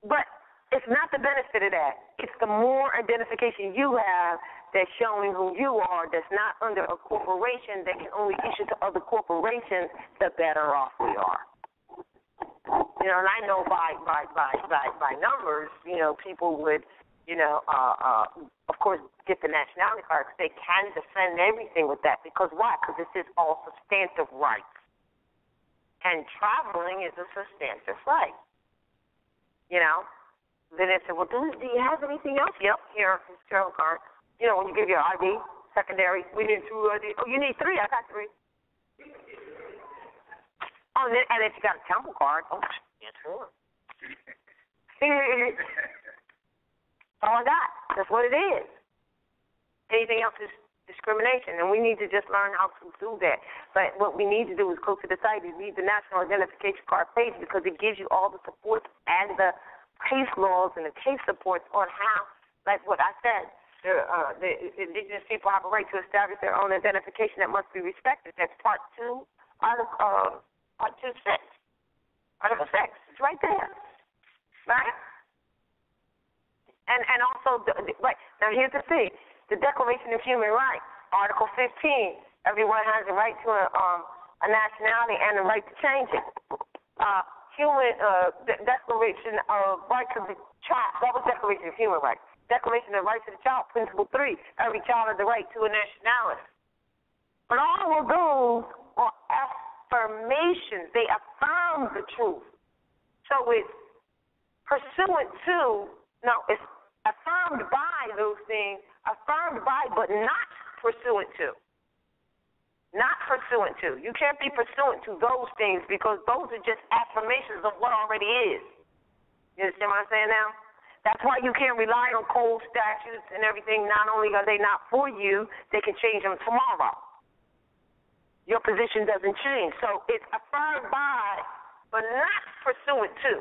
but it's not the benefit of that. It's the more identification you have that's showing who you are, that's not under a corporation that can only issue to other corporations, the better off we are. You know, and I know by numbers, you know, people would, you know, of course, get the nationality card because they can defend everything with that. Because why? Because this is all substantive rights. And traveling is a substantive right. You know? Then they said, well, do you have anything else? Yep, here, this travel card. You know, when you give your ID, secondary, we need 2 ID. Oh, you need 3? I got 3. Oh, and if you got a temple card, oh, yeah, sure. That's all I got. That's what it is. Anything else is discrimination, and we need to just learn how to do that. But what we need to do is go to the site and read the National Identification Card page because it gives you all the supports and the case laws and the case supports on how, like what I said, the indigenous people have a right to establish their own identification that must be respected. That's Part 2, Article 6. Article 6. It's right there. Right? And also, right, now here's the thing. The Declaration of Human Rights, Article 15. Everyone has a right to a nationality and the right to change it. Declaration of Rights of the Child. That was Declaration of Human Rights. Declaration of Rights of the Child, Principle 3. Every child has the right to a nationality. But all of those are affirmations. They affirm the truth. So it's pursuant to, no, it's affirmed by those things, affirmed by but not pursuant to. Not pursuant to. You can't be pursuant to those things because those are just affirmations of what already is. You understand what I'm saying now? That's why you can't rely on cold statutes and everything. Not only are they not for you, they can change them tomorrow. Your position doesn't change. So it's affirmed by, but not pursuant to.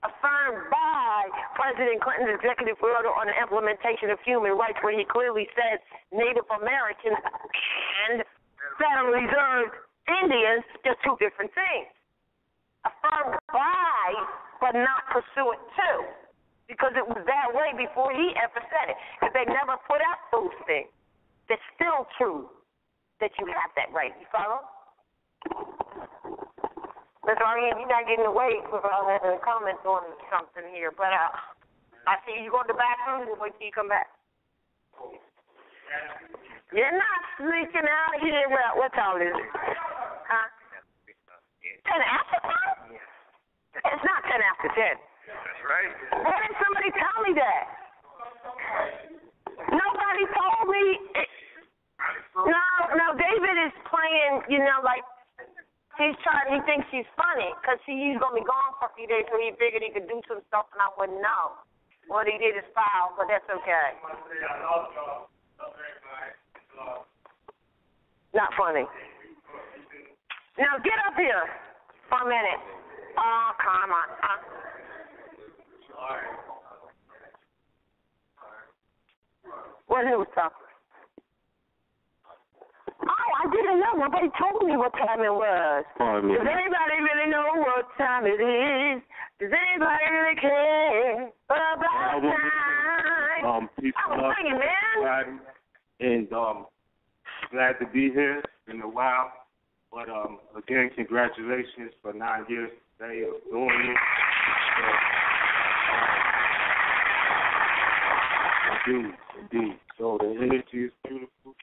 Affirmed by President Clinton's executive order on the implementation of human rights, where he clearly said Native Americans and Federal Reserve Indians, just 2 different things. Affirmed by, but not pursuant to. Because it was that way before he ever said it. Because they never put out those things. It's still true that you have that right. You follow? Ms. Ariane, you're not getting away with comments on something here. But I see you go to the bathroom and wait till you come back. You're not sneaking out of here. What time is it? Huh? 10 after 10? It's not 10 after 10. That's right. Why didn't somebody tell me that? Nobody told me. No, David is playing, you know, like he thinks he's funny because he's going to be gone for a few days, so he figured he could do some stuff and I wouldn't know. What he did is foul, but that's okay. Not funny. Now get up here for a minute. Oh, come on. What news talk? Oh, I didn't know. Nobody told me what time it was. Does anybody really know what time it is? Does anybody really care about time? Peace I was singing, man. And glad to be here. It's been a while. But again, congratulations for 9 years today of doing it. Indeed. So the energy is beautiful.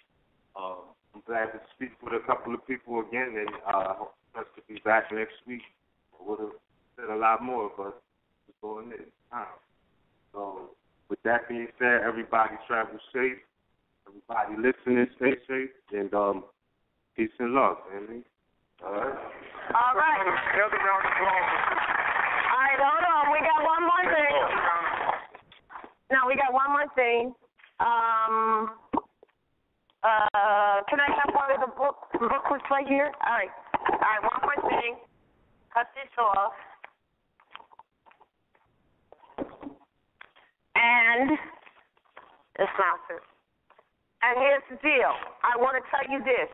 I'm glad to speak with a couple of people again, and I hope us to be back next week. I would have said a lot more, but it's going this time. So with that being said, everybody travel safe. Everybody listening, stay safe, and peace and love, family. All right. All right. Another round of applause. All right, hold on. We got one more thing. No, we got one more thing. Can I have one of the books right here? All right, one more thing. Cut this off. And the sponsor. And here's the deal. I want to tell you this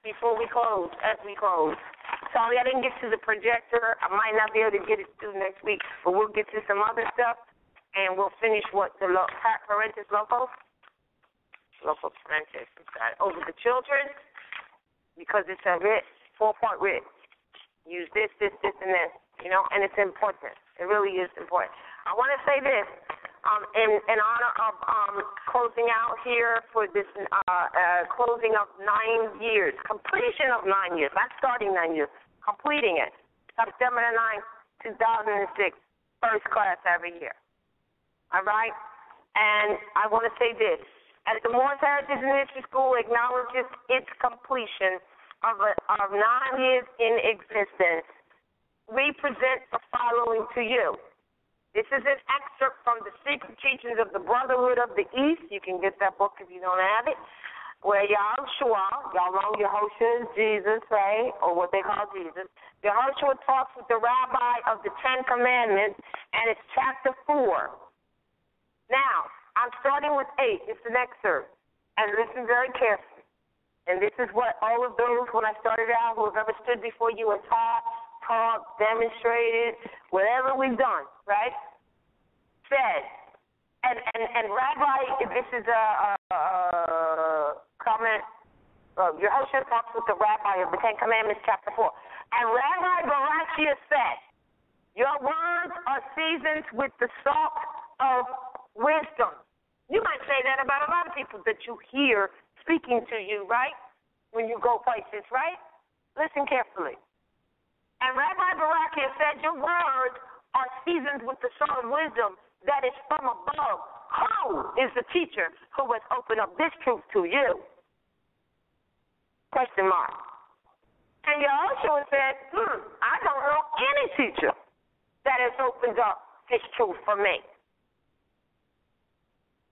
before we close, as we close. Sorry I didn't get to the projector. I might not be able to get it through next week, but we'll get to some other stuff, and we'll finish parentis locos? Local parentis. Over the children, because it's a writ, 4-point writ. Use this, and this, and it's important. It really is important. I want to say this. In honor of closing out here for this closing of 9 years, completion of 9 years, not starting 9 years, completing it, September 9th, 2006, first class every year. All right? And I want to say this. As the Moorish Heritage and History School acknowledges its completion of 9 years in existence, we present the following to you. This is an excerpt from the Secret Teachings of the Brotherhood of the East. You can get that book if you don't have it. Where Yahushua, y'all know Yahushua is Jesus, right? Or what they call Jesus. Yahushua talks with the rabbi of the 10 Commandments, and it's chapter 4. Now, I'm starting with 8. It's an excerpt. And listen very carefully. And this is what all of those, when I started out, who have ever stood before you and taught, demonstrated, whatever we've done, right? Said, and Rabbi, this is a comment. Yehoshua talks with the Rabbi of the 10 Commandments, chapter 4. And Rabbi Barashia said, "Your words are seasoned with the salt of wisdom." You might say that about a lot of people that you hear speaking to you, right? When you go places, right? Listen carefully. And Rabbi Barashia said, "Your words are seasoned with the salt of wisdom that is from above. Who is the teacher who has opened up this truth to you?" Question mark. And Yahushua said, I don't know any teacher that has opened up this truth for me.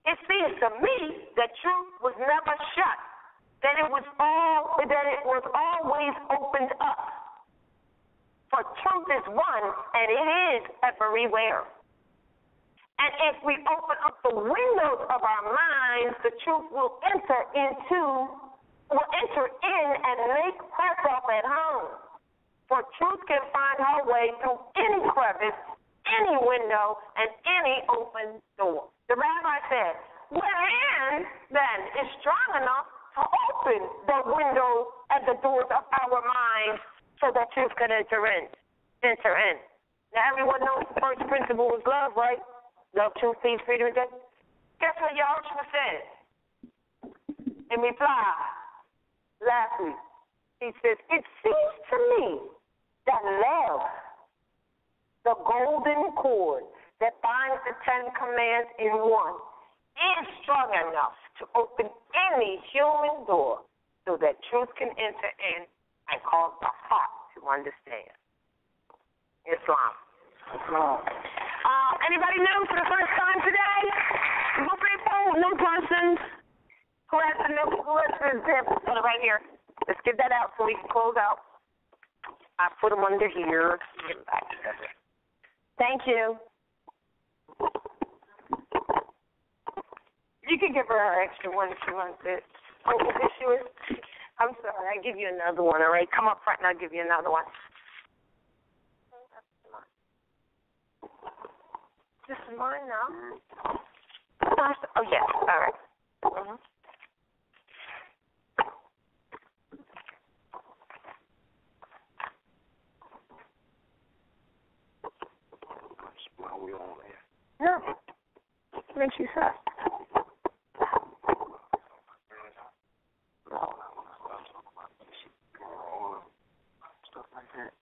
It seems to me that truth was never shut, that it was always opened up. For truth is one, and it is everywhere. And if we open up the windows of our minds, the truth will enter in and make herself at home. For truth can find her way through any crevice, any window, and any open door. The rabbi said, wherein then is strong enough to open the window and the doors of our minds, so that truth can enter in. Now, everyone knows the first principle is love, right? Love, truth, peace, freedom, and justice. Guess what Yahushua said? In reply, last week, he says, it seems to me that love, the golden cord that binds the 10 Commands in one, is strong enough to open any human door so that truth can enter in and cause the heart to understand. Islam. Anybody new for the first time today? New people, new persons. Who has the example? Put it right here. Let's get that out so we can close out. I put them under here. Get them back together. Thank you. You can give her an extra one if she wants it. Oh, is this yours? I'm sorry, I'll give you another one, all right? Come up front and I'll give you another one. This is mine now? Oh, yes, all right. Mm-hmm. No. What makes you sad? Stuff like that.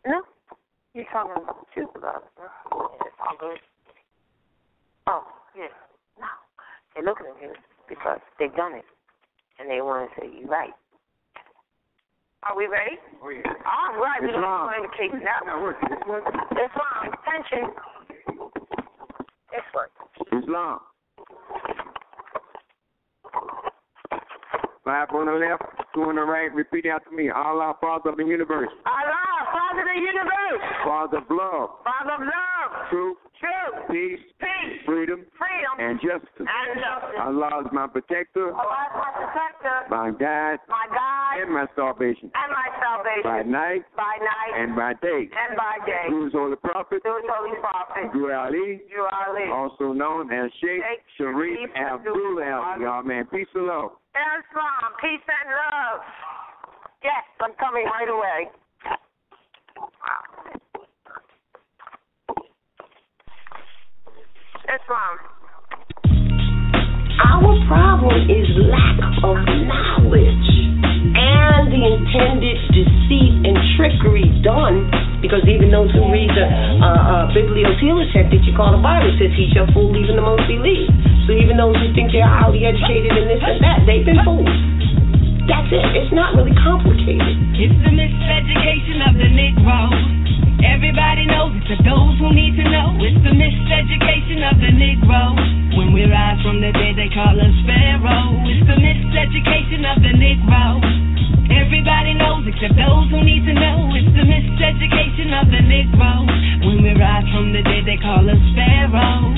No? You're talking about the truth about it, bro. Yeah, it's all good. Oh, yeah. No. They're looking at you because they've done it. And they want to say, you're right. Are we ready? Oh, yeah. All right. We're going to case now. Islam. Attention. Excellent. Islam. 5 on the left, 2 on the right. Repeat after me. Allah, Father of the universe. Allah, Father of the universe. Father of love. Father of love. Truth. Truth. Peace. Peace. Freedom. Freedom. And justice. And justice. Allah is my protector. Allah is my protector. My guide. My guide. And my salvation. And my salvation. By night. By night. And by day. And by day. Through his holy prophet. Through his holy prophet. Drew Ali. Drew Ali. Also known as Sheikh Sharif Abdul Ali. Y'all, man. Peace and love. Islam, peace and love. Yes, I'm coming right away. Islam. Our problem is lack of knowledge and the intended deceit and trickery done, because even those who read the bibliotheology that you call the Bible says he shall fool even the most elite. So even those who think they're highly educated and this and that, they've been fooled. That's it. It's not really complicated. It's the miseducation of the Negro. Everybody knows it, to those who need to know. It's the miseducation of the Negro. When we rise from the dead, they call us Pharaoh. It's the miseducation of the Negro. Everybody knows it, to those who need to know. It's the miseducation of the Negro. When we rise from the dead, they call us Pharaoh.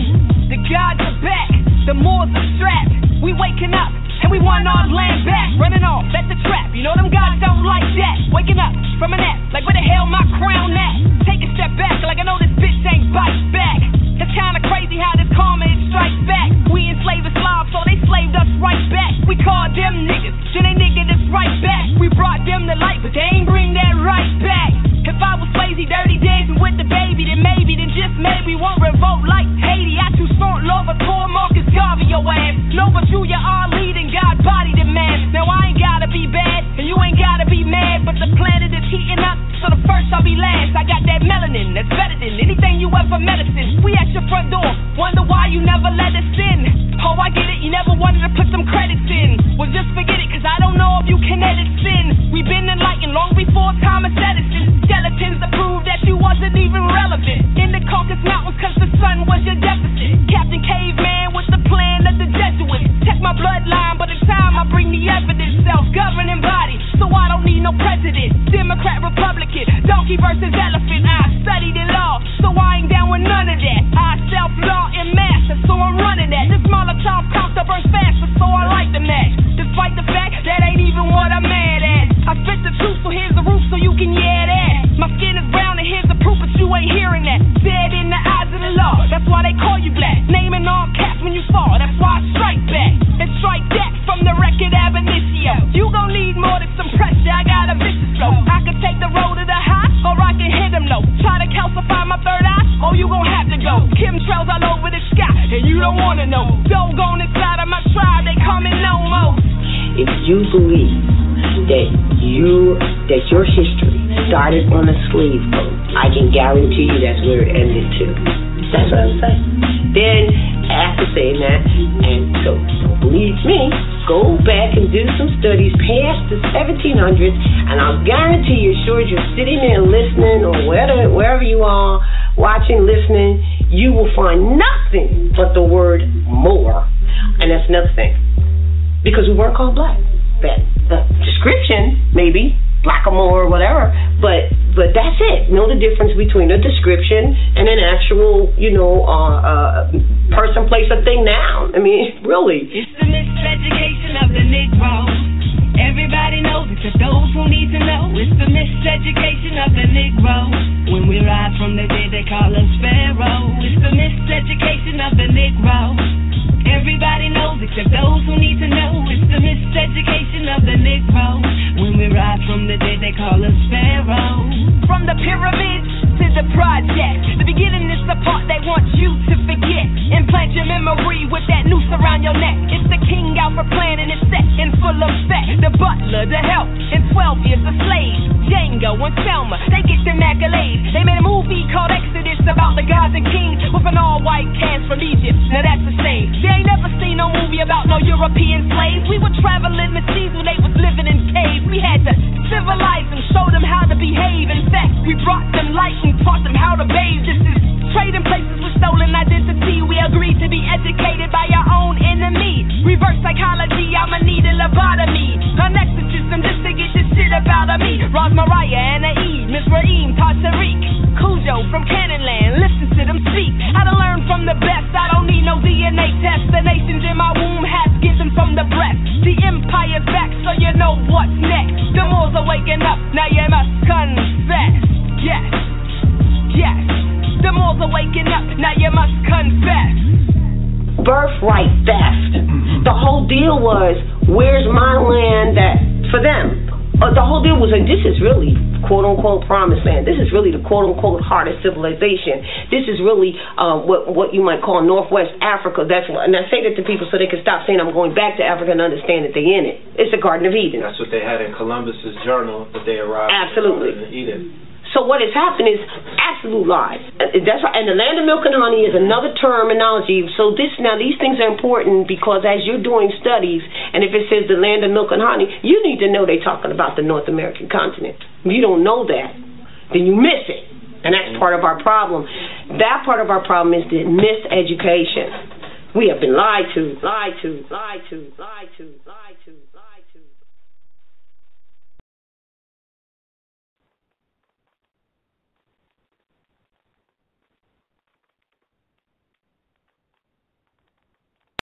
The gods are back, the Moors are strapped. We waking up, and we want our land back. Running off, that's a trap. You know them guys don't like that. Waking up from a nap, like where the hell my crown at? Take a step back, like I know this bitch ain't bite back. It's kinda crazy how this karma it strikes back. We enslaved Islam, so they slaved us right back. We called them niggas, then they nigga this right back. We brought them to light, but they ain't bring that right back. If I was lazy, dirty dancing with the baby, then just maybe won't revolt like Haiti. I too smart, love a tour, Marcus Garvey your ass. Nova Julia, our leading God body demand. Now I ain't gotta be bad, and you ain't gotta be mad, but the planet is heating up, so the first I'll be last. I got that melanin that's better than anything you ever medicine. We at your front door, wonder why you never let us in. Oh, I get it, you never wanted to put some credits in. Well, just forget it, cause I don't know if you can edit sin. We've been enlightened long before Thomas Edison. Skeletons to prove that you wasn't even relevant. In the Caucasus Mountains, cause the sun was your deficit. Captain Caveman with the plan of the Jesuits. Check my bloodline, but in time I bring the evidence. Self-governing body, so I don't need no president. Democrat, Republican, donkey versus elephant. I studied in law, so I ain't down with none of that. I self-law and master, so I'm running that. This Molotov cocktail burns faster, so I like the match. Despite the fact that ain't even what I'm mad at. I spit the truth, so here's the roof, so you can that. My skin is brown and here's the proof, but you ain't hearing that. Dead in the eyes of the law, that's why they call you black. Naming all caps when you fall, that's why I strike back. And strike that from the record ab initio. You gon' need more than some pressure, I got a vicious flow. I can take the road to the high, or I can hit them low. Try to calcify my third eye, oh you gon' have to go. Chemtrails all over the sky, and you don't wanna know. Doggone inside of my tribe, they coming no more. If you believe that your history started on a slave boat, I can guarantee you that's where it ended too. That's what I'm saying. Then after saying that, and so don't believe me, go back and do some studies past the 1700s, and I'll guarantee you, sure as you're sitting there listening or wherever you are, watching, listening, you will find nothing but the word Moor, and that's another thing. Because we weren't called black. That description, maybe, black or more or whatever, but that's it. Know the difference between a description and an actual, person, place, or thing, noun. I mean, really. It's the miseducation of the Negro. Everybody knows it, to those who need to know. It's the miseducation of the Negro. When we rise from the dead, they call us Pharaoh. It's the miseducation of the Negro. Everybody knows it, to those who need to know. It's the miseducation of the Negro. When we rise from the dead, they call us Pharaoh. From the pyramids to the project, the beginning is the part they want you to forget. Implant your memory with that noose around your neck. It's the King Alfred plan and it's set in full effect. The butler, the help, and 12 years a slave. Django and Selma, they get them accolades. They made a movie called Exodus about the gods and kings with an all-white cast from Egypt. Now that's the same. They ain't never seen no movie about no European slaves. We were traveling the seas when they was living in caves. We had to civilize them, show them how to behave. In fact, we brought them light and taught them how to bathe. This is trading places with stolen identity. We held birthright theft. The whole deal was, where's my land that, for them, the whole deal was like, this is really quote-unquote promised land. This is really the quote-unquote heart of civilization. This is really what you might call Northwest Africa. That's what, and I say that to people so they can stop saying I'm going back to Africa and understand that they're in it. It's the Garden of Eden. That's what they had in Columbus's journal that they arrived Absolutely. in Eden. So what has happened is absolute lies. That's right. And the land of milk and honey is another terminology. So these things are important because as you're doing studies, and if it says the land of milk and honey, you need to know they're talking about the North American continent. If you don't know that, then you miss it. And that's part of our problem. That part of our problem is the miseducation. We have been lied to, lied to, lied to, lied to, lied to, lied to.